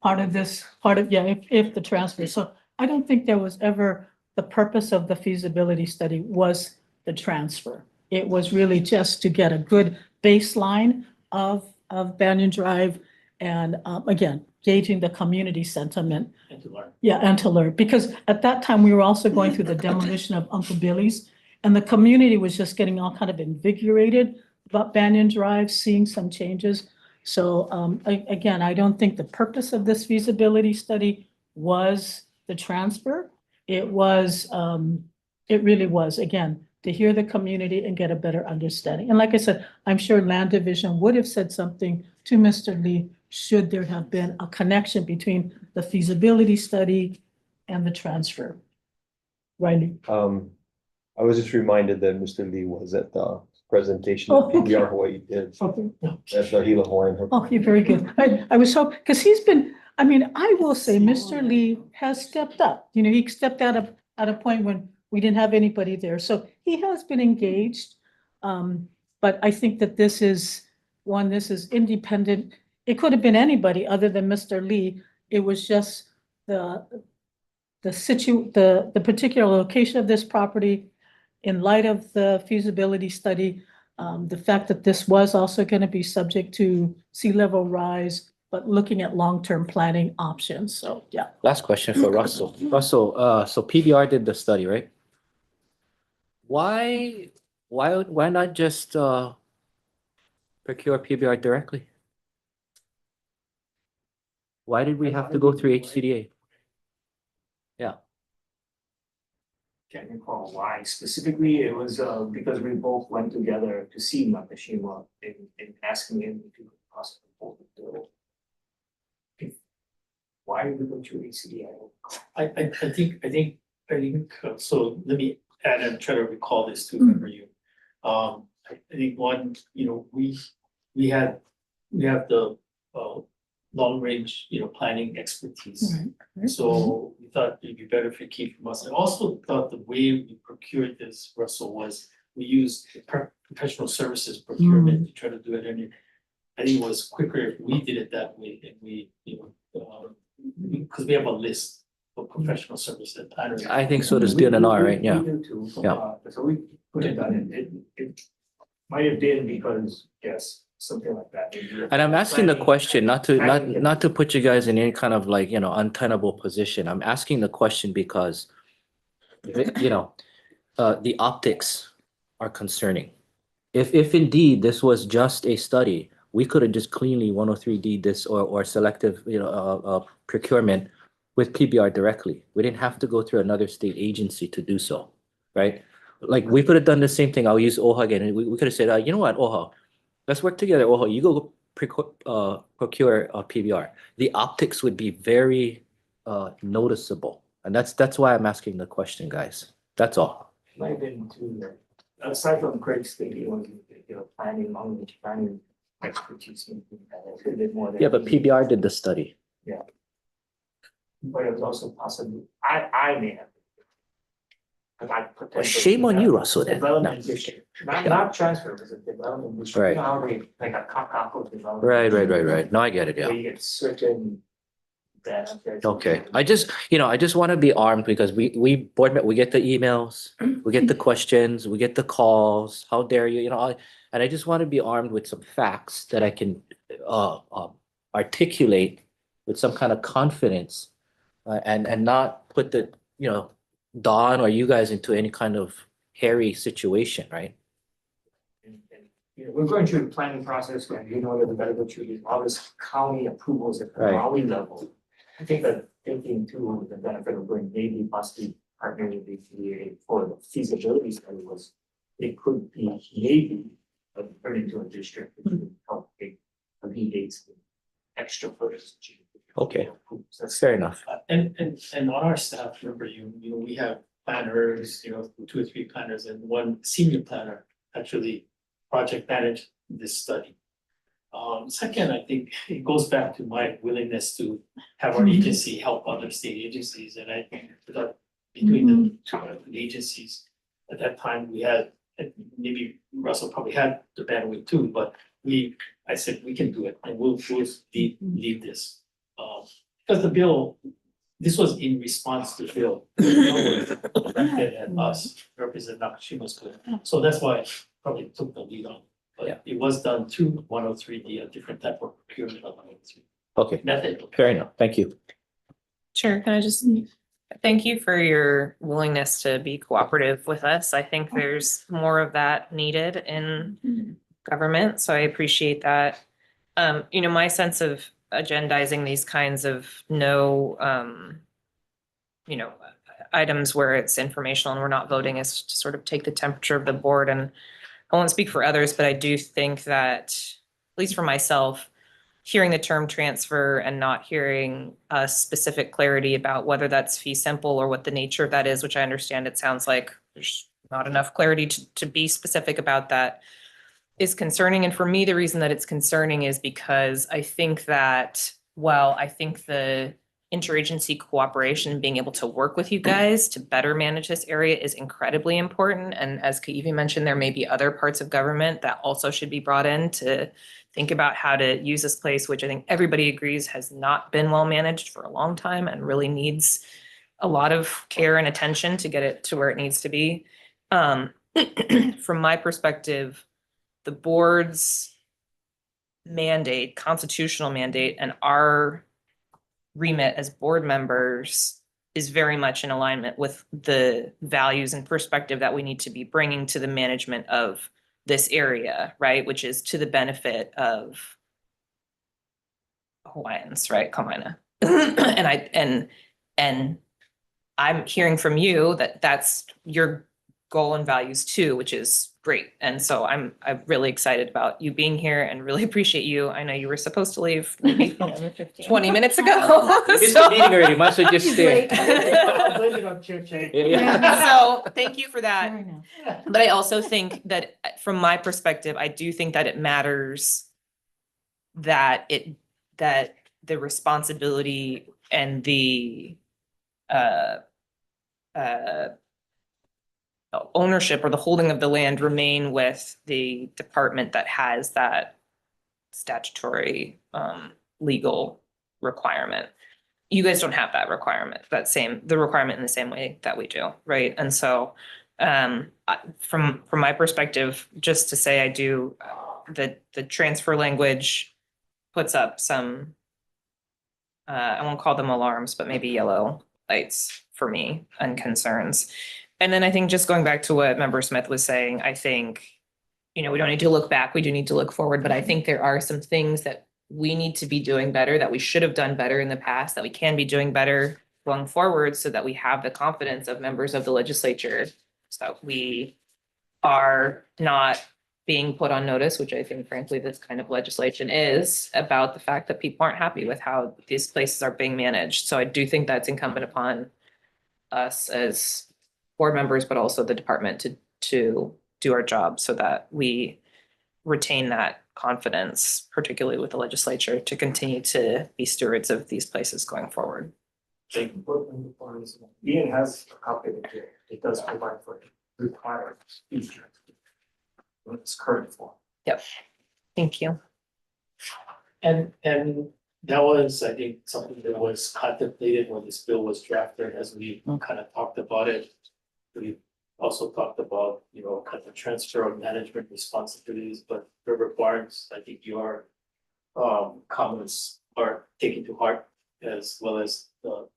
if the transfer. So I don't think there was ever, the purpose of the feasibility study was the transfer. It was really just to get a good baseline of Banyan Drive and again, gauging the community sentiment. And to learn. Yeah, and to learn, because at that time, we were also going through the demolition of Uncle Billy's, and the community was just getting all kind of invigorated about Banyan Drive, seeing some changes. So again, I don't think the purpose of this feasibility study was the transfer. It was, it really was, again, to hear the community and get a better understanding. And like I said, I'm sure Land Division would have said something to Mr. Lee should there have been a connection between the feasibility study and the transfer. Riley? I was just reminded that Mr. Lee was at the presentation Oh, that okay. PBR Hawaii did. Okay. That's the Gila Hawaiian. Oh, you're very good. I was hoping, because he's been, I mean, I will say, Mr. Lee has stepped up. He stepped out at a point when we didn't have anybody there. So he has been engaged. But I think that this is independent. It could have been anybody other than Mr. Lee. It was just the particular location of this property in light of the feasibility study, the fact that this was also going to be subject to sea level rise, but looking at long-term planning options. So, yeah. Last question for Russell. Russell, so PBR did the study, right? Why not just procure PBR directly? Why did we have to go through HCDA? Yeah. can't recall why specifically. It was because we both went together to see Nakashima and asking him if he could possibly hold the bill. Why did we go to ACD? I think, so let me add and try to recall this too for you. I think one, we have the, long range, planning expertise. So we thought it'd be better if you keep from us. I also thought the way we procured this, Russell, was we used professional services procurement to try to do it. And I think it was quicker if we did it that way and we, because we have a list of professional services planners. I think so does DNR, right? Yeah. We do too. Yeah. So we put it on it might have been because, yes, something like that. And I'm asking the question, not to put you guys in any kind of like, untenable position. I'm asking the question because, the optics are concerning. If indeed this was just a study, we could have just cleanly 103D this or selective, procurement with PBR directly. We didn't have to go through another state agency to do so, right? Like we could have done the same thing. I'll use OHA again. We could have said, you know what, OHA, let's work together. OHA, you go procure PBR. The optics would be very noticeable. And that's why I'm asking the question, guys. That's all. Might have been too, aside from Craig's thinking, was, planning, long-range planning expertise. Could have been more than. Yeah, but PBR did the study. Yeah. But it was also possibly, I may have. Cause I potentially. Shame on you, Russell, then. Development No. issue, not transfer, it was a development issue. Right. You know how they, like a Kakako development. Right. No, I get it, yeah. Where you get certain benefits. Okay, I just want to be armed because we get the emails, we get the questions, we get the calls, how dare you, and I just want to be armed with some facts that I can articulate with some kind of confidence and not put the, Dawn or you guys into any kind of hairy situation, right? We're going through the planning process, and that the Medical Treaty, all this county approvals at the Right. Maui level. I think that thinking too, with the benefit of going maybe possibly partnering with the EPA for the feasibility study was, it could be maybe turn into a district, which would help alleviate some extra footage. Okay, that's fair enough. And on our staff, remember we have planners, 2 or 3 planners and one senior planner actually project managed this study. Second, I think it goes back to my willingness to have our agency help other state agencies, and I think that between the two agencies, at that time, we had, and maybe Russell probably had the bandwidth too, but I said, we can do it, and we'll leave this. Because the bill, this was in response to the bill. Directed at us, Representative Nakashima's good. So that's why I probably took the lead on. But it was done to 103D, a different type of procurement of 103. Okay, Method. fair enough. Thank you. Chair, can I just thank you for your willingness to be cooperative with us. I think there's more of that needed in government, so I appreciate that. My sense of agendizing these kinds of items where it's informational and we're not voting is to sort of take the temperature of the board. And I won't speak for others, but I do think that, at least for myself, hearing the term transfer and not hearing a specific clarity about whether that's fee simple or what the nature of that is, which I understand it sounds like there's not enough clarity to be specific about that, is concerning. And for me, the reason that it's concerning is because I think that, I think the interagency cooperation and being able to work with you guys to better manage this area is incredibly important. And as Kaiwi mentioned, there may be other parts of government that also should be brought in to think about how to use this place, which I think everybody agrees has not been well managed for a long time and really needs a lot of care and attention to get it to where it needs to be. From my perspective, the board's mandate, constitutional mandate, and our remit as board members is very much in alignment with the values and perspective that we need to be bringing to the management of this area, right? Which is to the benefit of Hawaiians, right? Kamaina. And I'm hearing from you that that's your goal and values too, which is great. And so I'm really excited about you being here and really appreciate you. I know you were supposed to leave maybe 20 minutes ago. It's so- the meeting already, might as well just stay. So thank you for that. But I also think that from my perspective, I do think that it matters that the responsibility and the ownership or the holding of the land remain with the department that has that statutory legal requirement. You guys don't have that requirement, the requirement in the same way that we do, right? And so from my perspective, just to say I do, the transfer language puts up some I won't call them alarms, but maybe yellow lights for me and concerns. And then I think just going back to what Member Smith was saying, I think, we don't need to look back, we do need to look forward, but I think there are some things that we need to be doing better, that we should have done better in the past, that we can be doing better going forward so that we have the confidence of members of the legislature, so that we are not being put on notice, which I think frankly this kind of legislation is, about the fact that people aren't happy with how these places are being managed. So I do think that's incumbent upon us as board members, but also the department to do our job so that we retain that confidence, particularly with the legislature, to continue to be stewards of these places going forward. Ian has a copy of it. It does provide for required features in its current form. Yep. Thank you. And that was, I think, something that was contemplated when this bill was drafted, as we kind of talked about it. We also talked about, kind of transfer of management responsibilities, but Member Barnes, I think your comments are taken to heart, as well as the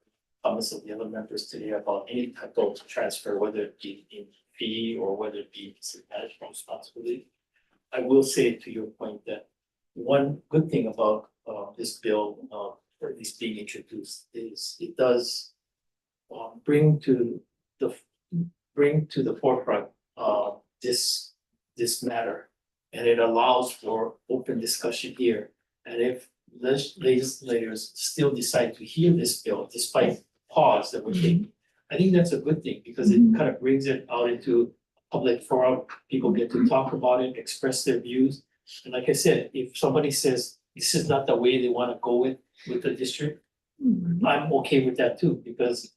comments of the other members today about any type of transfer, whether it be in fee or whether it be management responsibility. I will say to your point that one good thing about this bill, or at least being introduced, is it does bring to the forefront this matter, and it allows for open discussion here. And if legislators still decide to hear this bill, despite pause that we're taking, I think that's a good thing, because it kind of brings it out into public forum. People get to talk about it, express their views. And like I said, if somebody says this is not the way they want to go with the district, I'm okay with that too, because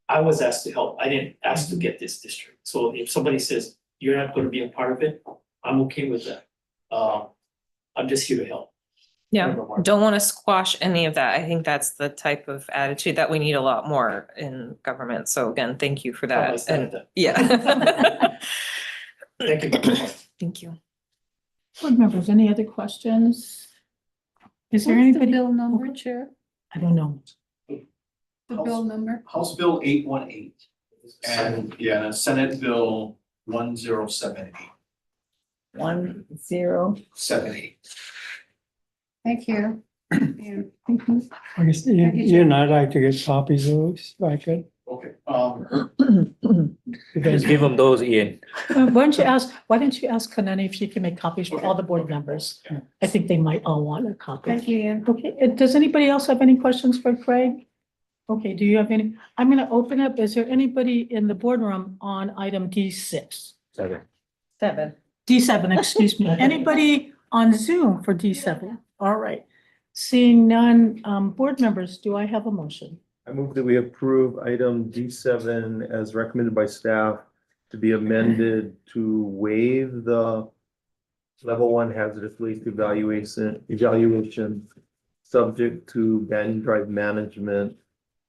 I was asked to help. I didn't ask to get this district. So if somebody says you're not going to be a part of it, I'm okay with that. I'm just here to help. Yeah, don't want to squash any of that. I think that's the type of attitude that we need a lot more in government. So again, thank you for that. Yeah. Thank you. Thank you. Board members, any other questions? Is there What's the anybody? bill number, Chair? I don't know. The bill number? House Bill 818 and Senate Bill 1078. 1078. Thank you. I guess you and I'd like to get copies of those, if I could. Okay. Just give them those, Ian. Why don't you ask Kanani if she can make copies for all the board members? I think they might all want a copy. Thank you, Ian. Okay, does anybody else have any questions for Craig? Okay, do you have any? I'm gonna open up. Is there anybody in the boardroom on item D6? 7. D7, excuse me. Anybody on Zoom for D7? All right. Seeing none, board members, do I have a motion? I move that we approve item D7 as recommended by staff to be amended to waive the level 1 hazardous waste evaluation subject to Banyan Drive management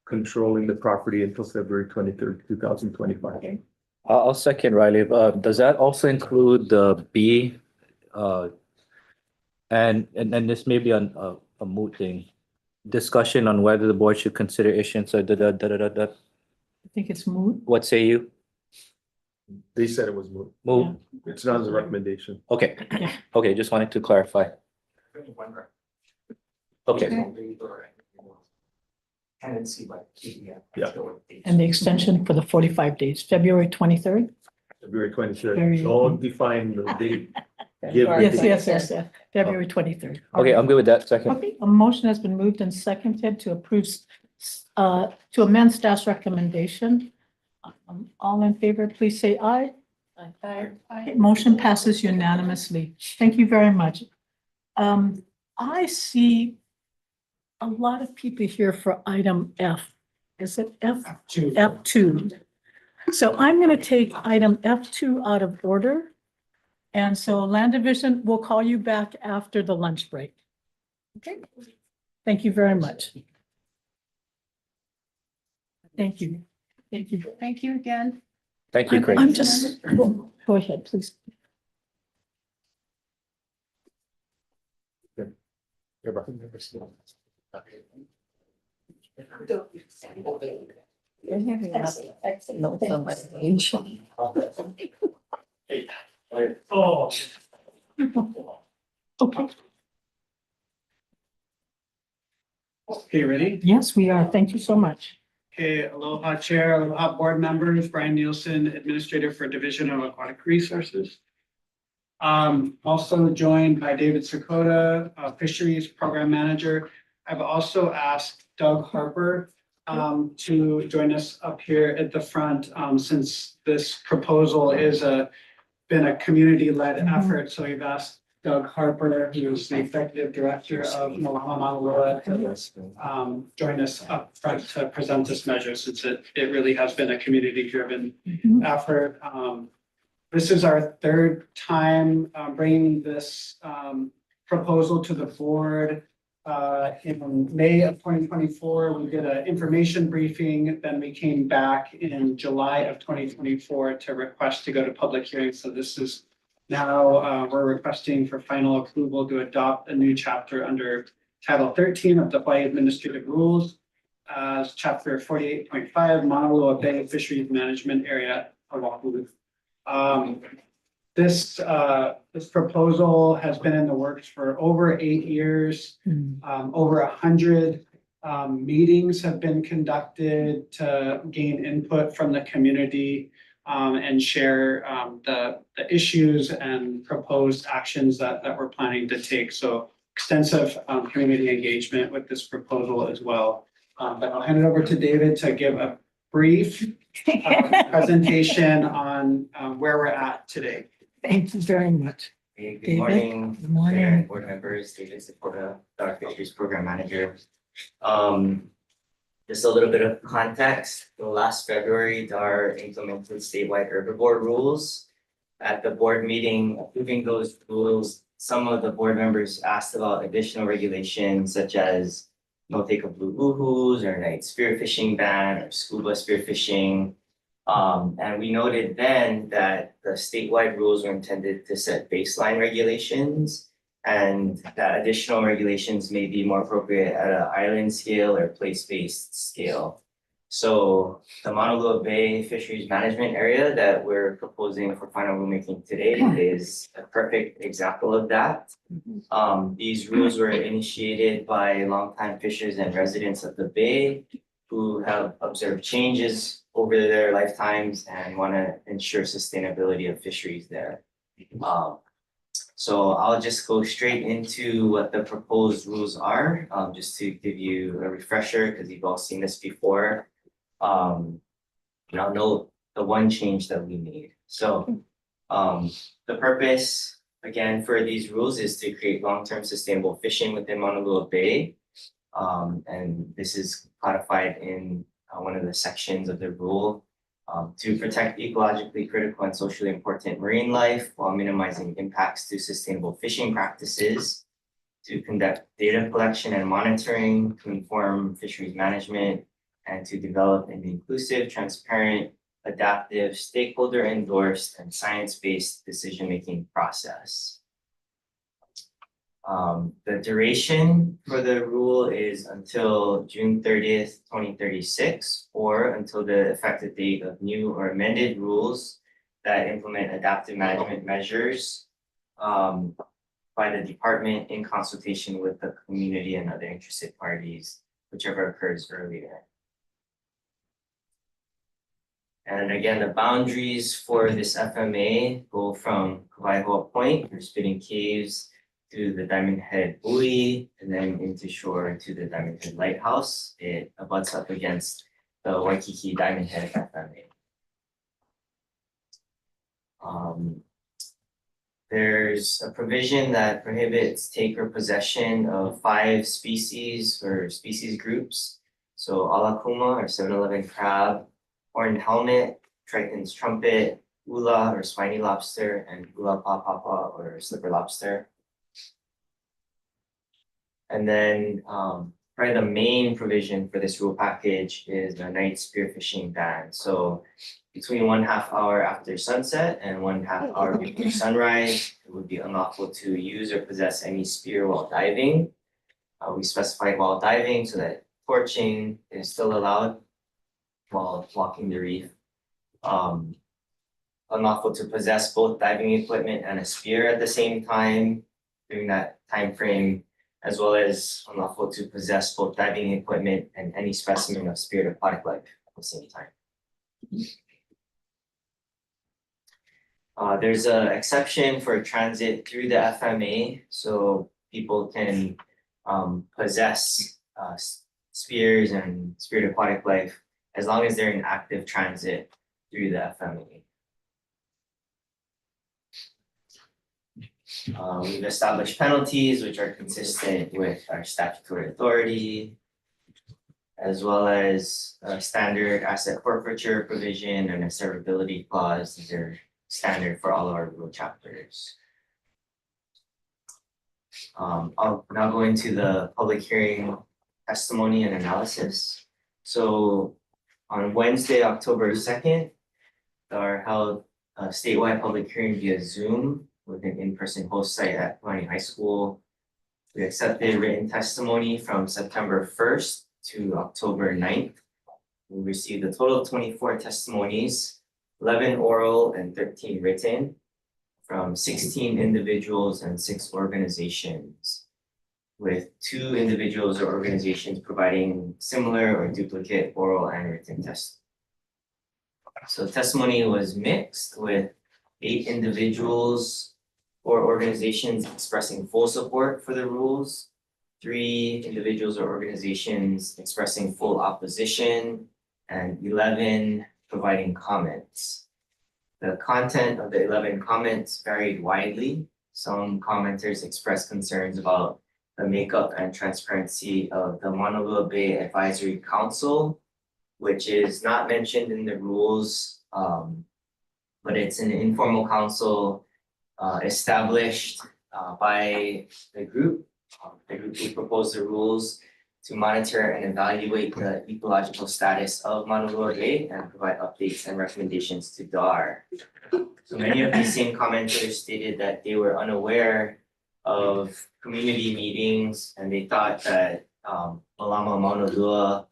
controlling the property until February 23rd, 2025. I'll second Riley. Does that also include the B? And this may be a moot thing. Discussion on whether the board should consider issuance of I think it's moot. What say you? They said it was moot. Moot. It's not as a recommendation. Okay. Okay, just wanted to clarify. Okay. tenancy by PDF. Yeah. And the extension for the 45 days, February 23rd? February 23rd. Very- Don't define the date. Give the Yes, date. yes, February 23rd. Okay, I'm good with that. Second. Okay, a motion has been moved and seconded to approve, to amend staff's recommendation. All in favor, please say aye. Aye. Motion passes unanimously. Thank you very much. I see a lot of people here for item F. Is it F? F2. So I'm going to take item F2 out of order. And so Land Division will call you back after the lunch break. Okay. Thank you very much. Thank you. Thank you. Thank you again. Thank you, Craig. I'm just, go ahead, please. You're having excellent notes on my page. Oh. Okay. Okay, ready? Yes, we are. Thank you so much. Okay, aloha Chair, aloha Board members, Brian Nielsen, Administrator for Division of Aquatic Resources. Also joined by David Sakota, Fisheries Program Manager. I've also asked Doug Harper to join us up here at the front, since this proposal is been a community-led effort. So we've asked Doug Harper, who's the Executive Director of Moana Maunalua, to join us up front to present this measure, since it really has been a community-driven effort. This is our third time bringing this proposal to the board. In May of 2024, we did an information briefing, then we came back in July of 2024 to request to go to public hearing. So this is now, we're requesting for final approval to adopt a new chapter under Title 13 of the Hawaii Administrative Rules, Chapter 48.5, Maunalua Bay Fisheries Management Area, Oahu. This proposal has been in the works for over 8 years. Over 100 meetings have been conducted to gain input from the community and share the issues and proposed actions that we're planning to take. So extensive community engagement with this proposal as well. But I'll hand it over to David to give a brief presentation on where we're at today. Thank you very much. Hey, good David? morning. Good morning. Chair and board members, David Sakota, our Fisheries Program Manager. Just a little bit of context. Last February, DAR implemented statewide herbivore rules. At the board meeting approving those rules, some of the board members asked about additional regulations such as no take of blue woohoos or night spearfishing ban or scuba spearfishing. And we noted then that the statewide rules were intended to set baseline regulations, and that additional regulations may be more appropriate at an island scale or place-based scale. So the Maunalua Bay Fisheries Management Area that we're proposing for final rulemaking today is a perfect example of that. These rules were initiated by longtime fishers and residents of the bay who have observed changes over their lifetimes and want to ensure sustainability of fisheries there. So I'll just go straight into what the proposed rules are, just to give you a refresher, because you've all seen this before. And I'll note the one change that we made. So the purpose, again, for these rules is to create long-term sustainable fishing within Maunalua Bay. And this is codified in one of the sections of the rule, to protect ecologically critical and socially important marine life while minimizing impacts to sustainable fishing practices, to conduct data collection and monitoring, to inform fisheries management, and to develop an inclusive, transparent, adaptive, stakeholder endorsed, and science-based decision-making process. The duration for the rule is until June 30th, 2036, or until the effective date of new or amended rules that implement adaptive management measures by the department in consultation with the community and other interested parties whichever occurs earlier. And again, the boundaries for this FMA go from Kawaihoa Point, or Spitting Caves, to the Diamond Head Buoy, and then into shore to the Diamond Head Lighthouse. It abuts up against the Waikiki Diamond Head FMA. There's a provision that prohibits take or possession of 5 species or species groups. So Alakuma or 7-Eleven crab, horned helmet, Triton's trumpet, ula or spiny lobster, and ula papapa or slipper lobster. And then probably the main provision for this rule package is the night spearfishing ban. So between 1/2 hour after sunset and 1/2 hour before sunrise, it would be unlawful to use or possess any spear while diving. We specified while diving so that torching is still allowed while walking the reef. Unlawful to possess both diving equipment and a spear at the same time during that time frame, as well as unlawful to possess both diving equipment and any specimen of spirit aquatic life at the same time. There's an exception for transit through the FMA, so people can possess spears and spirit aquatic life as long as they're in active transit through the FMA. We've established penalties which are consistent with our statutory authority, as well as a standard asset forfeiture provision and a severability clause. These are standard for all of our rule chapters. I'll now go into the public hearing testimony and analysis. So on Wednesday, October 2nd, there are held a statewide public hearing via Zoom with an in-person host site at Kewaunee High School. We accepted written testimony from September 1st to October 9th. We received a total of 24 testimonies, 11 oral and 13 written, from 16 individuals and 6 organizations, with 2 individuals or organizations providing similar or duplicate oral and written testimony. So testimony was mixed, with 8 individuals or organizations expressing full support for the rules, 3 individuals or organizations expressing full opposition, and 11 providing comments. The content of the 11 comments varied widely. Some commenters expressed concerns about the makeup and transparency of the Maunalua Bay Advisory Council, which is not mentioned in the rules, but it's an informal council established by the group who proposed the rules to monitor and evaluate the ecological status of Maunalua Bay and provide updates and recommendations to DAR. So many of these same commenters stated that they were unaware of community meetings and they thought that Malama Maunalua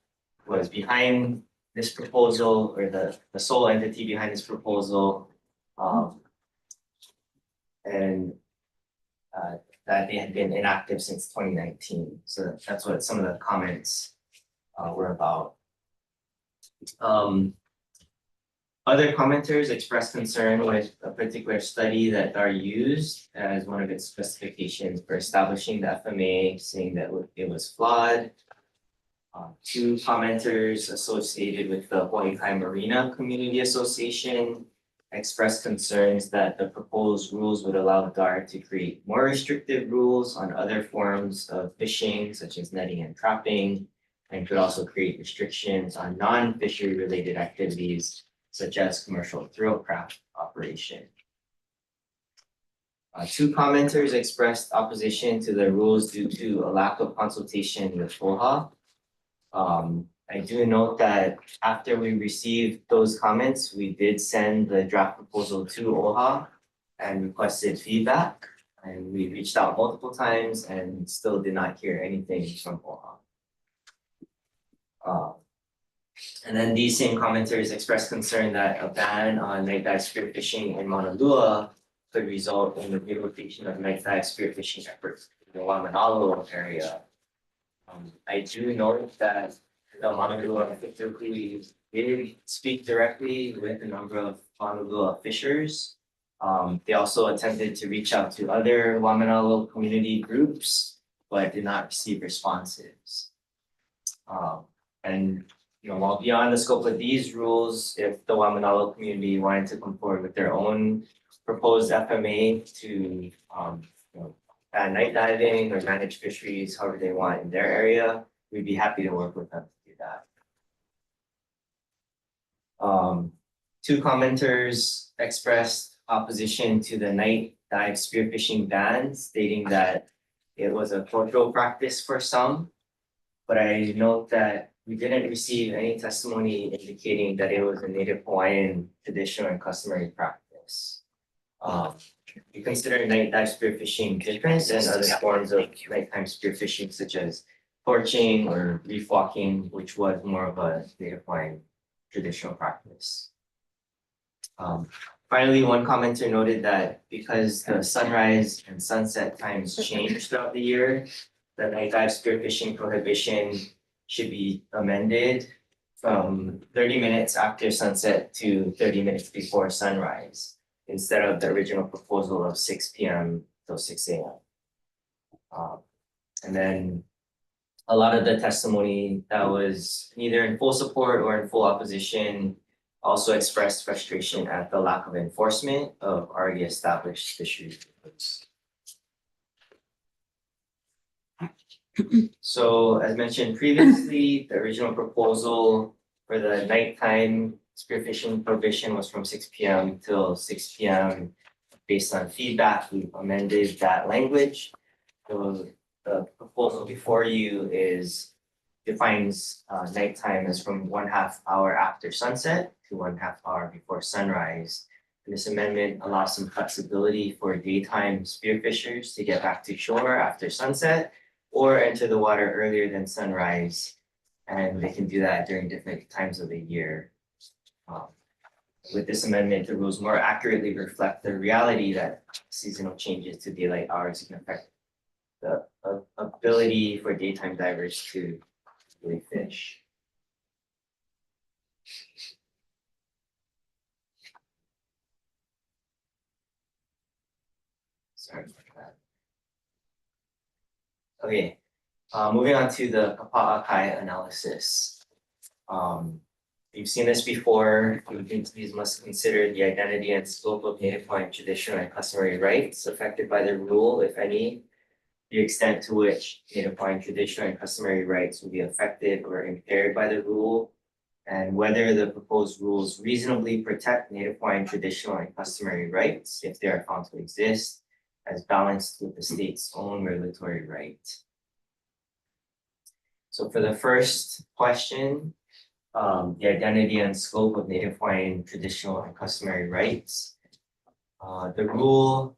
was behind this proposal, or the sole entity behind this proposal, and that they had been inactive since 2019. So that's what some of the comments were about. Other commenters expressed concern with a particular study that DAR used as one of its specifications for establishing the FMA, saying that it was flawed. 2 commenters associated with the Hawaii Kai Marina Community Association expressed concerns that the proposed rules would allow DAR to create more restrictive rules on other forms of fishing, such as netting and trapping, and could also create restrictions on non-fishery related activities, such as commercial thrill craft operation. 2 commenters expressed opposition to the rules due to a lack of consultation with OHA. I do note that after we received those comments, we did send the draft proposal to OHA and requested feedback. And we reached out multiple times and still did not hear anything from OHA. And then these same commenters expressed concern that a ban on night dive spearfishing in Mauna Lua could result in the relocation of night dive spearfishing efforts in the Waimanalo area. I do note that the Honolulu typically did speak directly with a number of Honolulu fishers. They also attempted to reach out to other Waimanalo community groups, but did not receive responses. And while beyond the scope of these rules, if the Waimanalo community wanted to come forward with their own proposed FMA to ban night diving or manage fisheries however they want in their area, we'd be happy to work with them to do that. Two commenters expressed opposition to the night dive spearfishing ban, stating that it was a cultural practice for some. But I note that we didn't receive any testimony indicating that it was a Native Hawaiian traditional and customary practice. We consider night dive spearfishing different than other forms of nighttime spearfishing, such as torching or reef walking, which was more of a Native Hawaiian traditional practice. Finally, one commenter noted that because the sunrise and sunset times change throughout the year, the night dive spearfishing prohibition should be amended from 30 minutes after sunset to 30 minutes before sunrise, instead of the original proposal of 6 p.m. till 6 a.m. And then a lot of the testimony that was either in full support or in full opposition also expressed frustration at the lack of enforcement of already established fisheries rules. So as mentioned previously, the original proposal for the nighttime spearfishing prohibition was from 6 p.m. till 6 p.m. Based on feedback, we've amended that language. So the proposal before you defines nighttime as from 1/2 hour after sunset to 1/2 hour before sunrise. And this amendment allows some flexibility for daytime spearfishers to get back to shore after sunset or enter the water earlier than sunrise. And they can do that during different times of the year. With this amendment, the rules more accurately reflect the reality that seasonal changes to daylight hours can affect the ability for daytime divers to really fish. Sorry for that. Okay, moving on to the Kapa'akai analysis. You've seen this before. These must consider the identity and scope of Native Hawaiian traditional and customary rights affected by the rule, if any, the extent to which Native Hawaiian traditional and customary rights will be affected or impaired by the rule, and whether the proposed rules reasonably protect Native Hawaiian traditional and customary rights if they are found to exist, as balanced with the state's own regulatory right. So for the first question, the identity and scope of Native Hawaiian traditional and customary rights. The rule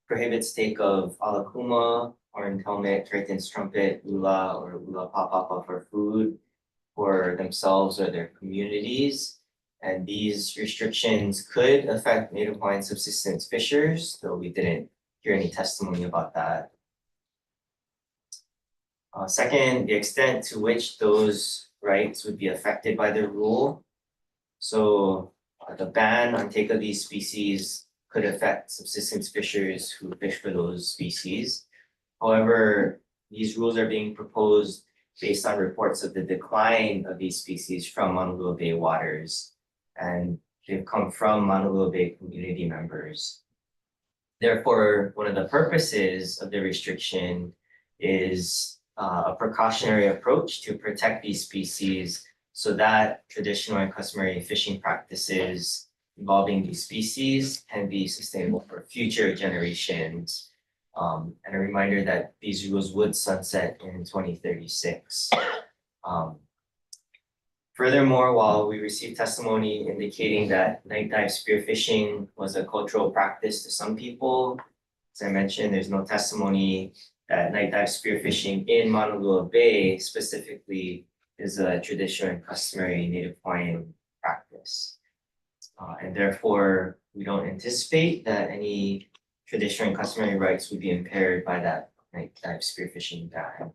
prohibits take of alakuma, horned helmet, Triton's trumpet, ula, or ula papapa for food for themselves or their communities. And these restrictions could affect Native Hawaiian subsistence fishers, though we didn't hear any testimony about that. Second, the extent to which those rights would be affected by the rule. So the ban on take of these species could affect subsistence fishers who fish for those species. However, these rules are being proposed based on reports of the decline of these species from Honolulu Bay waters, and they've come from Honolulu Bay community members. Therefore, one of the purposes of the restriction is a precautionary approach to protect these species so that traditional and customary fishing practices involving these species can be sustainable for future generations. And a reminder that these rules would sunset in 2036. Furthermore, while we received testimony indicating that night dive spearfishing was a cultural practice to some people, as I mentioned, there's no testimony that night dive spearfishing in Honolulu Bay specifically is a traditional and customary Native Hawaiian practice. And therefore, we don't anticipate that any traditional and customary rights would be impaired by that night dive spearfishing ban.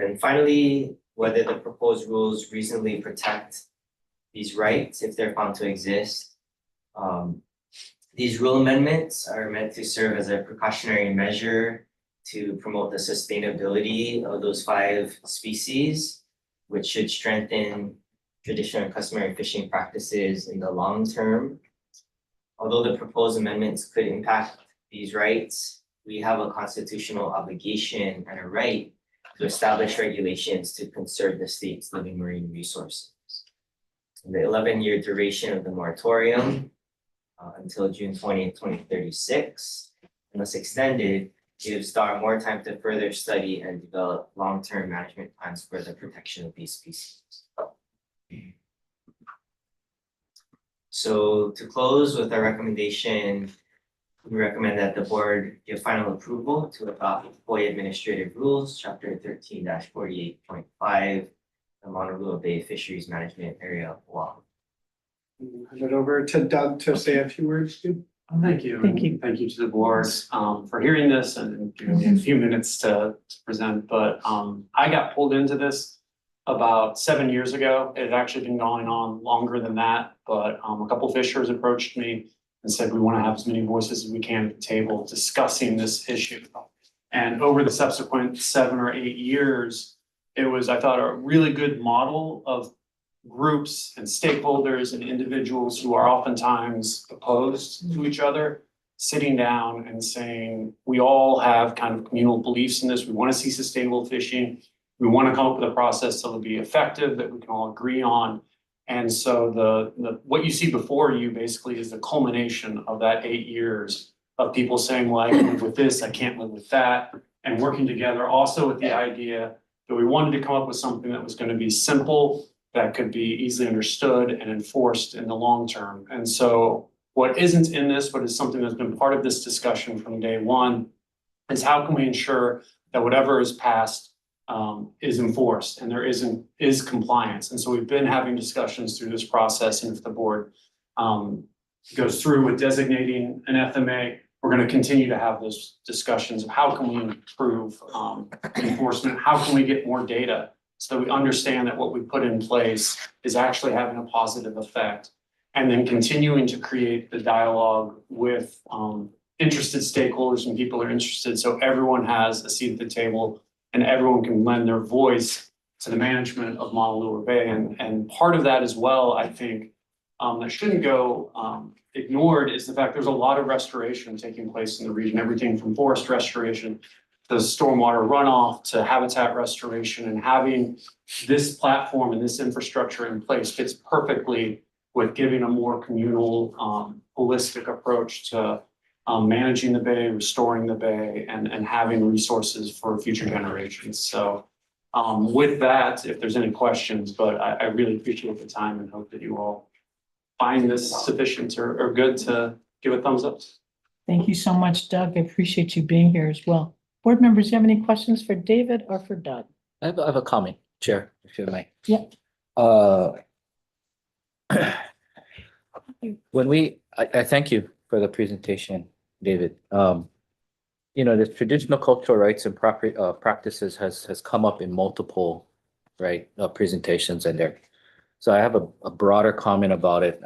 And finally, whether the proposed rules reasonably protect these rights if they're found to exist. These rule amendments are meant to serve as a precautionary measure to promote the sustainability of those 5 species, which should strengthen traditional and customary fishing practices in the long term. Although the proposed amendments could impact these rights, we have a constitutional obligation and a right to establish regulations to conserve the state's living marine resources. The 11-year duration of the moratorium until June 20th, 2036, unless extended, gives DAR more time to further study and develop long-term management plans for the protection of these species. So to close with our recommendation, we recommend that the board give final approval to adopt Hawaii Administrative Rules, Chapter 13-48.5, the Honolulu Bay Fisheries Management Area of Oahu. Hand it over to Doug to say a few words. Thank you. Thank you. Thank you to the board for hearing this and giving me a few minutes to present. But I got pulled into this about 7 years ago. It had actually been going on longer than that, but a couple fishers approached me and said, we want to have as many voices as we can at the table discussing this issue. And over the subsequent 7 or 8 years, it was, I thought, a really good model of groups and stakeholders and individuals who are oftentimes opposed to each other, sitting down and saying, we all have kind of communal beliefs in this. We want to see sustainable fishing. We want to come up with a process that will be effective, that we can all agree on. And so the what you see before you basically is the culmination of that 8 years of people saying, well, I can live with this, I can't live with that, and working together also with the idea that we wanted to come up with something that was going to be simple, that could be easily understood and enforced in the long term. And so what isn't in this, but is something that's been part of this discussion from day one, is how can we ensure that whatever is passed is enforced and there is compliance. And so we've been having discussions through this process, and if the board goes through with designating an FMA, we're going to continue to have those discussions of how can we improve enforcement, how can we get more data so that we understand that what we put in place is actually having a positive effect, and then continuing to create the dialogue with interested stakeholders and people who are interested, so everyone has a seat at the table and everyone can lend their voice to the management of Honolulu Bay. And part of that as well, I think, that shouldn't go ignored, is the fact there's a lot of restoration taking place in the region, everything from forest restoration to stormwater runoff to habitat restoration, and having this platform and this infrastructure in place fits perfectly with giving a more communal, holistic approach to managing the bay, restoring the bay, and having resources for future generations. So with that, if there's any questions, but I really appreciate the time and hope that you all find this sufficient or good to give a thumbs up. Thank you so much, Doug. I appreciate you being here as well. Board members, do you have any questions for David or for Doug? I have a comment, Chair, if you may. Yeah. I thank you for the presentation, David. The traditional cultural rights and practices has come up in multiple, presentations in there. So I have a broader comment about it.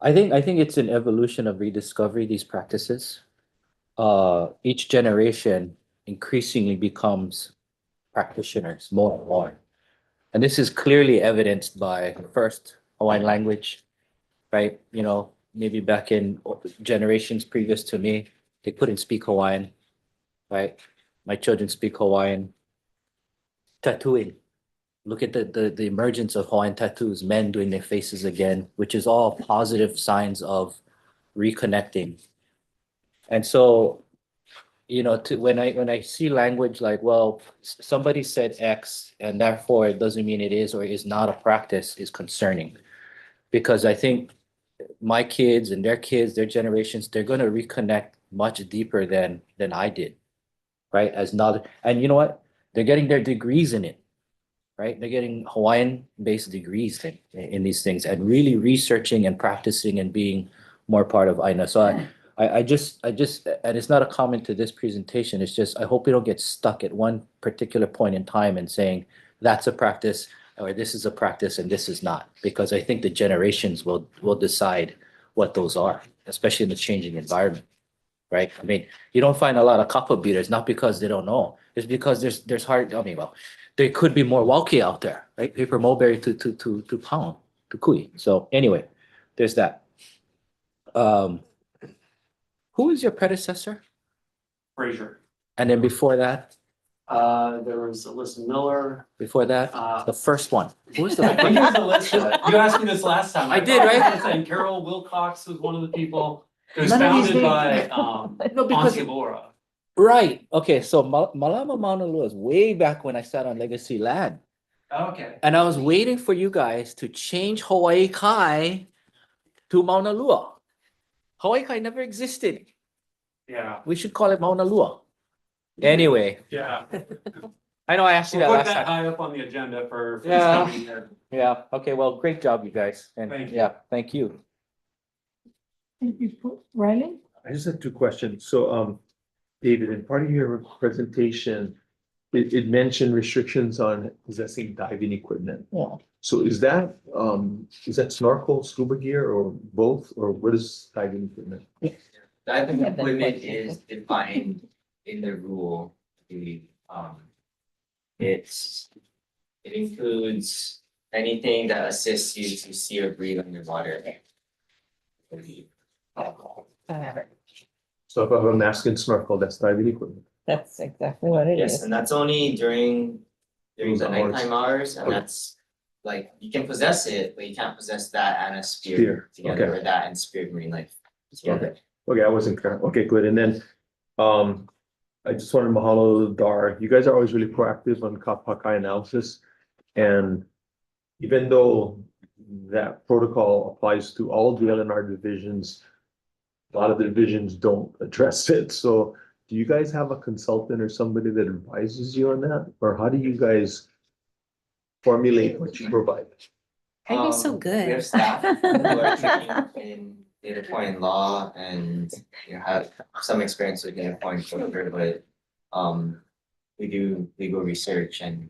I think it's an evolution of rediscovery, these practices. Each generation increasingly becomes practitioners more and more. And this is clearly evidenced by first Hawaiian language, right? Maybe back in generations previous to me, they couldn't speak Hawaiian, right? My children speak Hawaiian. Tattooing. Look at the emergence of Hawaiian tattoos, men doing their faces again, which is all positive signs of reconnecting. And so, when I see language like, well, somebody said X and therefore it doesn't mean it is or is not a practice, is concerning. Because I think my kids and their kids, their generations, they're going to reconnect much deeper than I did, right? And you know what? They're getting their degrees in it, right? They're getting Hawaiian-based degrees in these things and really researching and practicing and being more part of Aina. So I just, and it's not a comment to this presentation, it's just, I hope we don't get stuck at one particular point in time and saying, that's a practice, or this is a practice and this is not, because I think the generations will decide what those are, especially in the changing environment, right? I mean, you don't find a lot of copper beaters, not because they don't know, it's because there's hard, I mean, well, there could be more walkie out there, right? Paper mulberry to pound, to kui. So anyway, there's that. Who was your predecessor? Frazier. And then before that, There was Alyssa Miller. before that, the first one. Who was the? I think it was Alyssa. You asked me this last time. I did, right? And Carol Wilcox was one of the people. It was None of these founded by, names- No, because- Auntie Laura. Right, okay, so Malama Mauna Lua is way back when I sat on Legacy Land. Okay. And I was waiting for you guys to change Hawaii Kai to Mauna Lua. Hawaii Kai never existed. Yeah. We should call it Mauna Lua. Anyway, Yeah. I know I asked you We'll that put last that time. high up on the agenda for this Yeah. coming year. Yeah, okay, well, great job, you guys. And Thank you. yeah, thank you. Thank you, Riley? I just have two questions. So, David, in part of your presentation, it mentioned restrictions on possessing diving equipment. Yeah. So is that snorkel, scuba gear, or both, or what is diving equipment? Diving Yeah, that's equipment what- is defined in the rule, it includes anything that assists you to see or breathe underwater. So if I have a mask and snorkel, that's diving equipment. That's exactly what it Yes, is. and that's only during Those the hours. nighttime hours, and Okay. that's like, you can possess it, but you can't possess that and a Spear, spear together, okay. or that and spirit marine life together. Okay, I wasn't clear. Okay, good. And then, I just wanted to mahalo Dar. You guys are always really proactive on Kapakai analysis. And even though that protocol applies to all the LNR divisions, a lot of the divisions don't address it. So do you guys have a consultant or somebody that advises you on that? Or how do you guys formulate what you provide? How are you so We good? have staff who are training in data point law and have some experience with data point filter, but we do legal research and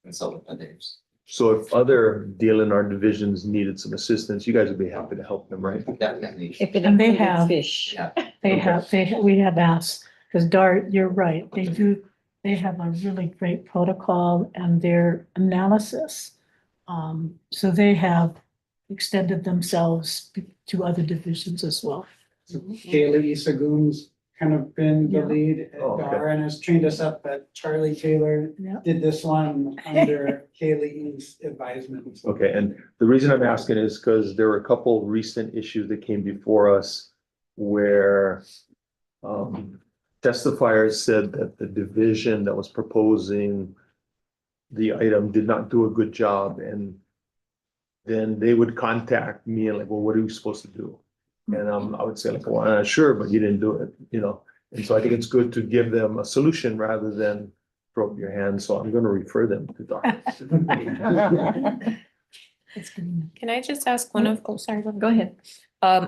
consult with others. So if other DLNR divisions needed some assistance, you guys would be happy to help them, right? Definitely. If it And they included have- fish. Yeah. We have asked, because Dart, you're right, they have a really great protocol and their analysis. So they have extended themselves to other divisions as well. Kaylee Sagoon's kind of been the Yeah. lead at Oh, okay. DAR and has trained us up, but Charlie Taylor Yeah. did this one under Kaylee's advisement. Okay, and the reason I'm asking is because there were a couple recent issues that came before us where testifiers said that the division that was proposing the item did not do a good job, and then they would contact me and like, well, what are we supposed to do? And I would say like, well, I'm not sure, but you didn't do it, you know? And so I think it's good to give them a solution rather than throw up your hands, so I'm gonna refer them to Dr. That's good. Can I just ask one of, Sorry, go ahead.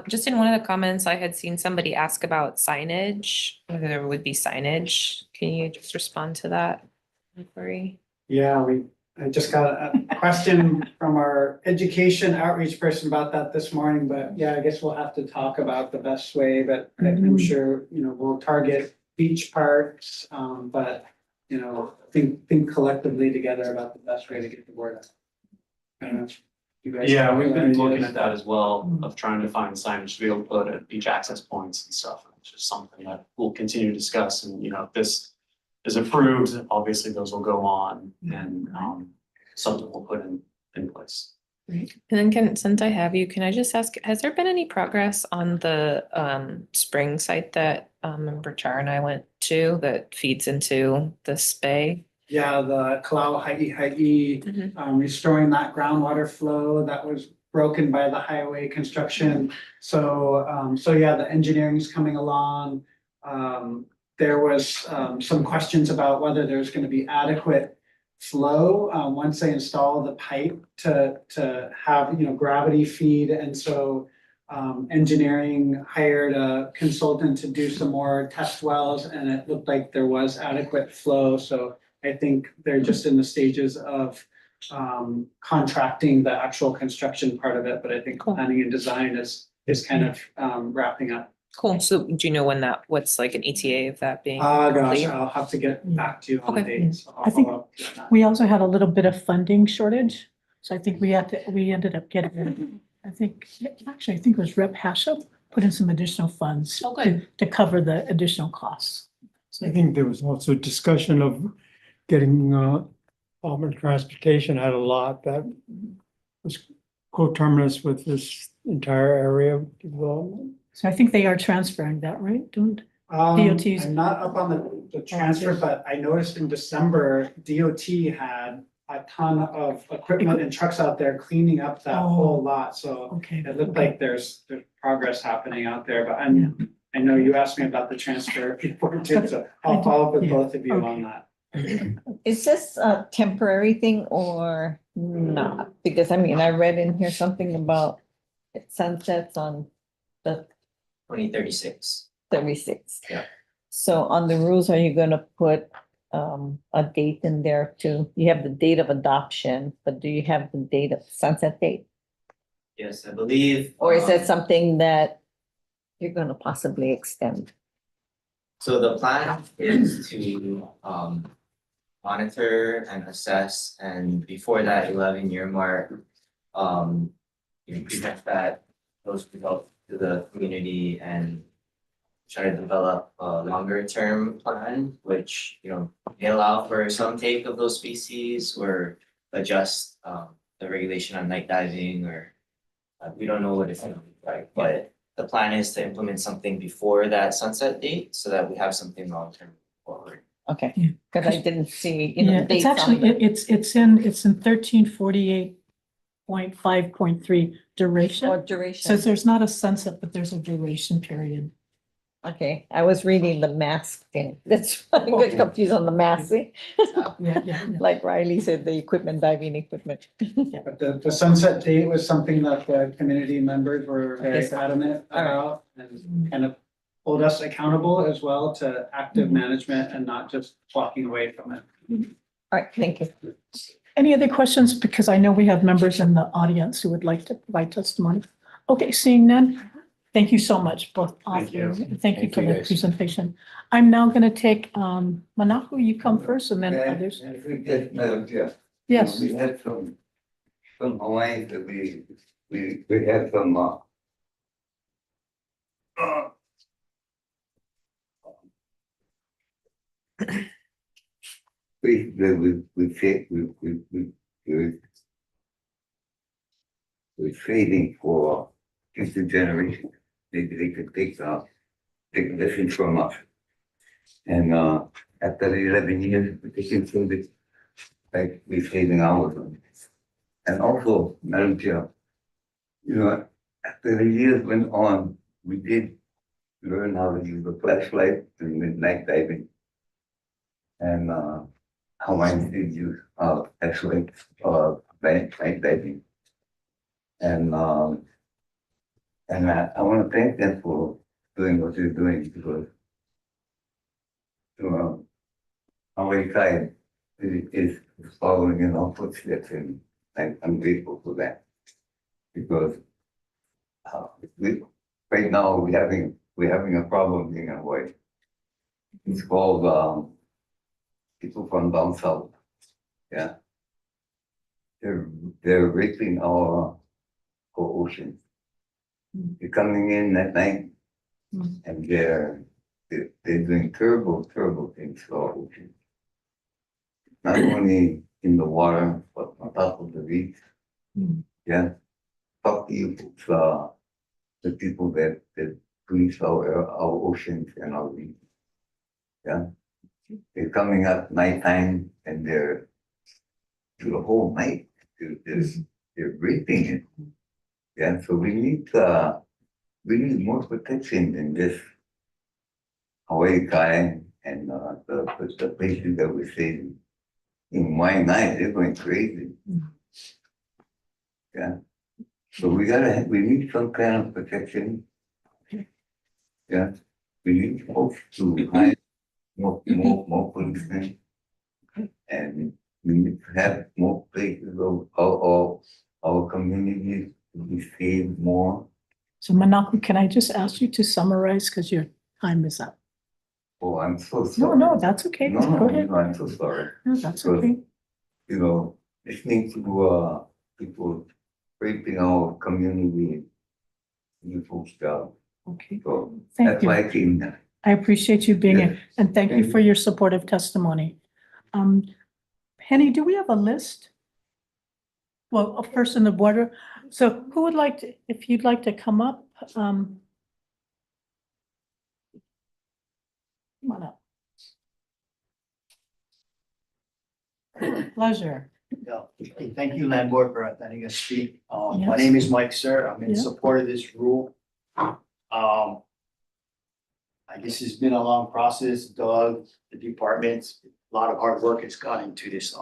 just in one of the comments, I had seen somebody ask about signage, whether there would be signage. Can you just respond to that inquiry? Yeah, I just got a question from our education outreach person about that this morning, but yeah, I guess we'll have to talk about the best way, but I'm sure, we'll target beach parks, but, think collectively together about the best way to get the word out. I don't know if you guys Yeah, have we've been ideas. looking at that as well, of trying to find signage to be able to put at beach access points and stuff. It's just something that we'll continue to discuss, and if this is approved, obviously those will go on and something we'll put in place. And then since I have you, can I just ask, has there been any progress on the spring site that member Char and I went to that feeds into this bay? Yeah, the Kalau Ha'i, restoring that groundwater flow that was broken by the highway construction. So yeah, the engineering's coming along. There was some questions about whether there's gonna be adequate flow once they install the pipe to have, gravity feed. And so engineering hired a consultant to do some more test wells, and it looked like there was adequate flow. So I think they're just in the stages of contracting the actual construction part of it, but I think planning and design is kind of wrapping up. Cool. So do you know when what's like an ETA of that being? Gosh, complete? I'll have to get back to you on the Okay. dates. I'll I think follow up with that. we also had a little bit of funding shortage. So I think we ended up getting, I think it was Rep Hashup put in some additional funds Oh, good. to cover the additional costs. I think there was also discussion of getting, Department of Transportation had a lot that was coterminous with this entire area of development. So I think they are transferring that, right? DOT's. I'm not up on the transfer, but I noticed in December, DOT had a ton of equipment and trucks out there cleaning up that whole lot, so Okay. it looked like there's progress happening out there, but I know you asked me about the transfer before too, so I'll follow up with both of you on that. Is this a temporary thing or not? Because I mean, I read in here something about it sunsets on the 2036. 36. Yeah. So on the rules, are you gonna put a date in there too? You have the date of adoption, but do you have the date of sunset date? Yes, I believe. Or is that something that you're gonna possibly extend? So the plan is to monitor and assess, and before that 11-year mark, present those results to the community and try to develop a longer term plan, which, may allow for some take of those species or adjust the regulation on night diving, or we don't know what it's gonna look like, but the plan is to implement something before that sunset date so that we have something long term forward. Okay, because I didn't see, Yeah, dates it's on actually, the- it's in 1348.5.3 duration. Or duration. Says there's not a sunset, but there's a duration period. Okay, I was reading the mask thing. That's why I got confused on the mask thing. Yeah. Like Riley said, the equipment, diving equipment. But the sunset date was something that the community members were very Okay. adamant about and kind of hold us accountable as well to active management and not just walking away from it. All right, thank you. Any other questions? Because I know we have members in the audience who would like to provide testimony. Okay, seeing none, thank you so much, both of you. Thank you for the presentation. I'm now going to take, Manahu, you come first and then others. If we get, Madam Chair. Yes. We had some Hawaiians that we had some, we're trading for future generations. Maybe they could take lessons from us. And after the 11 years, we can feel this, like we're saving hours on this. And also, Madam Chair, after the years went on, we did learn how to use a flashlight during night diving. And Hawaiians did use flashlights, night diving. And I want to thank them for doing what they're doing because Hawaii side is following in our footsteps, and I'm grateful for that because right now we're having a problem in Hawaii. It's called people from down south. Yeah, they're raping our ocean. They're coming in at night and they're doing terrible things to our ocean. Not only in the water, but on top of the reef. Yeah. Talk to you folks, the people that police our oceans and our reef. Yeah. They're coming up nighttime and they're through the whole night. They're raping it. Yeah, so we need more protection than this Hawaii guy and the places that we're saving. In Waianae, they're going crazy. Yeah. So we need some kind of protection. Yeah, we need folks to hire more policemen. And we need to have more places of our communities to be saved more. So Manaku, can I just ask you to summarize because your time is up? Oh, I'm so No, sorry. no, that's okay. No, Go ahead. no, I'm so sorry. No, that's Because, okay. you know, listening to people raping our community, you folks job. Okay. So Thank that's you. why I came here. I appreciate you being here Yes. and thank you Thank for your supportive testimony. Penny, do we have a list? Well, a person in the border. So who would like to, if you'd like to come up, come on up. Pleasure. Yeah, thank you, landlord, for letting us speak. My Yes. name is Mike Sir. I'm in Yeah. support of this rule. I guess it's been a long process. Doug, the departments, a lot of hard work has gone into this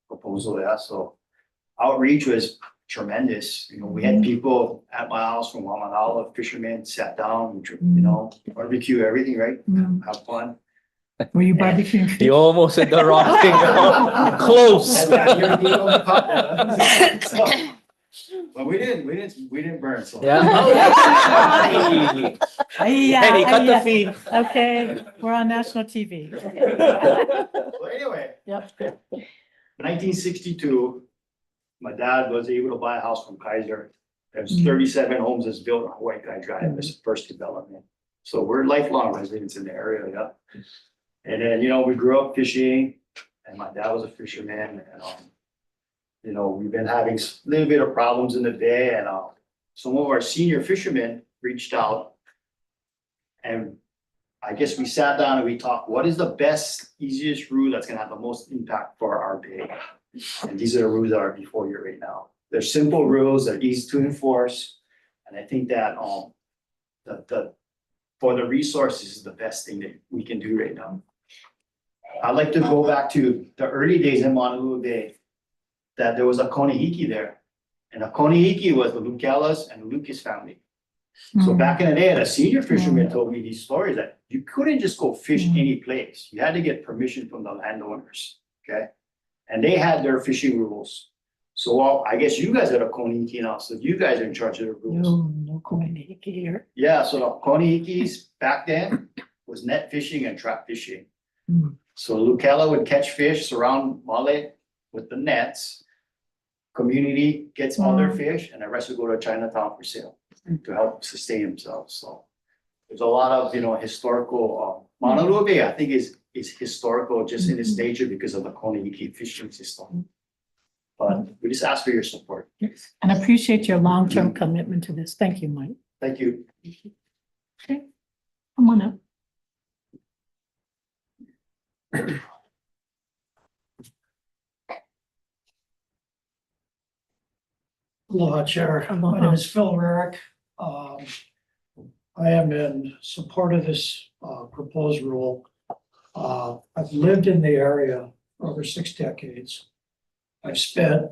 proposal. Yeah, so outreach was tremendous. You know, we had people at my house from Wamanala, fishermen sat down, barbecue, everything, right? Have fun. Were you barbecuing fish? You almost said the wrong thing. Close. But we didn't burn, so. Yeah. Penny, cut the feed. Okay, we're on national TV. Well, anyway, Yep. 1962, my dad was able to buy a house from Kaiser. There's Mhm. 37 homes that's built on White Guy Drive, this first development. So we're lifelong residents in the area, yeah. And then, we grew up fishing and my dad was a fisherman and, we've been having a little bit of problems in the bay and, some of our senior fishermen reached out. And I guess we sat down and we talked, what is the best, easiest route that's gonna have the most impact for our bay? And these are the rules that are before you right now. They're simple rules, they're easy to enforce. And I think that, for the resources is the best thing that we can do right now. I'd like to go back to the early days in Honolulu Bay, that there was a Konihiki there. And a Konihiki was the Lukellas and Lucas family. So back in the day, the senior fisherman told me these stories that you couldn't just go fish any place. You had to get permission from the landowners, okay? And they had their fishing rules. So I guess you guys are the Konihiki now, so you guys are in charge of the rules. No Konihiki here. Yeah, so the Konihikis back then was net fishing and trap fishing. So Lucella would catch fish, surround Male with the nets. Community gets all their fish and the rest would go to Chinatown for sale to help sustain themselves, so. There's a lot of, historical, Honolulu Bay, I think is historical just in its nature because of the Konihiki fishing system. But we just ask for your support. And appreciate your long-term commitment to this. Thank you, Mike. Thank you. Okay, come on up. Aloha, Chair. My name is Phil Rarick. I am in support of this proposed rule. I've lived in the area for over 6 decades. I've spent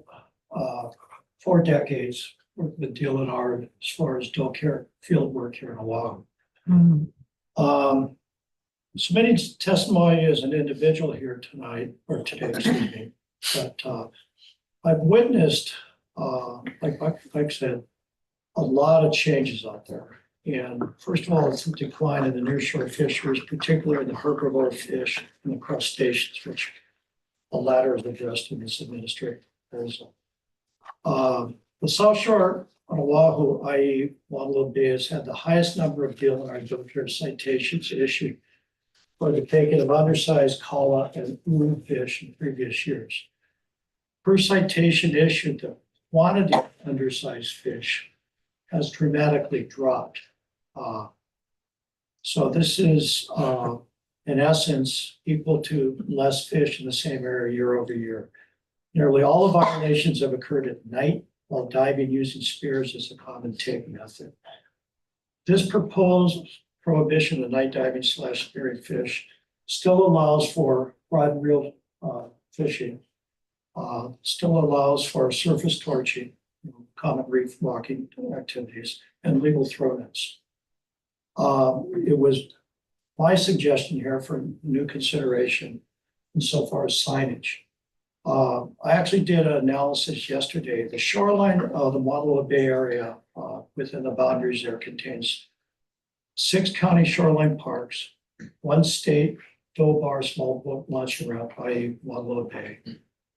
4 decades working with DLNR as far as dog care field work here in Oahu. Submitting testimony as an individual here tonight, or today, excuse me, but I've witnessed, like Mike said, a lot of changes out there. And first of all, it's a decline in the nearshore fisheries, particularly the herbivore fish and the crustaceans, which the latter is addressed in this administrative proposal. The South Shore on Oahu, i.e. Honolulu Bay, has had the highest number of DLNR dog care citations issued for the taking of undersized kaula and ulu fish in previous years. Per citation issued, the quantity of undersized fish has dramatically dropped. So this is, in essence, equal to less fish in the same area year over year. Nearly all of violations have occurred at night while diving using spears as a common take method. This proposed prohibition of night diving / spearing fish still allows for rod and reel fishing, still allows for surface torching, common reef walking activities and legal throw-ins. It was my suggestion here for new consideration insofar as signage. I actually did an analysis yesterday. The shoreline of the Montego Bay area, within the boundaries there contains 6 county shoreline parks, 1 state tow bar small boat launching ramp, i.e. Montego Bay,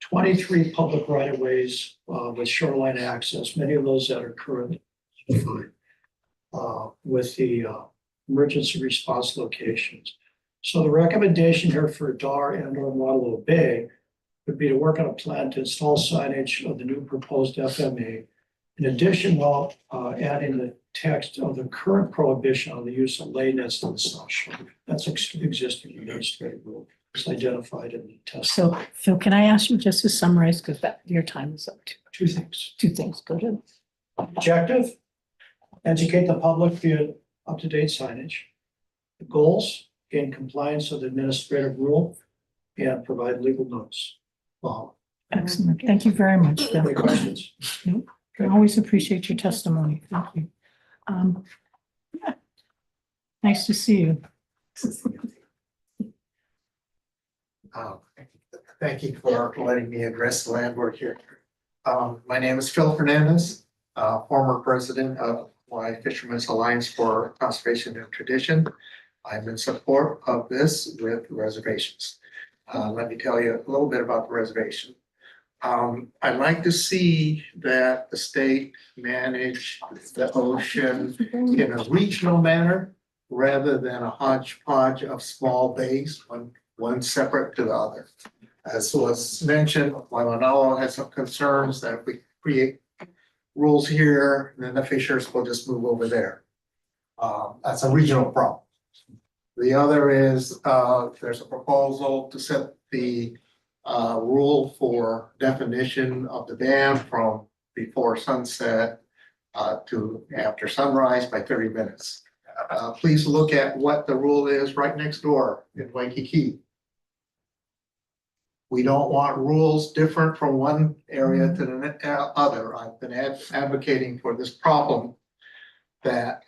23 public right-of-ways with shoreline access, many of those that are currently with the emergency response locations. So the recommendation here for DAR and or Montego Bay would be to work on a plan to install signage of the new proposed FMA. In addition, while adding the text of the current prohibition on the use of lay nets in the south shore. That's existing administrative rule. It's identified in the test. So Phil, can I ask you just to summarize, because that your time is up too. 2 things. 2 things, go ahead. Objective, educate the public via up-to-date signage. The goals, gain compliance with the administrative rule and provide legal notice. Wow. Excellent. Thank you very much, Phil. Any questions? Nope. I always appreciate your testimony. Thank you. Yeah. Nice to see you. Thank you for letting me address the landlord here. My name is Phil Hernandez, former president of Hawaii Fishermen's Alliance for Conservation and Tradition. I'm in support of this with reservations. Let me tell you a little bit about the reservation. I'd like to see that the state manage the ocean in a regional manner rather than a hodgepodge of small bays, one separate to the other. As was mentioned, Waimanalo has some concerns that if we create rules here, then the fishers will just move over there. That's a regional problem. The other is, there's a proposal to set the rule for definition of the dam from before sunset to after sunrise by 30 minutes. Please look at what the rule is right next door in Waikiki. We don't want rules different from one area to the other. I've been advocating for this problem that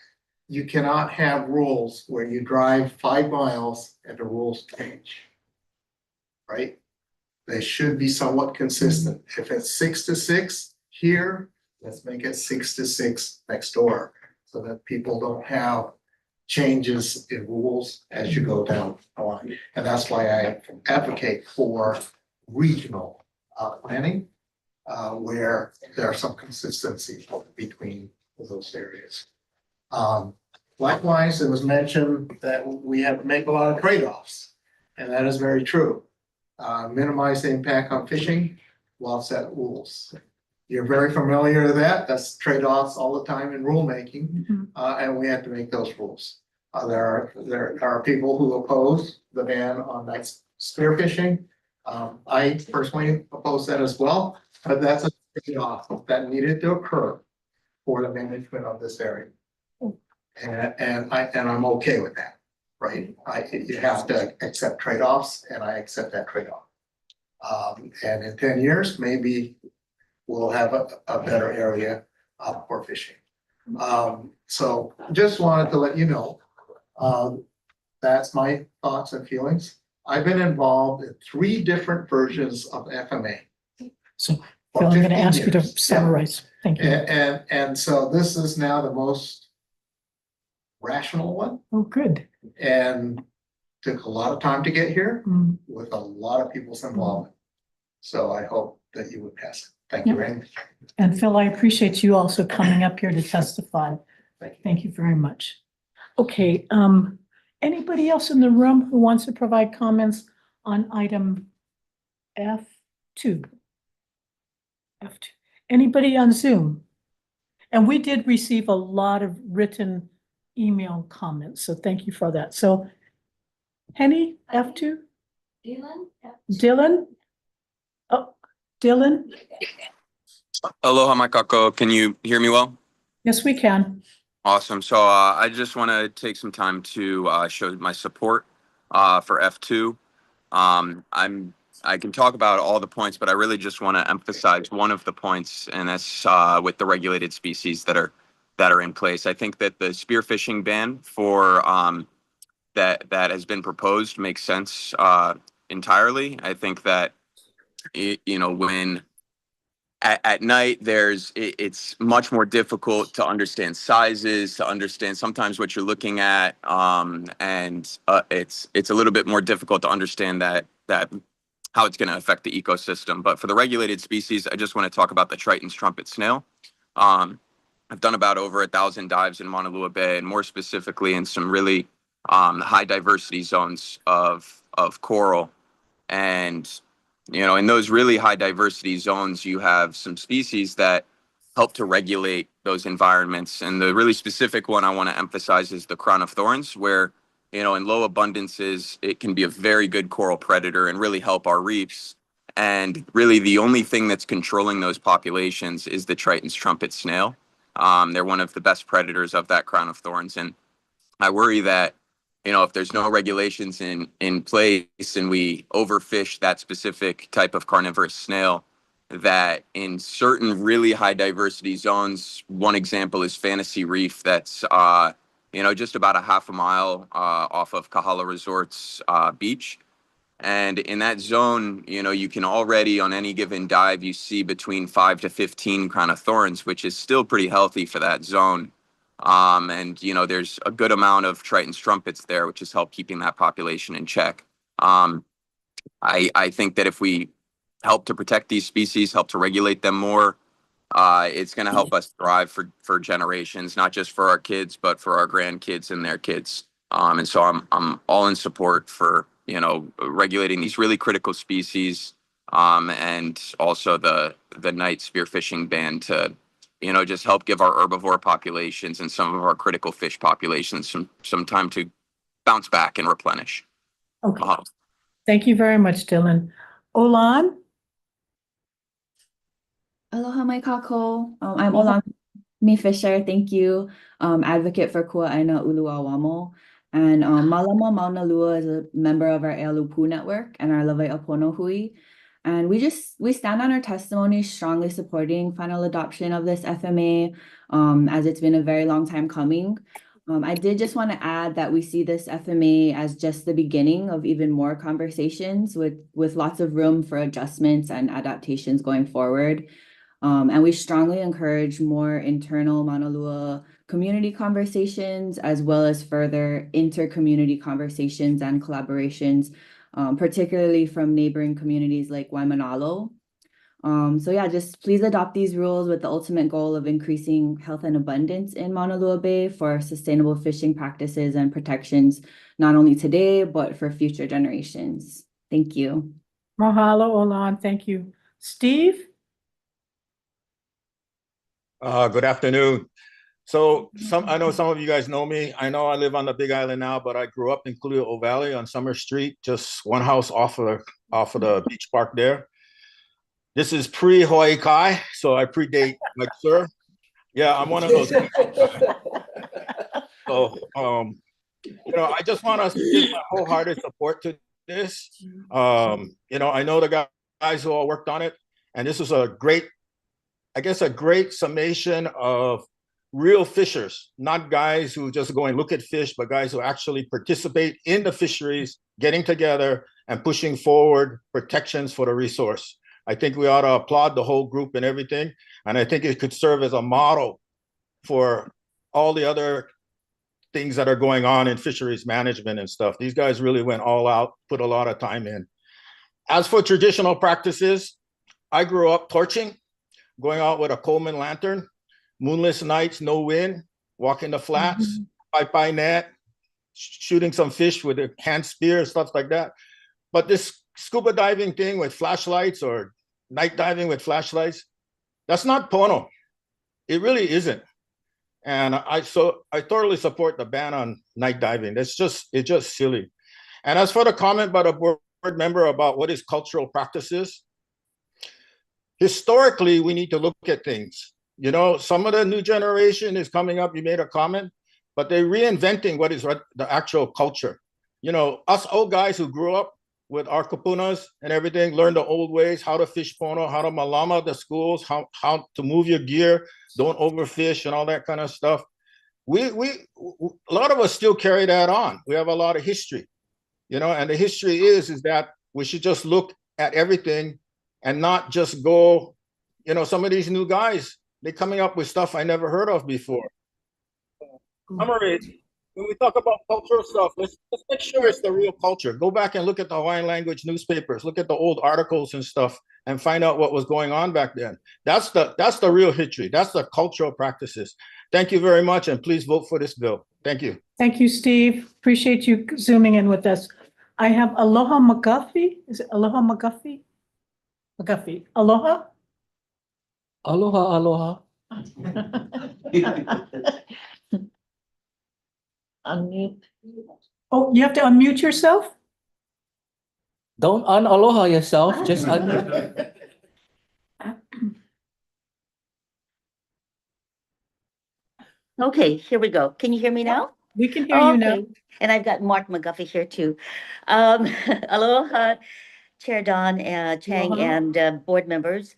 you cannot have rules where you drive 5 miles and the rules change. Right? They should be somewhat consistent. If it's 6 to 6 here, let's make it 6 to 6 next door so that people don't have changes in rules as you go down the line. And that's why I advocate for regional planning where there's some consistency between those areas. Likewise, it was mentioned that we have to make a lot of trade-offs, and that is very true. Minimize the impact on fishing while set rules. You're very familiar with that. That's trade-offs all the time in rulemaking, and we have to make those rules. There are people who oppose the ban on night spearfishing. I personally oppose that as well, but that's a trade-off that needed to occur for the management of this area. And I'm okay with that, right? You have to accept trade-offs, and I accept that trade-off. And in 10 years, maybe we'll have a better area for fishing. So just wanted to let you know, that's my thoughts and feelings. I've been involved in 3 different versions of FMA. So Phil, I'm going to ask you to summarize. Thank you. And so this is now the most rational one. Oh, good. And took a lot of time to get here with a lot of people's involvement. So I hope that you would pass it. Thank you very much. And Phil, I appreciate you also coming up here to testify. Thank you very much. Okay, anybody else in the room who wants to provide comments on item F2? F2. Anybody on Zoom? And we did receive a lot of written email comments, so thank you for that. So Henny, F2? Dylan? Oh, Dylan? Aloha, Maikako. Can you hear me well? Yes, we can. Awesome. So I just want to take some time to show my support for F2. I'm I can talk about all the points, but I really just want to emphasize one of the points, and that's with the regulated species that are in place. I think that the spearfishing ban for that has been proposed makes sense entirely. I think that when at night it's much more difficult to understand sizes, to understand sometimes what you're looking at, and it's a little bit more difficult to understand that how it's going to affect the ecosystem. But for the regulated species, I just want to talk about the Triton's trumpet snail. I've done about over 1,000 dives in Mauna Lua Bay, and more specifically in some really high diversity zones of coral. And in those really high diversity zones, you have some species that help to regulate those environments. And the really specific one I want to emphasize is the crown of thorns, where in low abundances, it can be a very good coral predator and really help our reefs. And really the only thing that's controlling those populations is the Triton's trumpet snail. They're one of the best predators of that crown of thorns. And I worry that, if there's no regulations in place and we overfish that specific type of carnivorous snail, that in certain really high diversity zones, one example is Fantasy Reef, that's just about a half a mile off of Kahala Resorts beach. And in that zone, you can already on any given dive, you see between 5 to 15 crown of thorns, which is still pretty healthy for that zone. And there's a good amount of Triton's trumpets there, which has helped keeping that population in check. I think that if we help to protect these species, help to regulate them more, it's going to help us thrive for generations, not just for our kids, but for our grandkids and their kids. And so I'm all in support for, regulating these really critical species, and also the night spearfishing ban to, just help give our herbivore populations and some of our critical fish populations some time to bounce back and replenish. Okay. Thank you very much, Dylan. Olan? Aloha mai kako. I'm Olami Fisher. Thank you. Advocate for Kua'aina Uluawamo. And Malama Mauna Lua is a member of our Ealupu network and our Lawai Apono Hui. And we stand on our testimony strongly supporting final adoption of this FMA, as it's been a very long time coming. I did just want to add that we see this FMA as just the beginning of even more conversations with lots of room for adjustments and adaptations going forward. And we strongly encourage more internal Mauna Lua community conversations, as well as further inter-community conversations and collaborations, particularly from neighboring communities like Waimanalo. So yeah, just please adopt these rules with the ultimate goal of increasing health and abundance in Mauna Lua Bay for sustainable fishing practices and protections, not only today, but for future generations. Thank you. Mahalo, Olan. Thank you. Steve? Good afternoon. So I know some of you guys know me. I know I live on the Big Island now, but I grew up in Kuli'o Valley on Summer Street, just one house off of the beach park there. This is pre-Hawaii Kai, so I predate like sir. Yeah, I'm one of those. So I just want us to give my wholehearted support to this. I know the guys who all worked on it, and this is a great summation of real fishers, not guys who just go and look at fish, but guys who actually participate in the fisheries, getting together and pushing forward protections for the resource. I think we ought to applaud the whole group and everything. And I think it could serve as a model for all the other things that are going on in fisheries management and stuff. These guys really went all out, put a lot of time in. As for traditional practices, I grew up torching, going out with a Coleman lantern, moonless nights, no wind, walking the flats, pipe net, shooting some fish with a hand spear, stuff like that. But this scuba diving thing with flashlights or night diving with flashlights, that's not pono. It really isn't. And I thoroughly support the ban on night diving. It's just silly. And as for the comment by the board member about what is cultural practices, historically, we need to look at things. Some of the new generation is coming up, you made a comment, but they're reinventing what is the actual culture. Us old guys who grew up with our kapunas and everything, learn the old ways, how to fish pono, how to malama the schools, how to move your gear, don't overfish and all that kind of stuff. A lot of us still carry that on. We have a lot of history, you know, and the history is that we should just look at everything and not just go, you know, some of these new guys, they're coming up with stuff I never heard of before. Summary, when we talk about cultural stuff, let's make sure it's the real culture. Go back and look at the Hawaiian language newspapers, look at the old articles and stuff, and find out what was going on back then. That's the real history. That's the cultural practices. Thank you very much, and please vote for this bill. Thank you. Thank you, Steve. Appreciate you zooming in with us. I have Aloha McGuffey. Is it Aloha McGuffey? McGuffey. Aloha? Aloha, aloha. Unmute. Oh, you have to unmute yourself? Don't unaloha yourself, just unmute. Okay, here we go. Can you hear me now? We can hear you now. Okay. And I've got Mark McGuffey here too. Aloha, Chair Don Chang Aloha. and board members.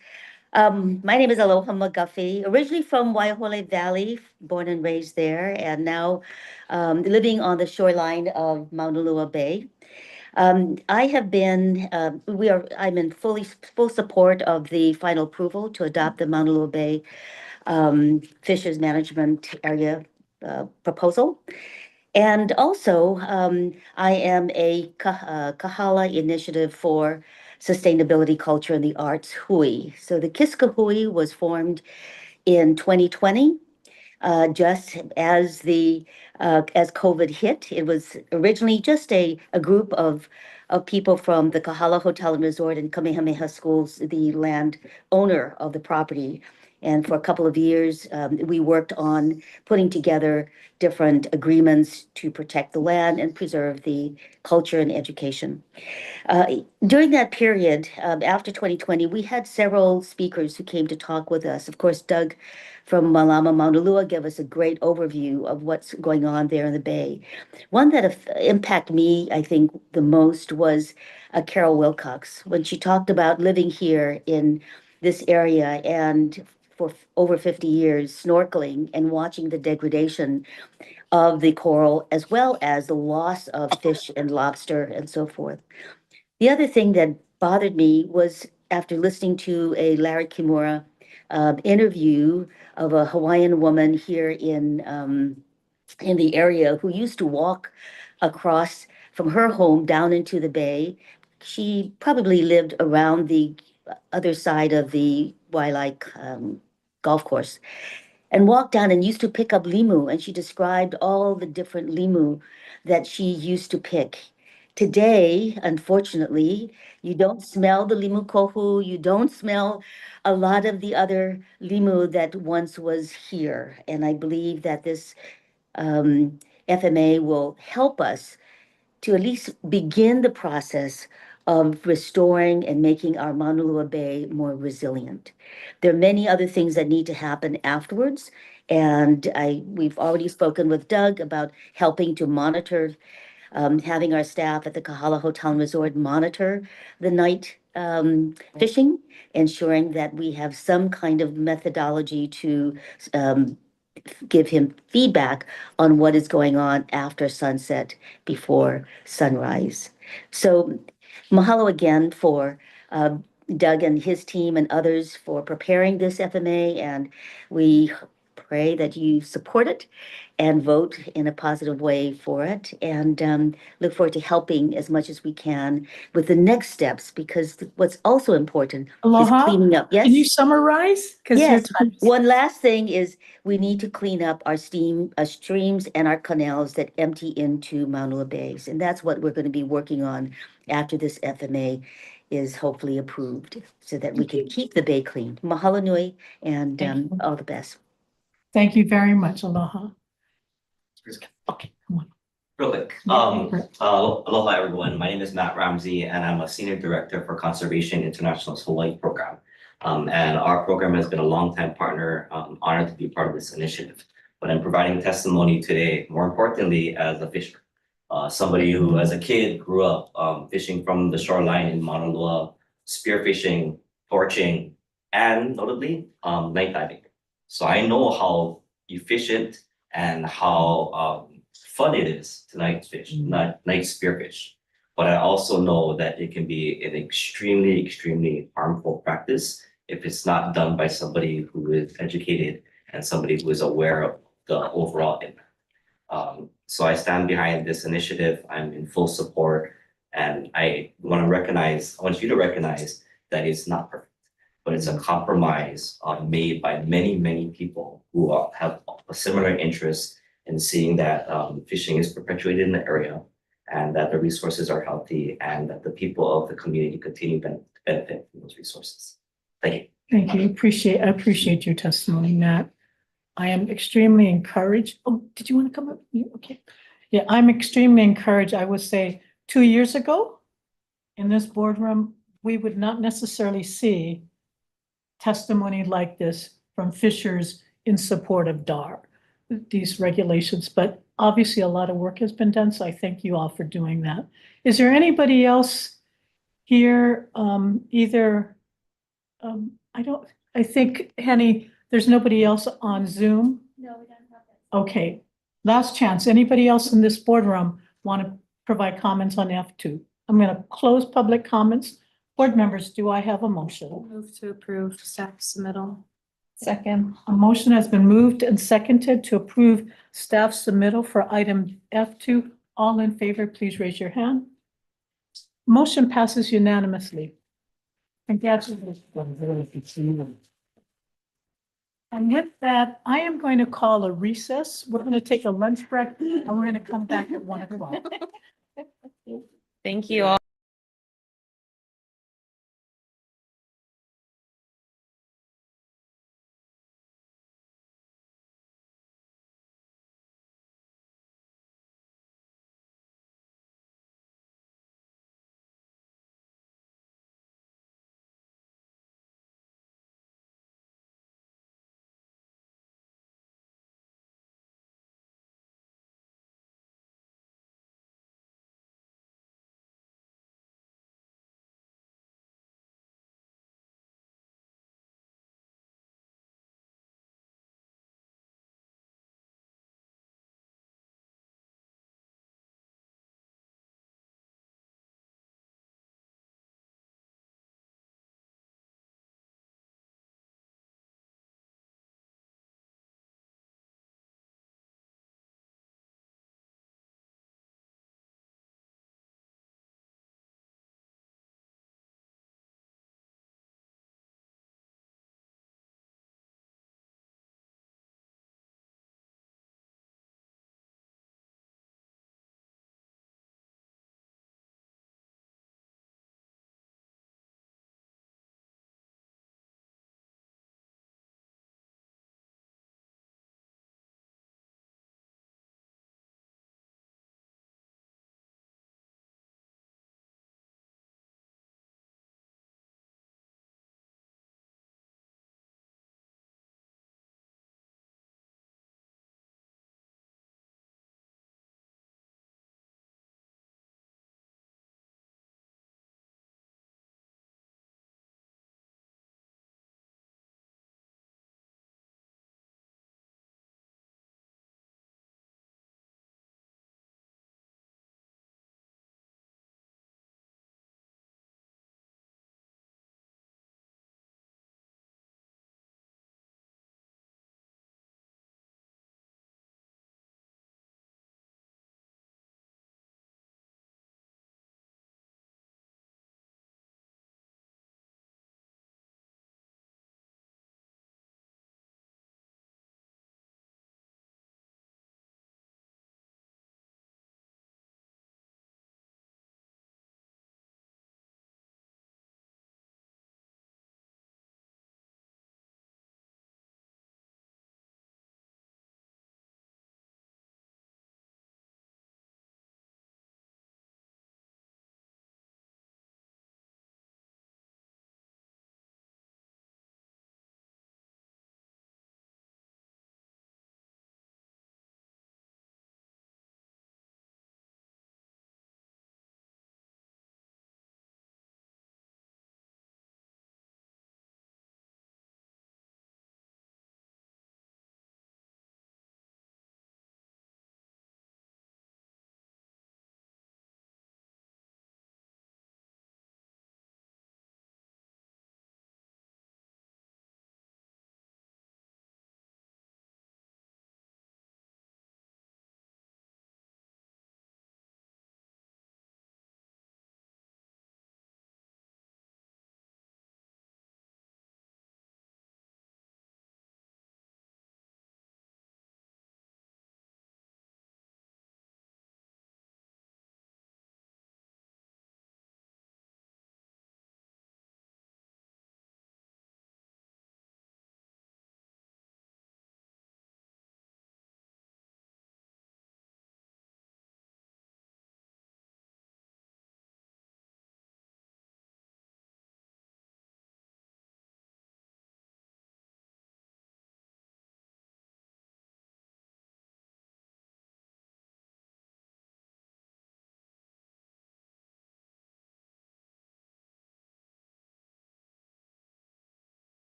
My name is Aloha McGuffey, originally from Waihole Valley, born and raised there, and now living on the shoreline of Maunalua Bay. I have been, I'm in full support of the final approval to adopt the Maunalua Bay Fisheries Management Area proposal. And also, I am a Kahala Initiative for Sustainability, Culture, and the Arts, HUI. So the Kiska HUI was formed in 2020, just as as COVID hit. It was originally just a group of people from the Kahala Hotel and Resort and Kamehameha Schools, the land owner of the property. And for a couple of years, we worked on putting together different agreements to protect the land and preserve the culture and education. During that period, after 2020, we had several speakers who came to talk with us. Of course, Doug from Malama Maunalua gave us a great overview of what's going on there in the Bay. One that impacted me, I think, the most was Carol Wilcox, when she talked about living here in this area and for over 50 years, snorkeling and watching the degradation of the coral, as well as the loss of fish and lobster and so forth. The other thing that bothered me was after listening to a Larry Kimura interview of a Hawaiian woman here in the area who used to walk across from her home down into the bay. She probably lived around the other side of the Wailike golf course and walked down and used to pick up limu. And she described all the different limu that she used to pick. Today, unfortunately, you don't smell the limu kohu, you don't smell a lot of the other limu that once was here. And I believe that this FMA will help us to at least begin the process of restoring and making our Maunalua Bay more resilient. There are many other things that need to happen afterwards. And we've already spoken with Doug about helping to monitor, having our staff at the Kahala Hotel and Resort monitor the night fishing, ensuring that we have some kind of methodology to give him feedback on what is going on after sunset, before sunrise. So mahalo again for Doug and his team and others for preparing this FMA, and we pray that you support it and vote in a positive way for it, and look forward to helping as much as we can with the next steps, because what's also important Aloha? is cleaning up. Yes? Can you summarize? 'Cause your Yes, time- one last thing is we need to clean up our streams and our canals that empty into Maunalua Bays. And that's what we're going to be working on after this FMA is hopefully approved, so that we can keep the bay clean. Mahalo nui, and all the best. Thank you very much, Aloha. Okay, come on. Real quick, aloha everyone. My name is Matt Ramsey and I'm a Senior Director for Conservation International's Hawaii program. And our program has been a longtime partner. I'm honored to be part of this initiative. But I'm providing testimony today, more importantly, as a fisher. Somebody who, as a kid, grew up fishing from the shoreline in Mauna Loa, spearfishing, torching, and notably night diving. So I know how efficient and how fun it is to night fish, night spearfish. But I also know that it can be an extremely, extremely harmful practice if it's not done by somebody who is educated and somebody who is aware of the overall impact. So I stand behind this initiative. I'm in full support, and I want you to recognize that it's not perfect, but it's a compromise made by many, many people who have a similar interest in seeing that fishing is perpetuated in the area, and that the resources are healthy, and that the people of the community continue to benefit from those resources. Thank you. Thank you. I appreciate your testimony, Matt. I am extremely encouraged. Oh, did you want to come up? Okay. Yeah, I'm extremely encouraged. I would say 2 years ago in this boardroom, we would not necessarily see testimony like this from fishers in support of DAR, these regulations, but obviously a lot of work has been done, so I thank you all for doing that. Is there anybody else here, I think, Henny, there's nobody else on Zoom? No, we don't have that. Okay, last chance. Anybody else in this boardroom want to provide comments on F2? I'm going to close public comments. Board members, do I have a motion? Move to approve staff submittal. Second. A motion has been moved and seconded to approve staff submittal for item F2. All in favor, please raise your hand. Motion passes unanimously. Congratulations. And with that, I am going to call a recess. We're going to take a lunch break and we're going to come back at 1 o'clock. Thank you all.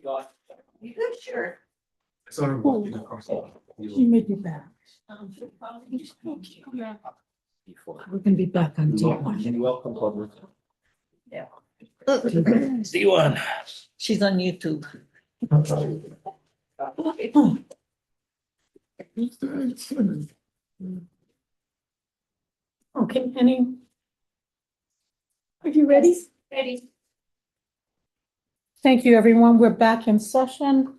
Sure. She may be back. We're gonna be back on D1. Welcome, public. Yeah. D1. She's on YouTube. Okay, are you ready? Ready. Thank you, everyone. We're back in session.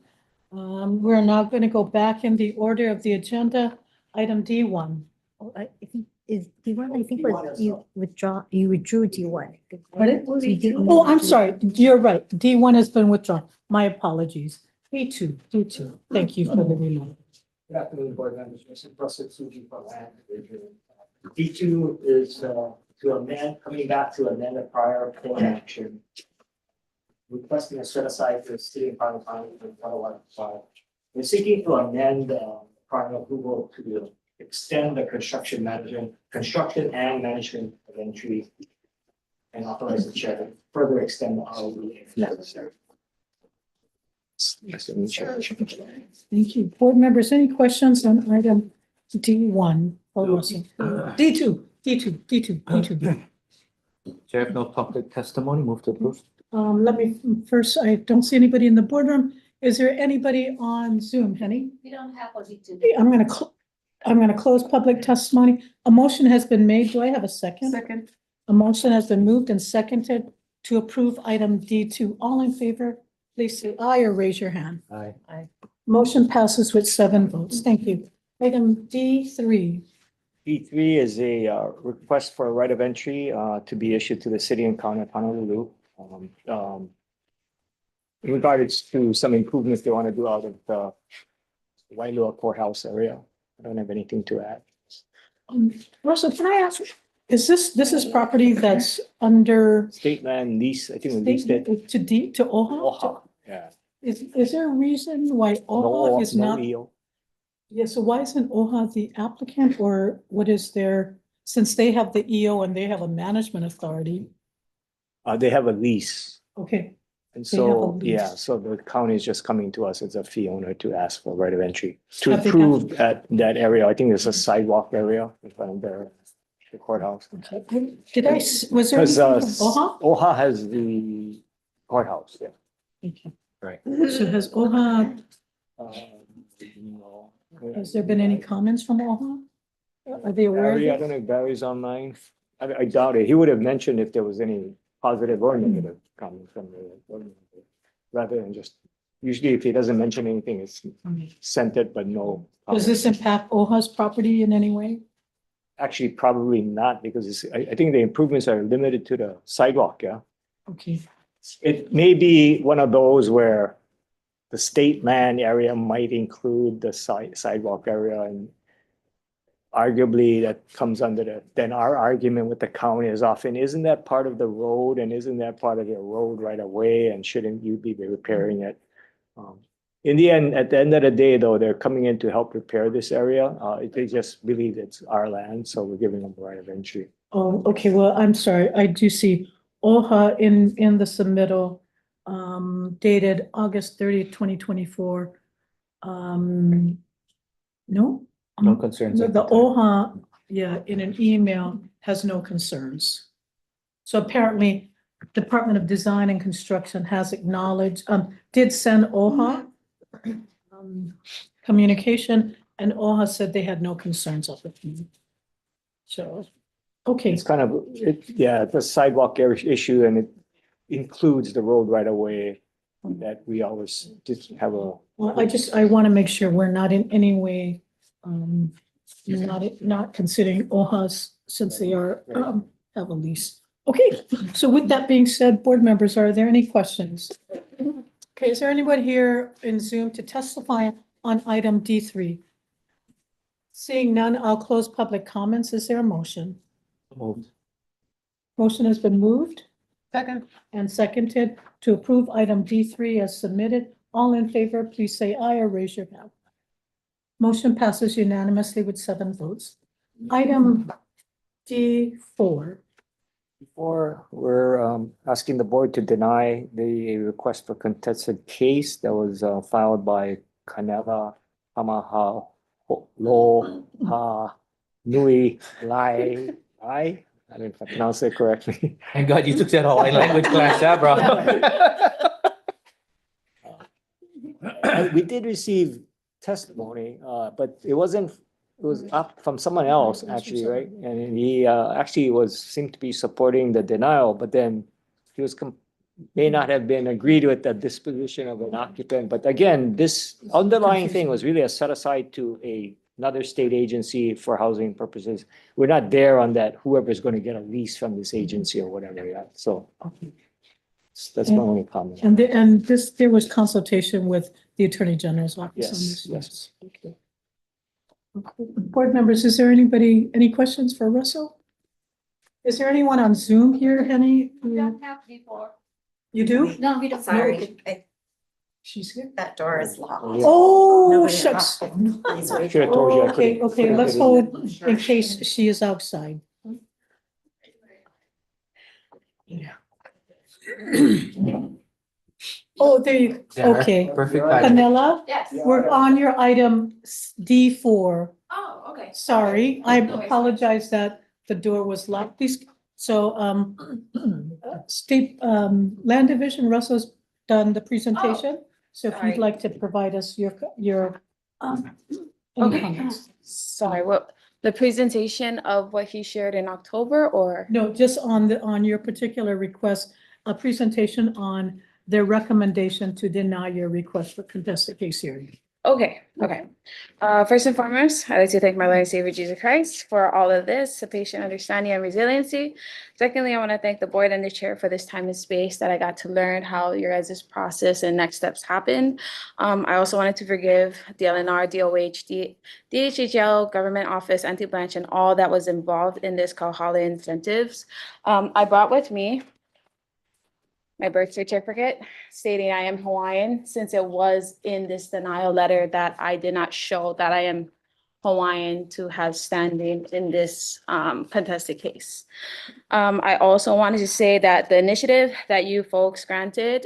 We're now going to go back in the order of the agenda. Item D1. I think is D1, I think was you withdrew D1. Pardon? You didn't- Oh, I'm sorry. You're right. D1 has been withdrawn. My apologies. D2. Thank you for the reminder. Good afternoon, board members, Mr. Russell Suji from Land Division. D2 is coming back to amend a prior court action. Requesting a set aside for the city and private county for 105. We're seeking to amend prior approval to extend the construction and management of entry and authorize the chair to further extend the ROE if necessary. Thank you. Board members, any questions on item D1? Oh, Russell. D2. Chair, if no public testimony, move to approve. Let me first, I don't see anybody in the boardroom. Is there anybody on Zoom, Henny? We don't have a D2. I'm gonna close public testimony. A motion has been made. Do I have a second? Second. A motion has been moved and seconded to approve item D2. All in favor, please say aye or raise your hand. Aye. Motion passes with 7 votes. Thank you. Item D3. D3 is a request for a right of entry to be issued to the city and county of Honolulu. In regards to some improvements they want to do out of the Wailua courthouse area. I don't have anything to add. Russell, can I ask, is this is property that's under State land lease, I think we leased it. to OHA? Oha, yeah. Is there a reason why OHA is No not? EO. Yeah, so why isn't OHA the applicant, or what is their, since they have the EO and they have a management authority? They have a lease. Okay, And They have a so, yeah, lease. so the county is just coming to us as a fee owner to ask for right of entry. To Have they improve that area, I think there's a sidewalk area in front of the courthouse. was there Because anything from OHA? OHA has the courthouse, yeah. Okay. Right. So has OHA, No. has there been any comments from OHA? Are they aware of Barry, I it? don't know if Barry's online. I doubt it. He would have mentioned if there was any positive or negative comments from the, rather than just, usually if he doesn't mention anything, it's sent it, but no. Does this impact OHA's property in any way? Actually, probably not, because I think the improvements are limited to the sidewalk, yeah. Okay. It may be one of those where the state land area might include the sidewalk area, and arguably that comes under then our argument with the county is often, isn't that part of the road and isn't that part of your road right away, and shouldn't you be repairing it? In the end, at the end of the day, though, they're coming in to help repair this area. They just believe it's our land, so we're giving them the right of entry. Oh, okay, well, I'm sorry, I do see OHA in the submittal, dated August 30th, 2024. No? No concerns The at the time. OHA, yeah, in an email has no concerns. So apparently, Department of Design and Construction has acknowledged, did send OHA communication, and OHA said they had no concerns of it. So, okay. It's kind of, yeah, the sidewalk issue, and it includes the road right away that we always did have a. Well, I want to make sure we're not in any way, not considering OHA's, since they are, have a lease. Okay, so with that being said, board members, are there any questions? Okay, is there anyone here in Zoom to testify on item D3? Seeing none, I'll close public comments. Is there a motion? Moved. Motion has been moved Second. and seconded to approve item D3 as submitted. All in favor, please say aye or raise your hand. Motion passes unanimously with 7 votes. Item D4. Before, we're asking the board to deny the request for contested case that was filed by Kanela Hamaha Lo Ha Nui Lai. I don't know if I pronounced it correctly. Thank God you took that Hawaiian language class, yeah, bro. We did receive testimony, but it was up from someone else actually, right? And he actually seemed to be supporting the denial, but then he may not have been agreed with the disposition of an occupant. But again, this underlying thing was really a set aside to another state agency for housing purposes. We're not there on that, whoever's going to get a lease from this agency or whatever, yeah, so. That's my only comment. And there was consultation with the Attorney General's office on this? Yes. Okay. Board members, is there any questions for Russell? Is there anyone on Zoom here, Henny? You do? No, we don't. Sorry. She's here. That door is locked. Oh, Nobody shucks. locked it. Should have told you I Okay, couldn't- okay, let's hold in case she is outside. Oh, there you, There, okay. perfect timing. Canela, Yes. we're on your item D4. Oh, okay. Sorry, I No worries. apologize that the door was locked. Please, so, State, Land Division, Russell's done the presentation. So if you'd Sorry. like to provide us your, any Okay. comments. Sorry, what, the presentation of what he shared in October or? No, just on your particular request, a presentation on their recommendation to deny your request for contested case hearing. Okay. First and foremost, I'd like to thank my Lord and Savior Jesus Christ for all of this, the patient understanding and resiliency. Secondly, I want to thank the board and the chair for this time and space that I got to learn how your guys' process and next steps happen. I also wanted to forgive DLNR, DOH, DHHL, government office, anti-blanch, and all that was involved in this Kahala incentives. I brought with me my birth certificate stating I am Hawaiian, since it was in this denial letter that I did not show that I am Hawaiian to have standing in this contested case. I also wanted to say that the initiative that you folks granted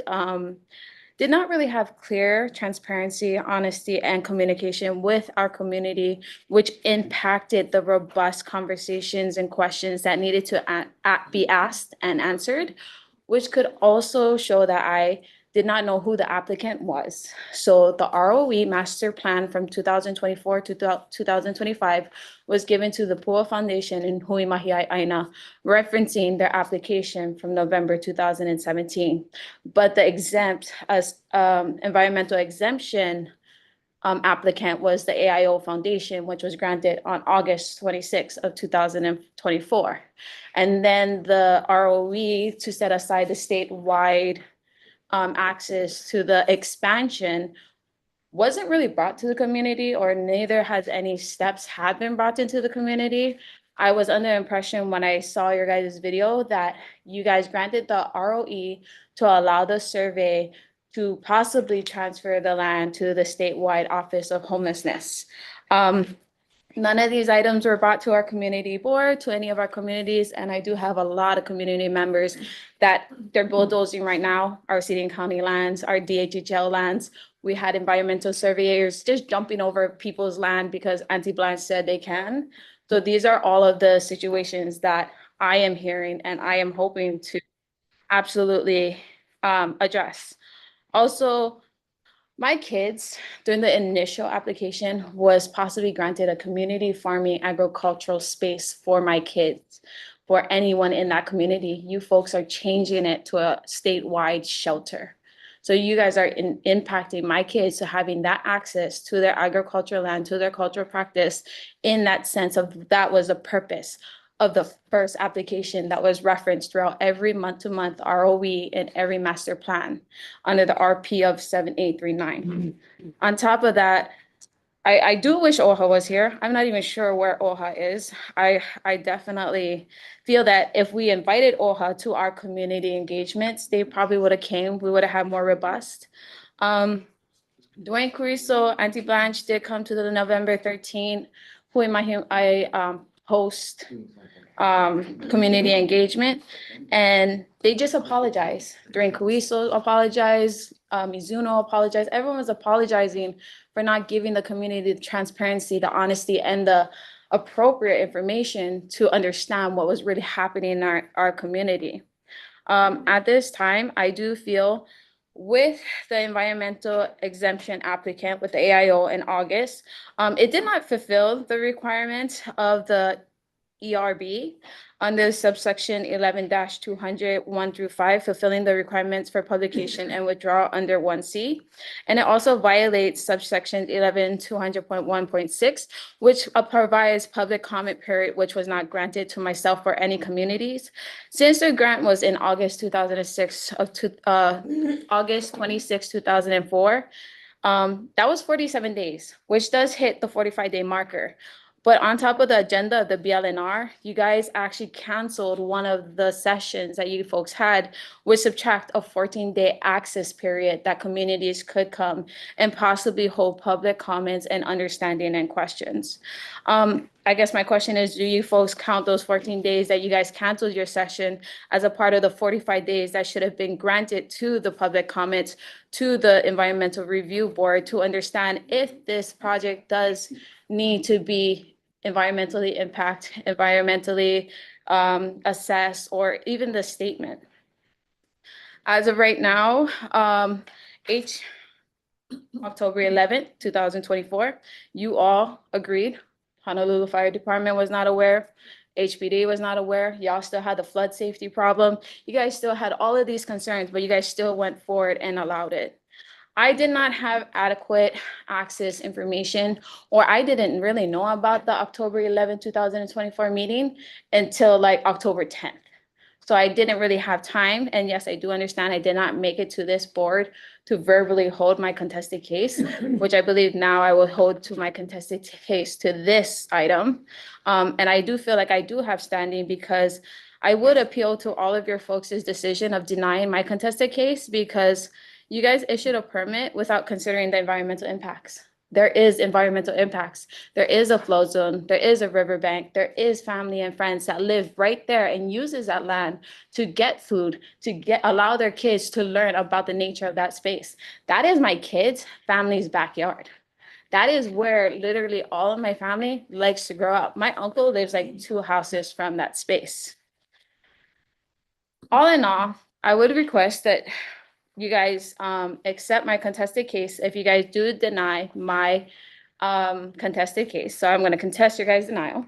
did not really have clear transparency, honesty, and communication with our community, which impacted the robust conversations and questions that needed to be asked and answered, which could also show that I did not know who the applicant was. So the ROE master plan from 2024 to 2025 was given to the Pua Foundation in Hui Mahi Aina, referencing their application from November 2017. But the environmental exemption applicant was the AIO Foundation, which was granted on August 26 of 2024. And then the ROE to set aside the statewide access to the expansion wasn't really brought to the community, or neither has any steps had been brought into the community. I was under the impression when I saw your guys' video that you guys granted the ROE to allow the survey to possibly transfer the land to the statewide Office of Homelessness. None of these items were brought to our community board, to any of our communities, and I do have a lot of community members that they're bulldozing right now, our city and county lands, our DHHL lands. We had environmental surveyors just jumping over people's land because Auntie Blanche said they can. So these are all of the situations that I am hearing and I am hoping to absolutely address. Also, my kids, during the initial application, was possibly granted a community farming agricultural space for my kids, for anyone in that community. You folks are changing it to a statewide shelter. So you guys are impacting my kids to having that access to their agricultural land, to their cultural practice, in that sense of that was the purpose of the first application that was referenced throughout every month-to-month ROE and every master plan under the RP of 7839. On top of that, I do wish OHA was here. I'm not even sure where OHA is. I definitely feel that if we invited OHA to our community engagements, they probably would have came. We would have had more robust. Dwayne Curiso, Auntie Blanche did come to the November 13th Hui Mahi post community engagement. And they just apologize. During Caruso apologized, Mizuno apologized. Everyone was apologizing for not giving the community the transparency, the honesty, and the appropriate information to understand what was really happening in our community. At this time, I do feel with the environmental exemption applicant with the AIO in August, it did not fulfill the requirement of the ERB under subsection 11-200, 1-5, fulfilling the requirements for publication and withdrawal under 1C. And it also violates subsection 11-200.1.6, which provides public comment period, which was not granted to myself or any communities. Since the grant was in August 2006, August 26, 2004, that was 47 days, which does hit the 45-day marker. But on top of the agenda of the BLNR, you guys actually canceled one of the sessions that you folks had, which subtract a 14-day access period that communities could come and possibly hold public comments and understanding and questions. I guess my question is, do you folks count those 14 days that you guys canceled your session as a part of the 45 days that should have been granted to the public comments, to the Environmental Review Board, to understand if this project does need to be environmentally assessed, or even the statement? As of right now, October 11th, 2024, you all agreed. Honolulu Fire Department was not aware. HPD was not aware. Y'all still had the flood safety problem. You guys still had all of these concerns, but you guys still went forward and allowed it. I did not have adequate access information, or I didn't really know about the October 11, 2024 meeting until like October 10th. So I didn't really have time. And yes, I do understand I did not make it to this board to verbally hold my contested case, which I believe now I will hold to my contested case to this item. And I do feel like I do have standing, because I would appeal to all of your folks' decision of denying my contested case, because you guys issued a permit without considering the environmental impacts. There is environmental impacts. There is a flood zone. There is a riverbank. There is family and friends that live right there and uses that land to get food, to allow their kids to learn about the nature of that space. That is my kids' family's backyard. That is where literally all of my family likes to grow up. My uncle lives like 2 houses from that space. All in all, I would request that you guys accept my contested case if you guys do deny my contested case. So I'm going to contest your guys' denial.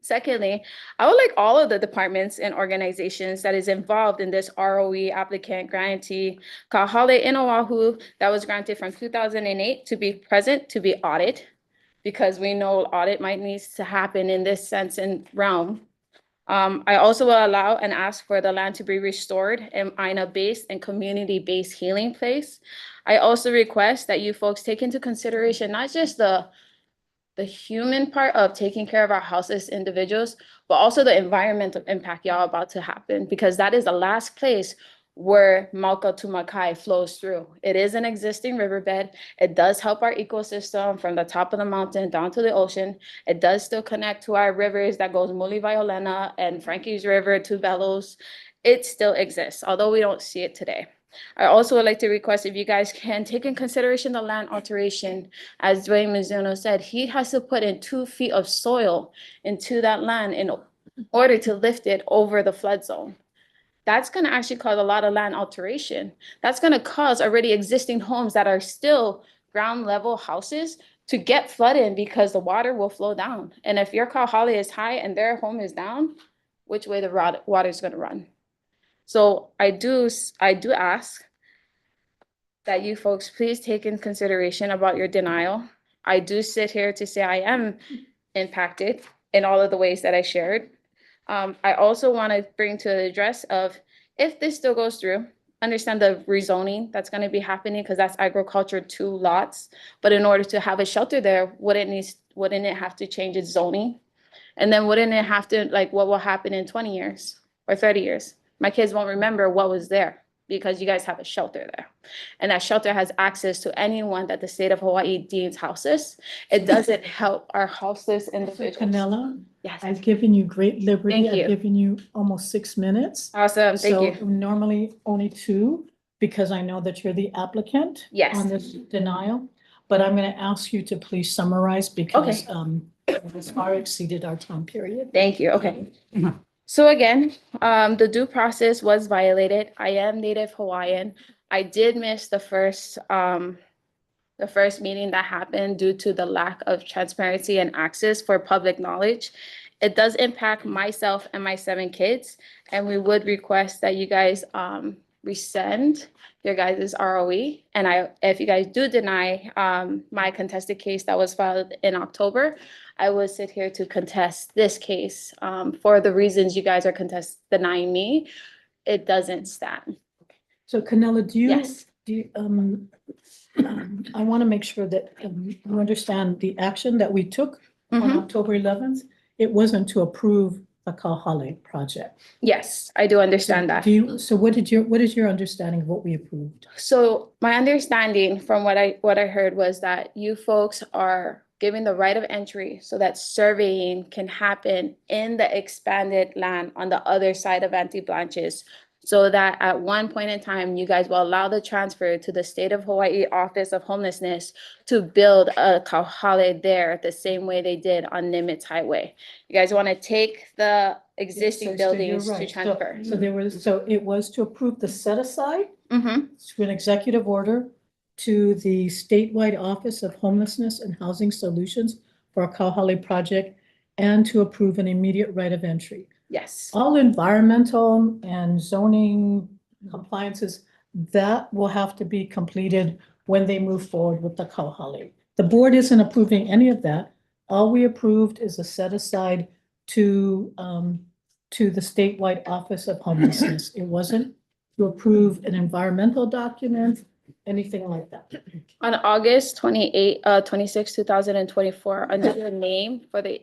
Secondly, I would like all of the departments and organizations that is involved in this ROE applicant grantee Kahale in Oahu that was granted from 2008 to be present, to be audited, because we know audit might need to happen in this sense and realm. I also will allow and ask for the land to be restored in INA-based and community-based healing place. I also request that you folks take into consideration not just the human part of taking care of our houses individuals, but also the environmental impact y'all about to happen, because that is the last place where Mauka to Makai flows through. It is an existing riverbed. It does help our ecosystem from the top of the mountain down to the ocean. It does still connect to our rivers that goes Muli Violena and Frankie's River to Bellows. It still exists, although we don't see it today. I also would like to request if you guys can take in consideration the land alteration. As Dwayne Mizuno said, he has to put in 2 feet of soil into that land in order to lift it over the flood zone. That's going to actually cause a lot of land alteration. That's going to cause already existing homes that are still ground level houses to get flooded, because the water will flow down. And if your Kahale is high and their home is down, which way the water is going to run? So I do ask that you folks please take in consideration about your denial. I do sit here to say I am impacted in all of the ways that I shared. I also want to bring to the address of, if this still goes through, understand the rezoning that's going to be happening, because that's agriculture 2 lots. But in order to have a shelter there, wouldn't it have to change its zoning? And then wouldn't it have to, like, what will happen in 20 years or 30 years? My kids won't remember what was there. because you guys have a shelter there. And that shelter has access to anyone that the state of Hawaii deems houseless. It doesn't help our houseless individuals. Canela, Yes, I've given you great liberty. Thank you. I've given you almost 6 minutes. awesome, thank you. So normally only 2, because I know that you're the applicant Yes. on this denial. But I'm going to ask you to please summarize because it's far exceeded our time period. Thank you, okay. So again, the due process was violated. I am Native Hawaiian. I did miss the first meeting that happened due to the lack of transparency and access for public knowledge. It does impact myself and my 7 kids, and we would request that you guys rescind your guys' ROE. And if you guys do deny my contested case that was filed in October, I would sit here to contest this case for the reasons you guys are denying me. It doesn't stand. So Canela, Yes. I want to make sure that you understand the action that we took on Mhm. October 11th. It wasn't to approve the Kaahale project. Yes, I do understand that. So what is your understanding of what we approved? So my understanding from what I heard was that you folks are giving the right of entry so that surveying can happen in the expanded land on the other side of Auntie Blanche's. So that at one point in time, you guys will allow the transfer to the State of Hawaii Office of Homelessness to build a Kaahale there the same way they did on Nimitz Highway. You guys want to take the existing So you're buildings to right. transfer. So it was to approve the set aside Mhm. to an executive order to the statewide Office of Homelessness and Housing Solutions for a Kaahale project and to approve an immediate right of entry. Yes. All environmental and zoning compliances, that will have to be completed when they move forward with the Kaahale. The board isn't approving any of that. All we approved is a set aside to the statewide Office of Homelessness. It wasn't to approve an environmental document, anything like that. On August 26, 2024, under your name for the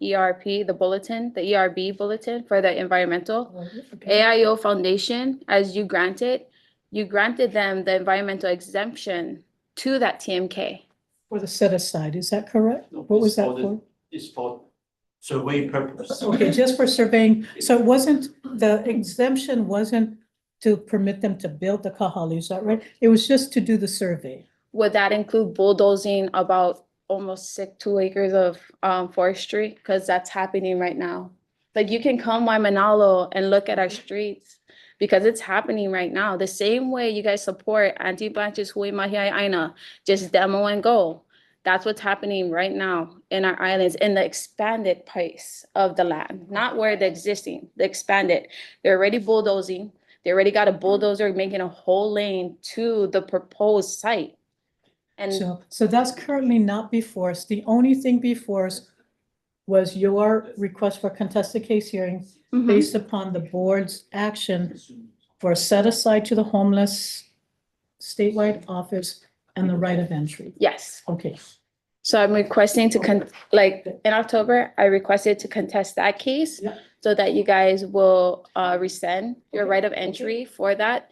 ERP, the bulletin, the ERB bulletin for the environmental, AIO Foundation, as you granted them the environmental exemption to that TMK. For the set aside, is that correct? What was that for? It's for survey purpose. Okay, just for surveying. So it wasn't, the exemption wasn't to permit them to build the Kaahale, is that right? It was just to do the survey. Would that include bulldozing about almost 2 acres of forestry? Because that's happening right now. Like you can come Waimanalo and look at our streets because it's happening right now. The same way you guys support Auntie Blanche's Hui Mahiai Aina, just demo and go. That's what's happening right now in our islands in the expanded place of the land, not where the existing, the expanded. They're already bulldozing. They already got a bulldozer making a whole lane to the proposed site. And So that's currently not before us. The only thing before us was your request for contested case hearing Mhm. based upon the board's action for a set aside to the homeless statewide office and the right of entry. yes. Okay, So I'm requesting to in October, I requested to contest that case Yeah. so that you guys will rescind your right of entry for that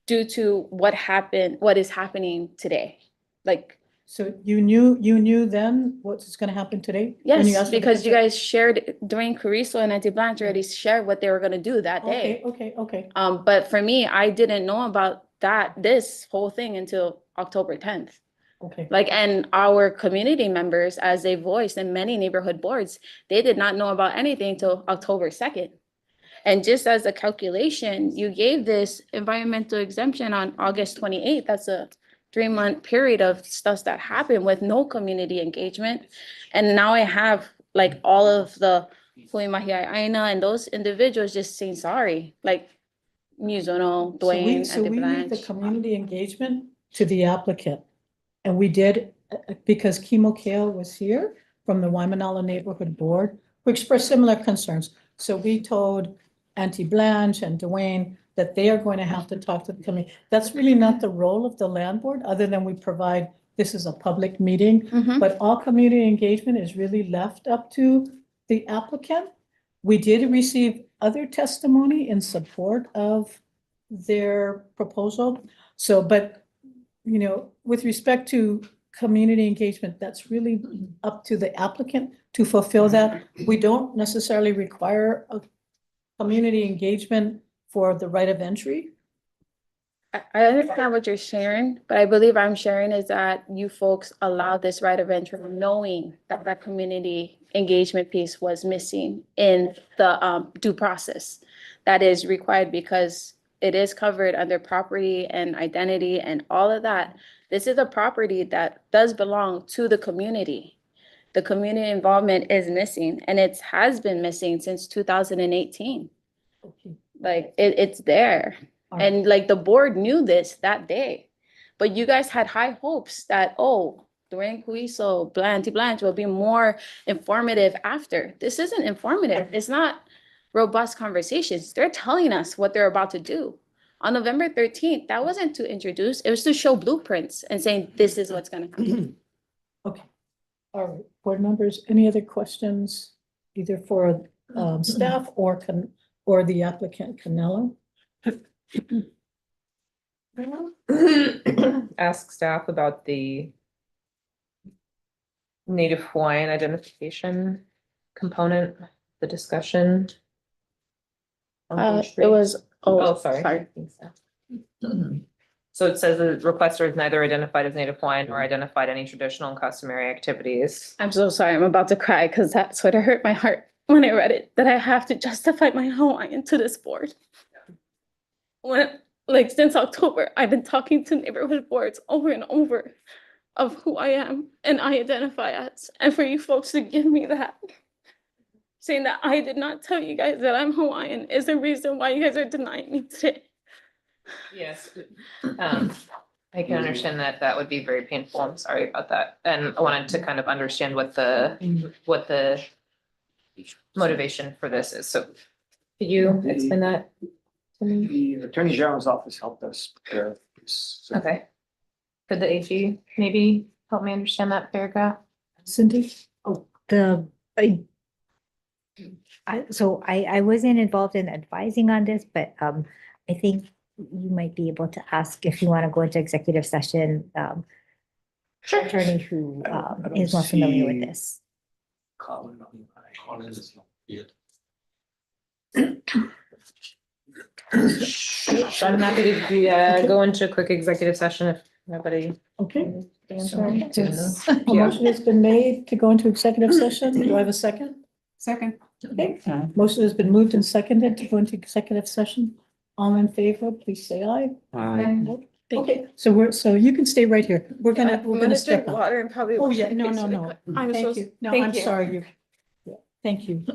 due to what is happening today. Like, so you knew then what's gonna happen today? When you yes, asked for the because you consent? guys shared during Carrizo and Auntie Blanche already shared what they were gonna do that day. Okay. But for me, I didn't know about this whole thing until October 10th. Okay. Like, and our community members, as they voiced in many neighborhood boards, they did not know about anything till October 2nd. And just as a calculation, you gave this environmental exemption on August 28th. That's a 3-month period of stuff that happened with no community engagement. And now I have like all of the Hui Mahiai Aina and those individuals just saying sorry, like Mizuno, Dwayne, So and we leave the Blanche. community engagement to the applicant. And we did, because Kimo Kale was here from the Waimanalo Neighborhood Board, who expressed similar concerns. So we told Auntie Blanche and Dwayne that they are going to have to talk to the community. That's really not the role of the land board, other than we provide, this is a public meeting. Mhm. But all community engagement is really left up to the applicant. We did receive other testimony in support of their proposal. So, but, you know, with respect to community engagement, that's really up to the applicant to fulfill that. We don't necessarily require a community engagement for the right of entry. I understand what you're sharing, but I believe I'm sharing is that you folks allow this right of entry knowing that that community engagement piece was missing in the due process that is required because it is covered under property and identity and all of that. This is a property that does belong to the community. The community involvement is missing and it has been missing since 2018. Okay. Like it's there. And like the board knew this that day, but you guys had high hopes that, oh, Duane Cuiso, Blanche will be more informative after. This isn't informative. It's not robust conversations. They're telling us what they're about to do. On November 13th, that wasn't to introduce, it was to show blueprints and saying, this is what's gonna come. Okay. All right, board members, any other questions, either for staff or the applicant, Canelo? Ask staff about the Native Hawaiian identification component, the discussion. on page It three. was, Oh, sorry. So it says the requester is neither identified as Native Hawaiian or identified any traditional and customary activities. I'm so sorry, I'm about to cry because that's what hurt my heart when I read it, that I have to justify my Hawaiian to this board. When, like, since October, I've been talking to neighborhood boards over and over of who I am and I identify as, and for you folks to give me that, saying that I did not tell you guys that I'm Hawaiian is the reason why you guys are denying me today. Yes. I can understand that that would be very painful. I'm sorry about that. And I wanted to kind of understand what the motivation for this is. So could you explain that to me? The Attorney General's office helped us prepare this. So Okay. Could the AG maybe help me understand that paragraph? Cindy? I wasn't involved in advising on this, but I think you might be able to ask if you want to go into executive session. Attorney who I don't is more familiar with see- this. Colin is not here. So I'm happy to go into a quick executive session if nobody. Okay. Sorry. A motion has been made to go into executive session. Do I have a second? Second. Okay. Motion has been moved and seconded to go into executive session. All in favor, please say aye. Okay, so you can stay right here. We're gonna step up. water and probably. Oh, yeah, no. Thank you. No, I'm sorry. Thank you.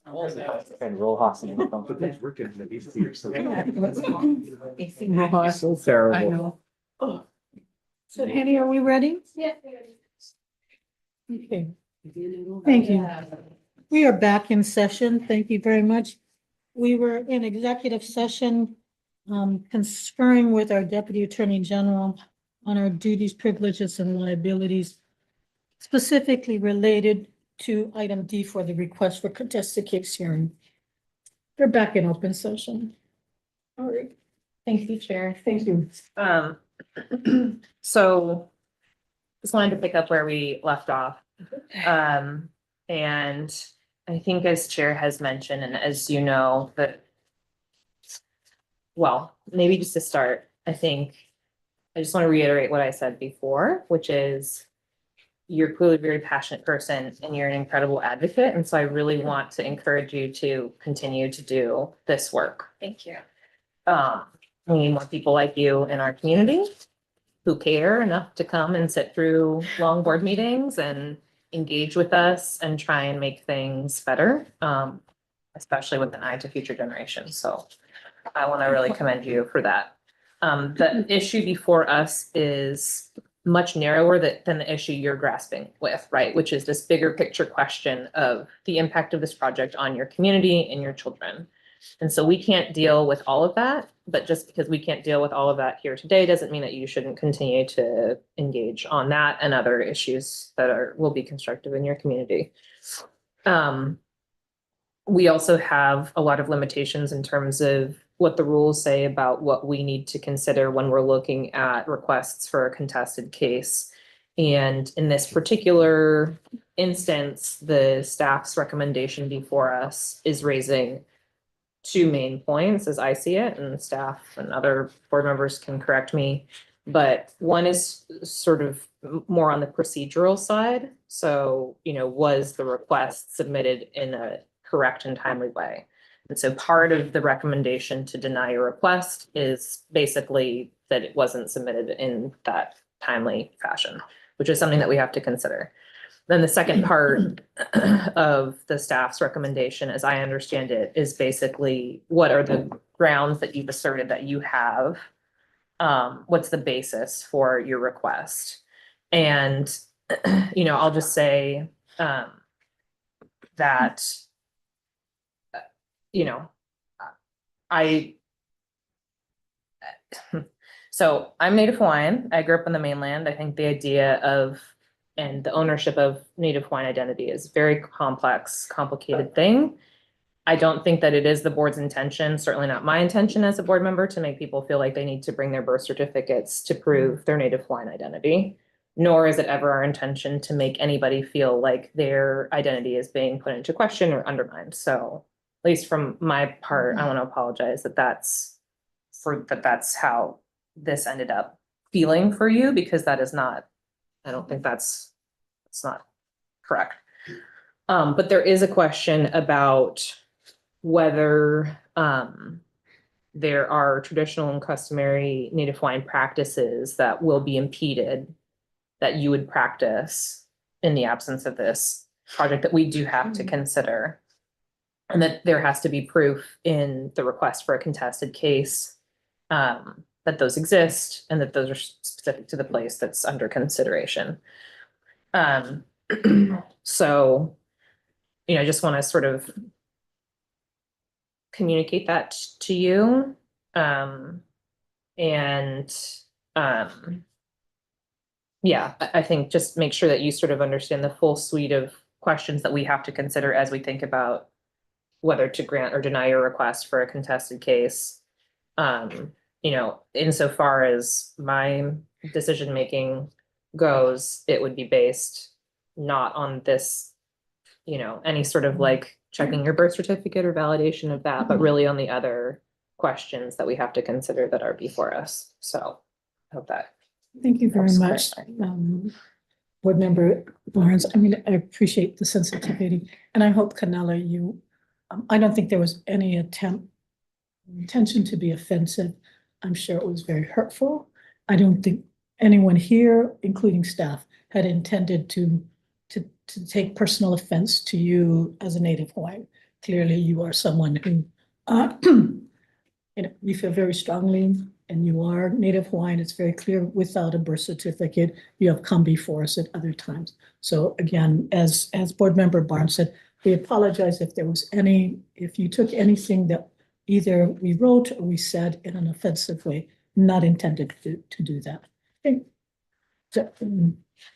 And Rojas. Rojas. So terrible. I know. So Henny, are we ready? Yeah. Okay, thank you. We are back in session. Thank you very much. We were in executive session, conferring with our Deputy Attorney General on our duties, privileges, and liabilities, specifically related to item D for the request for contested case hearing. We're back in open session. All right, Thank you, Chair. thank you. So just wanted to pick up where we left off. And I think as Chair has mentioned, and as you know, that, well, maybe just to start, I think I just want to reiterate what I said before, which is you're clearly a very passionate person and you're an incredible advocate. And so I really want to encourage you to continue to do this work. Thank you. We need more people like you in our community who care enough to come and sit through long board meetings and engage with us and try and make things better, especially with an eye to future generations. So I want to really commend you for that. The issue before us is much narrower than the issue you're grasping with, right? Which is this bigger picture question of the impact of this project on your community and your children. And so we can't deal with all of that, but just because we can't deal with all of that here today doesn't mean that you shouldn't continue to engage on that and other issues that will be constructive in your community. We also have a lot of limitations in terms of what the rules say about what we need to consider when we're looking at requests for a contested case. And in this particular instance, the staff's recommendation before us is raising two main points as I see it, and staff and other board members can correct me. But one is sort of more on the procedural side. So, was the request submitted in a correct and timely way? And so part of the recommendation to deny your request is basically that it wasn't submitted in that timely fashion, which is something that we have to consider. Then the second part of the staff's recommendation, as I understand it, is basically what are the grounds that you've asserted that you have? What's the basis for your request? And, I'll just say that, so I'm Native Hawaiian. I grew up on the mainland. I think the idea of and the ownership of Native Hawaiian identity is a very complex, complicated thing. I don't think that it is the board's intention, certainly not my intention as a board member, to make people feel like they need to bring their birth certificates to prove their Native Hawaiian identity, nor is it ever our intention to make anybody feel like their identity is being put into question or undermined. So at least from my part, I want to apologize that's how this ended up feeling for you, because that is not, I don't think it's not correct. But there is a question about whether there are traditional and customary Native Hawaiian practices that will be impeded that you would practice in the absence of this project that we do have to consider. And that there has to be proof in the request for a contested case that those exist and that those are specific to the place that's under consideration. So, I just want to sort of communicate that to you. Yeah, I think just make sure that you sort of understand the full suite of questions that we have to consider as we think about whether to grant or deny your request for a contested case. Insofar as my decision-making goes, it would be based not on this, any sort of like checking your birth certificate or validation of that, but really on the other questions that we have to consider that are before us. So I hope that. Thank you very helps much, clarify. Board Member Barnes. I appreciate the sensitivity, and I hope, Canela, I don't think there was any intention to be offensive. I'm sure it was very hurtful. I don't think anyone here, including staff, had intended to take personal offense to you as a Native Hawaiian. clearly you are someone who, you know, you feel very strongly and you are Native Hawaiian. It's very clear without a birth certificate, you have come before us at other times. So again, as Board Member Barnes said, we apologize if there was if you took anything that either we wrote or we said in an offensive way, not intended to do that. Okay. So,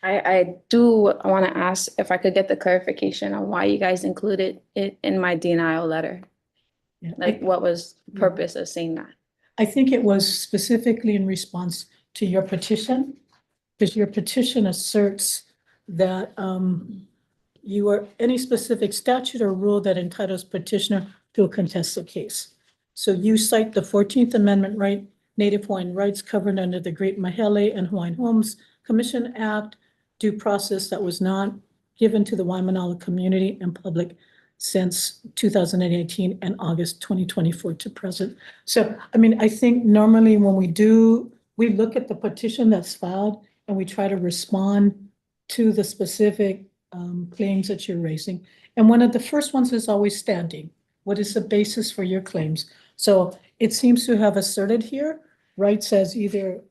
I do want to ask if I could get the clarification on why you guys included it in my denial letter. yeah, Like, what was the purpose of saying that? I think it was specifically in response to your petition, because your petition asserts that you are any specific statute or rule that entitles petitioner to a contested case. So you cite the 14th Amendment right, Native Hawaiian rights covered under the Great Mahele and Hawaiian Homes Commission Act, due process that was not given to the Waimanalo community and public since 2018 and August 2024 to present. So, I mean, I think normally when we look at the petition that's filed and we try to respond to the specific claims that you're raising. And one of the first ones is always standing. What is the basis for your claims? So it seems to have asserted here rights as either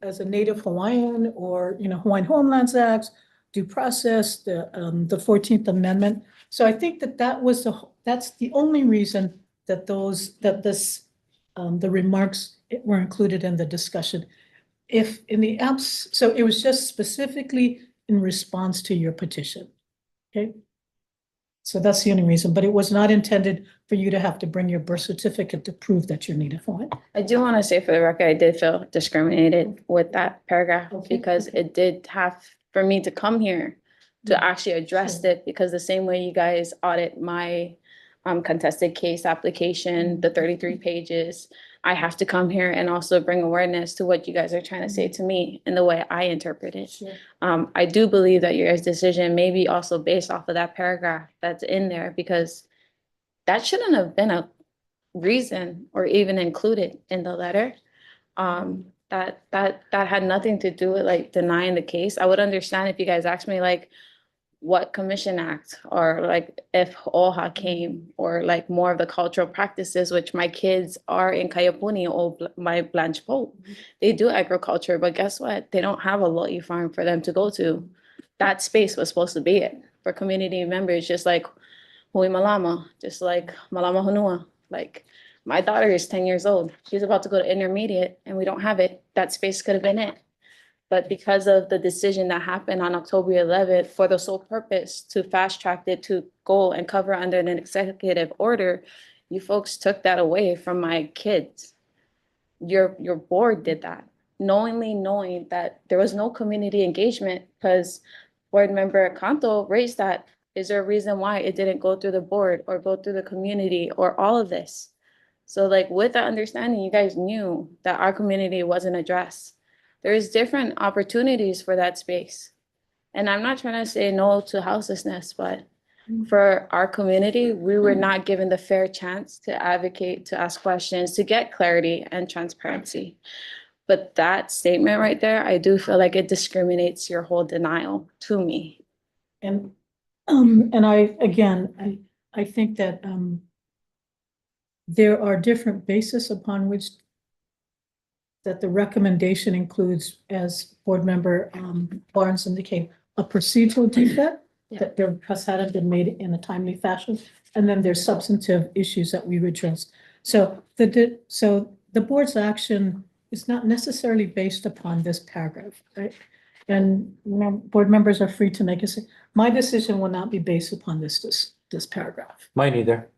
as a Native Hawaiian or, you know, Hawaiian Homelands Act, due process, the 14th Amendment. So I think that's the only reason that the remarks were included in the discussion. So it was just specifically in response to your petition, okay? So that's the only reason, but it was not intended for you to have to bring your birth certificate to prove that you're Native Hawaiian. I do want to say for the record, I did feel discriminated with that paragraph because it did have for me to come here to actually address it, because the same way you guys audit my contested case application, the 33 pages, I have to come here and also bring awareness to what you guys are trying to say to me in the way I interpret it. Sure. I do believe that your guys' decision may be also based off of that paragraph that's in there, because that shouldn't have been a reason or even included in the letter. That had nothing to do with like denying the case. I would understand if you guys asked me like, what commission act, or like if OHA came, or like more of the cultural practices, which my kids are in Kayapuni or my Blanche Pope. They do agriculture, but guess what? They don't have a lo'i farm for them to go to. That space was supposed to be it for community members, just like Hui Malama, just like Malama Honua. Like my daughter is 10 years old. She's about to go to intermediate and we don't have it. That space could have been it. But because of the decision that happened on October 11th for the sole purpose to fast track it to go and cover under an executive order, you folks took that away from my kids. Your board did that, knowing that there was no community engagement, because board member Kanto raised that. Is there a reason why it didn't go through the board or go through the community or all of this? So like with that understanding, you guys knew that our community wasn't addressed. There's different opportunities for that space. And I'm not trying to say no to houselessness, but for our community, we were not given the fair chance to advocate, to ask questions, to get clarity and transparency. But that statement right there, I do feel like it discriminates your whole denial to me. And I think that there are different bases upon which that the recommendation includes, as board member Barnes indicated, a procedural defect that there hadn't been made in a timely fashion, and then there's substantive issues that we address. So the board's action is not necessarily based upon this paragraph, right? And board members are free to make my decision will not be based upon this paragraph. Mine either.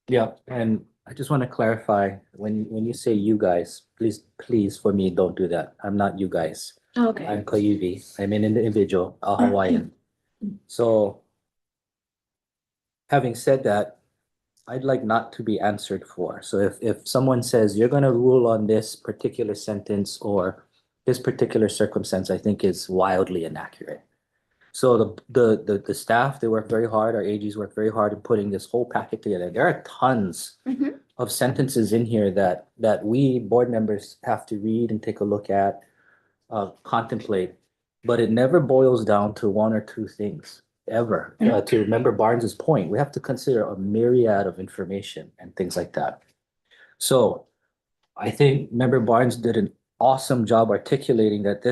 Yeah, and I just want to clarify, when you say you guys, please for me, don't do that. I'm not you guys. Okay. I'm Kaiwi. I'm an individual, a Hawaiian. So having said that, I'd like not to be answered for. So if someone says you're gonna rule on this particular sentence or this particular circumstance, I think is wildly inaccurate. So the staff, they work very hard, our AGs work very hard in putting this whole packet together. There are tons of sentences in here that we board members have to read and take a look at, contemplate, but it never boils down to one or two things. ever. Yeah. To Member Barnes's point, we have to consider a myriad of information and things like that. So I think Member Barnes did an awesome job articulating that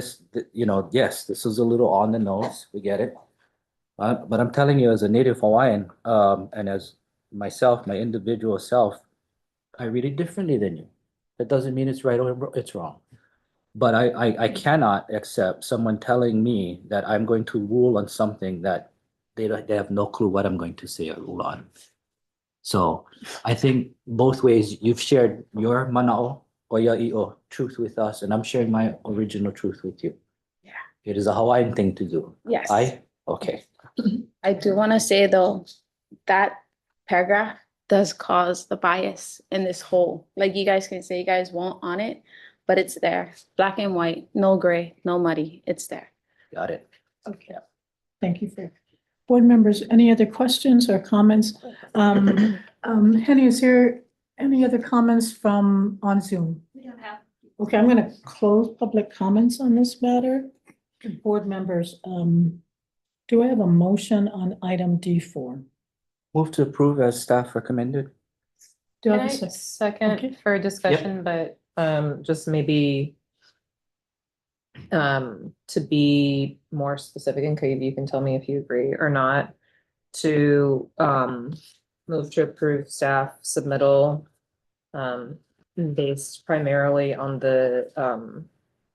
yes, this is a little on the nose, we get it. But I'm telling you, as a native Hawaiian, and as myself, my individual self, I read it differently than you. That doesn't mean it's right or it's wrong. But I cannot accept someone telling me that I'm going to rule on something that they have no clue what I'm going to say or rule on. So I think both ways, you've shared your manao o ia'i'o truth with us, and I'm sharing my original truth with you. Yeah. It is a Hawaiian thing to do. Yes. Okay. I do want to say though, that paragraph does cause the bias in this whole, like you guys can say you guys won't on it, but it's there, black and white, no gray, no muddy, it's there. Got it. Okay. Thank you for, board members, any other questions or comments? Henny, is there any other comments from on Zoom? Okay, I'm gonna close public comments on this matter. Board members, do I have a motion on item D4? Move to approve as staff recommended. Do I Can have a I second? Okay. second for discussion, but just maybe to be more specific, and Cave, you can tell me if you agree or not, to move to approve staff submittal based primarily on the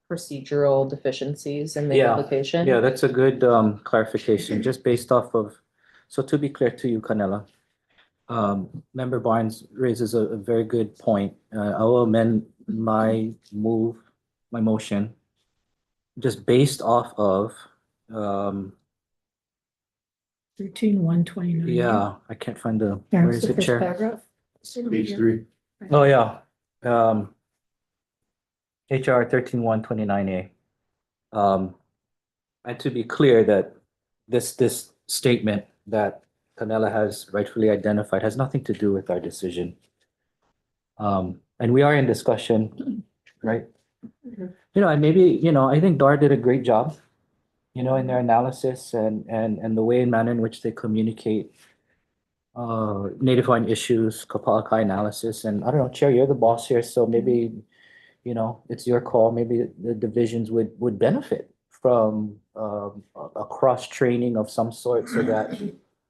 procedural deficiencies in the Yeah, application. yeah, that's a good clarification, just based off of, so to be clear to you, Canela, Member Barnes raises a very good point. I will amend my motion, just based off of, 13-129. yeah, I can't find Yeah, where it's is the it, first Chair? paragraph. Page 3. Oh, yeah. HR 13-129A. And to be clear that this statement that Canela has rightfully identified has nothing to do with our decision. And we are in discussion, right? And maybe, I think DAR did a great job, in their analysis and the way and manner in which they communicate Native Hawaiian issues, Kapa'akai analysis. And I don't know, Chair, you're the boss here, so maybe, it's your call. Maybe the divisions would benefit from a cross-training of some sort so that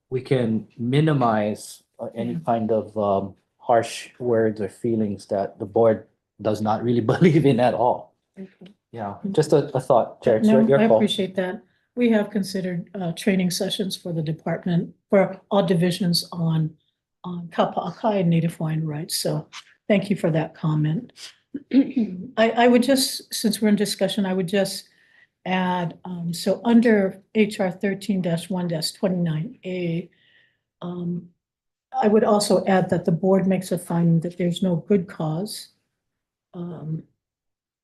we can minimize any kind of harsh words or feelings that the board does not really believe in at all. Yeah, just a thought, Chair. It's No, your I call. appreciate that. We have considered training sessions for the department, for all divisions on Kapa'akai and Native Hawaiian rights. So thank you for that comment. I would just, since we're in discussion, I would just add, so under HR 13-1-29A, I would also add that the board makes a finding that there's no good cause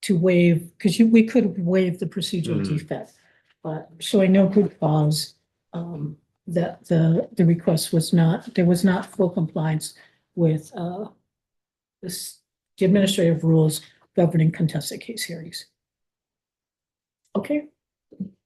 to waive, because we could waive the procedural defect, but showing no good cause that the request was not, there was not full compliance with the administrative rules governing contested case hearings. Okay,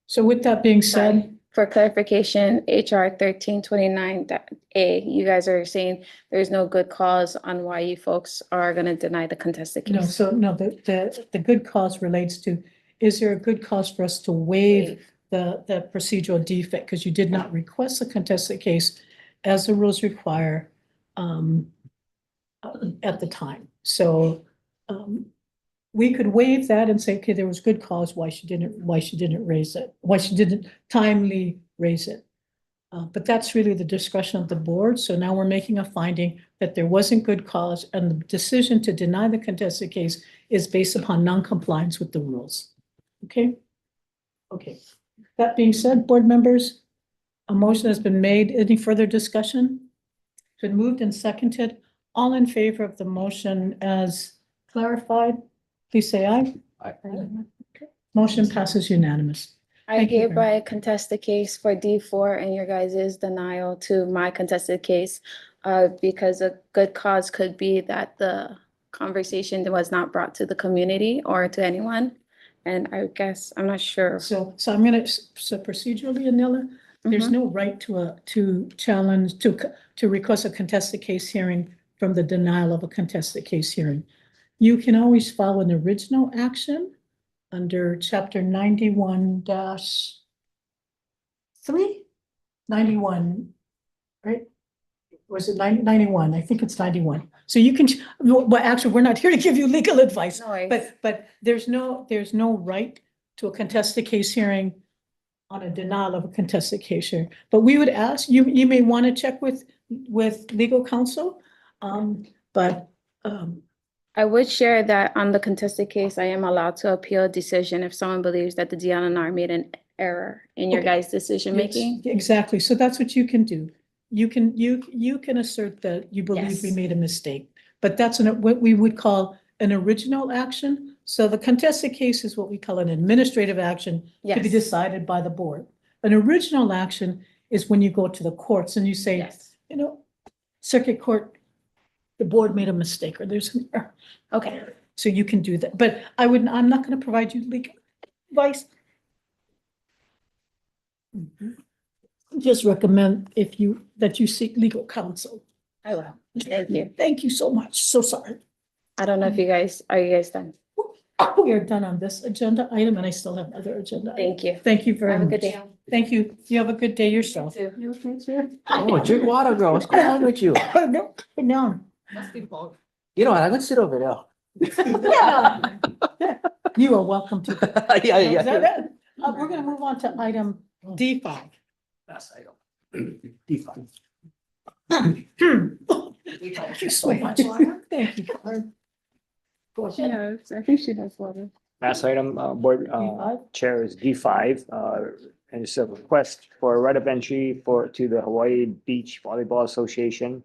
so with that being said, For clarification, HR 1329A, you guys are saying there's no good cause on why you folks are gonna deny the contested no, case? so no, the good cause relates to, is there a good cause for us to waive the procedural defect? Because you did not request a contested case as the rules require at the time. So we could waive that and say, okay, there was good cause why she didn't raise it, why she didn't timely raise it. But that's really the discretion of the board. So now we're making a finding that there wasn't good cause, and the decision to deny the contested case is based upon non-compliance with the rules. Okay? Okay. That being said, board members, a motion has been made. Any further discussion? It's been moved and seconded. All in favor of the motion as clarified, please say aye. Aye. Motion passes unanimous. I Thank you very hereby contest the case for D4 and your guys' denial to my contested case, because a good cause could be that the conversation was not brought to the community or to anyone. And I guess, I'm not sure. So I'm gonna, so procedurally, Anila, there's Mhm. no right to challenge, to request a contested case hearing from the denial of a contested case hearing. You can always file an original action under chapter 91-3, 91, right? Was it 91? I think it's 91. So you can, well, actually, we're not here to give you legal advice. No worries. But there's no right to a contested case hearing on a denial of a contested case hearing. But we would ask, you may want to check with legal counsel. But I would share that on the contested case, I am allowed to appeal a decision if someone believes that the DNR made an error in your Okay. guys' decision making. Exactly. So that's what you can do. You can assert that you believe we Yes. made a mistake, but that's what we would call an original action. So the contested case is what we call an administrative action to be Yes. decided by the board. An original action is when you go to the courts and you say, Yes. circuit court, the board made a mistake or there's an error. Okay. So you can do that, but I'm not going to provide you legal advice. Just recommend that you seek legal counsel. I will. Thank you. Thank you so much. So sorry. I don't know if you guys, are you guys done? We are done on this agenda item and I still have other agenda. Thank you. Thank you very Have a much. good day. Thank you. You have a good day yourself. Oh, drink water, girl. What's going on with you? No, no. You know what? I'm gonna sit over there. You are welcome to. Yeah, yeah. We're gonna move on to item D5. Last item. D5. Thank you so much. Thank you. Karen. Go She ahead. has, I think she has water. Last item, board chair is D5, and it's a request for a right of entry to the Hawaii Beach Volleyball Association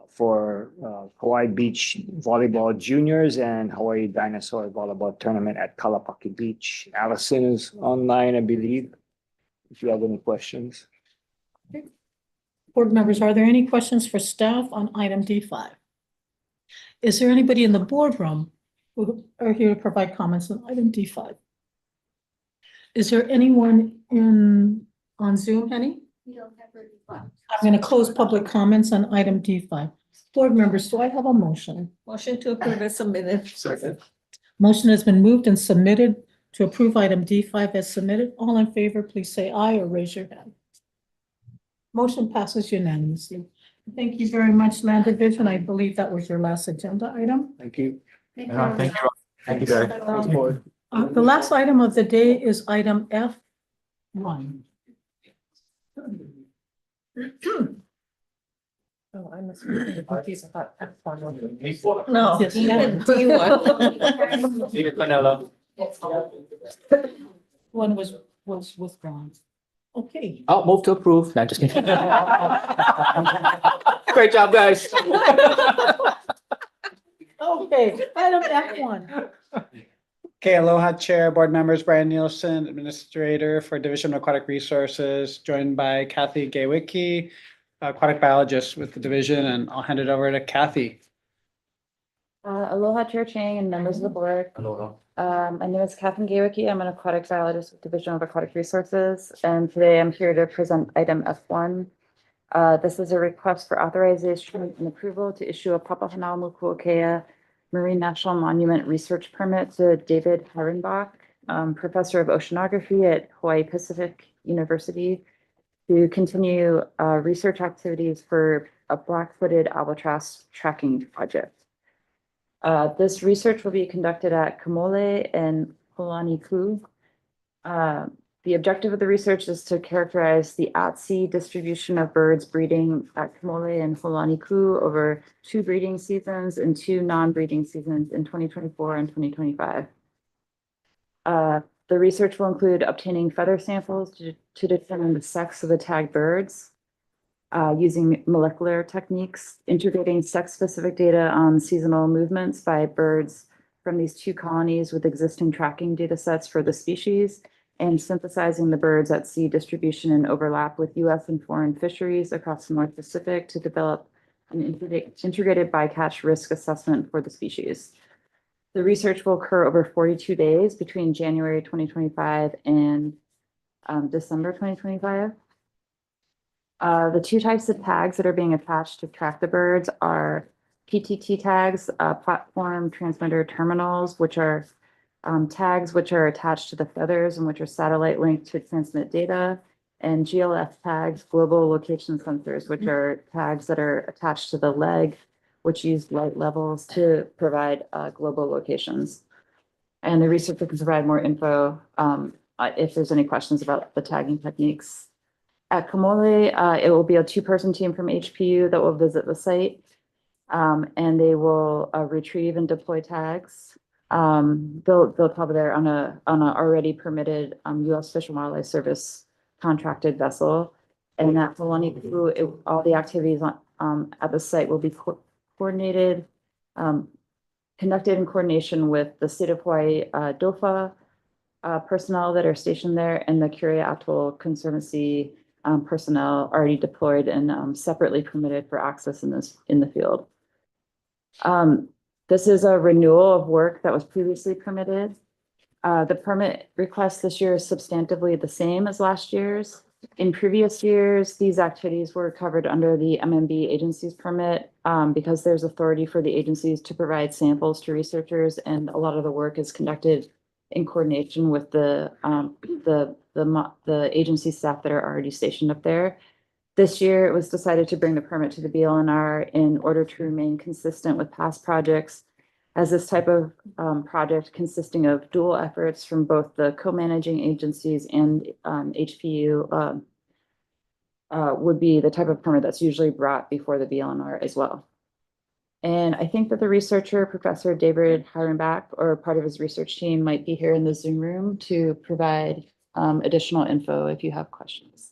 for Hawaii Beach Volleyball Juniors and Hawaii Dinosaur Volleyball Tournament at Kalapaki Beach. Allison is online, I believe, if you have any questions. Board members, are there any questions for staff on item D5? Is there anybody in the boardroom who are here to provide comments on item D5? Is there anyone on Zoom, Henny? I'm going to close public comments on item D5. Board members, do I have a motion? Motion to approve is submitted. Second. Motion has been moved and submitted to approve item D5 as submitted. All in favor, please say aye or raise your hand. Motion passes unanimously. Thank you very much, Land Division. I believe that was your last agenda item. Thank you. Thank you. Thank you, Barry. The last item of the day is item F1. Oh, I must be confused about F1. No. Yes, D1. Peter Canelo. One was withdrawn. Okay. I'll move to approve. No, just kidding. Great job, guys. Okay, item F1. Okay, aloha Chair, Board members, Brian Nielsen, Administrator for Division of Aquatic Resources, joined by Kathy Gaywicki, aquatic biologist with the division, and I'll hand it over to Kathy. Aloha Chair Chang and members of the board. Aloha. My name is Catherine Gaywicki. I'm an aquatic biologist with Division of Aquatic Resources, and today I'm here to present item F1. This is a request for authorization and approval to issue a Papahanaumokuakea Marine National Monument research permit to David Herrenbach, Professor of Oceanography at Hawaii Pacific University, to continue research activities for a black-footed albatross tracking project. This research will be conducted at Kamole and Holaniku. The objective of the research is to characterize the at-sea distribution of birds breeding at Kamole and Holaniku over 2 breeding seasons and 2 non-breeding seasons in 2024 and 2025. The research will include obtaining feather samples to determine the sex of the tagged birds, using molecular techniques, integrating sex-specific data on seasonal movements by birds from these 2 colonies with existing tracking data sets for the species, and synthesizing the birds at sea distribution and overlap with U.S. and foreign fisheries across the North Pacific to develop an integrated bycatch risk assessment for the species. The research will occur over 42 days between January 2025 and December 2025. The two types of tags that are being attached to track the birds are PTT tags, platform transmitter terminals, which are tags which are attached to the feathers and which are satellite linked to transmit data, and GLS tags, global location sensors, which are tags that are attached to the leg, which use light levels to provide global locations. And the researcher can provide more info if there's any questions about the tagging techniques. At Kamole, it will be a two-person team from HPU that will visit the site. And they will retrieve and deploy tags. They'll travel there on a already permitted US Fish and Wildlife Service contracted vessel. And that Malani crew, all the activities at the site will be coordinated, conducted in coordination with the state of Hawaii DOFA personnel that are stationed there and the Curia Atoll Conservancy personnel already deployed and separately permitted for access in the field. This is a renewal of work that was previously permitted. The permit request this year is substantively the same as last year's. In previous years, these activities were covered under the MMB agency's permit because there's authority for the agencies to provide samples to researchers, and a lot of the work is conducted in coordination with the agency staff that are already stationed up there. This year, it was decided to bring the permit to the BLNR in order to remain consistent with past projects, as this type of project consisting of dual efforts from both the co-managing agencies and HPU would be the type of permit that's usually brought before the BLNR as well. And I think that the researcher, Professor David Heirenbach, or part of his research team might be here in the Zoom room to provide additional info if you have questions.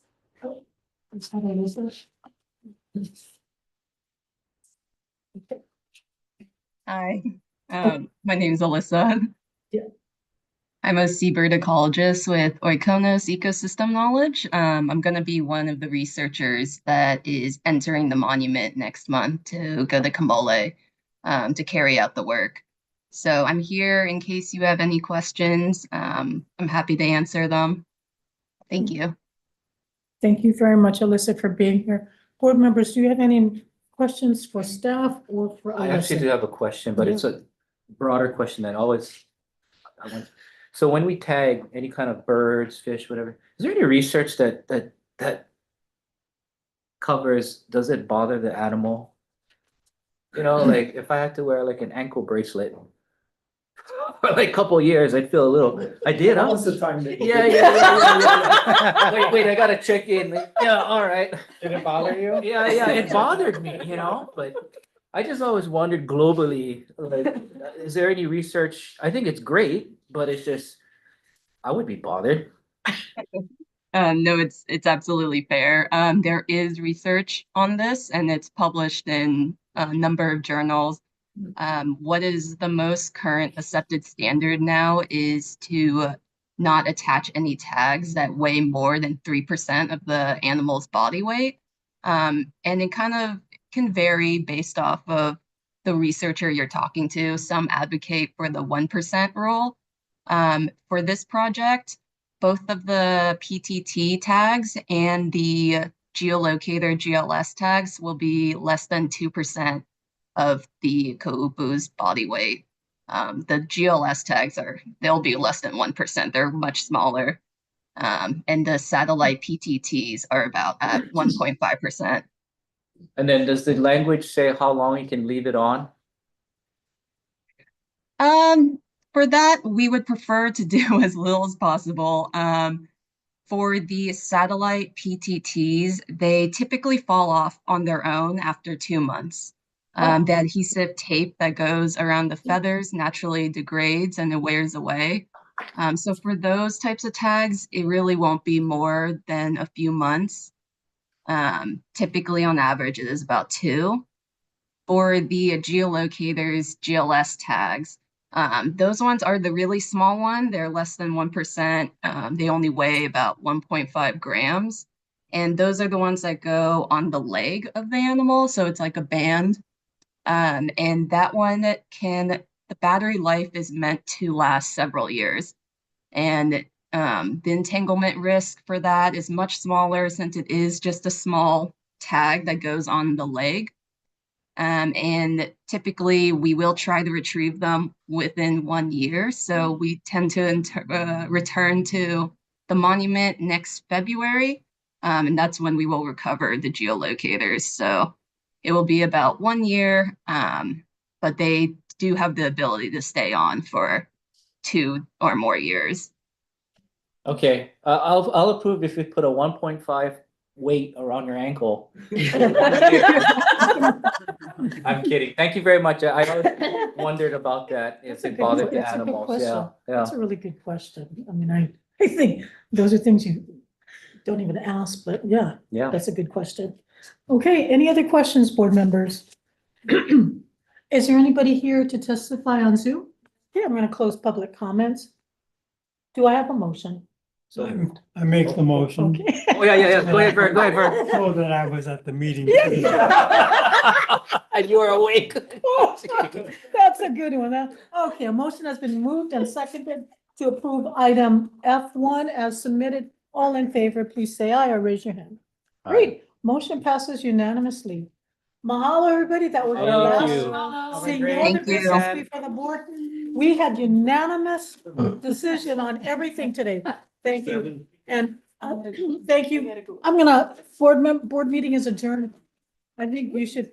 Hi, my name is Alyssa. I'm a seabird ecologist with Oikonos Ecosystem Knowledge. I'm going to be one of the researchers that is entering the monument next month to go to Kamole to carry out the work. So I'm here in case you have any questions. I'm happy to answer them. Thank you. Thank you very much, Alyssa, for being here. Board members, do you have any questions for staff or for I actually Alyssa? do have a question, but it's a broader question than always. So when we tag any kind of birds, fish, whatever, is there any research that covers, does it bother the animal? You know, like if I had to wear like an ankle bracelet for like a couple of years, I'd feel a little, I did, huh? Most of the time. Yeah. Wait, I gotta check in. Yeah, all right. Did it bother you? Yeah, it bothered me, you know, but I just always wondered globally, like, is there any research? I think it's great, but it's just, I would be bothered. No, it's absolutely fair. There is research on this, and it's published in a number of journals. What is the most current accepted standard now is to not attach any tags that weigh more than 3% of the animal's body weight. And it kind of can vary based off of the researcher you're talking to. Some advocate for the 1% rule. For this project, both of the PTT tags and the geolocator GLS tags will be less than 2% of the Ka'upu's body weight. The GLS tags they'll be less than 1%. They're much smaller. And the satellite PTTs are about at 1.5%. And then does the language say how long you can leave it on? For that, we would prefer to do as little as possible. For the satellite PTTs, they typically fall off on their own after 2 months. The adhesive tape that goes around the feathers naturally degrades and it wears away. So for those types of tags, it really won't be more than a few months. Typically on average, it is about 2. For the geolocators, GLS tags, those ones are the really small one. They're less than 1%. They only weigh about 1.5 grams. And those are the ones that go on the leg of the animal. So it's like a band. And that one the battery life is meant to last several years. And The entanglement risk for that is much smaller since it is just a small tag that goes on the leg. And typically we will try to retrieve them within 1 year. So we tend to return to the monument next February. And that's when we will recover the geolocators. So it will be about 1 year, but they do have the ability to stay on for 2 or more years. Okay, I'll approve if we put a 1.5 weight around your ankle. I'm kidding. Thank you very much. I always wondered about that. If it bothered the That's a good animals. question. Yeah, yeah. That's a really good question. I mean, I think those are things you don't even ask, but yeah. Yeah. That's a good question. Okay, any other questions, board members? Is there anybody here to testify on Zoom? Okay, I'm gonna close public comments. Do I have a motion? So, I make the motion. Okay. oh, yeah. Go ahead, Vern. Go ahead, Vern. So that I was at the meeting. And you are awake. That's a good one. Okay, a motion has been moved and seconded to approve item F1 as submitted. All in favor, please say aye or raise your hand. Great, motion passes unanimously. Mahalo, everybody. That was our Thank last. you. Seeing no other business before the board. We had unanimous decision on everything today. Thank you. And thank you. I'm gonna, board meeting is adjourned. I think we should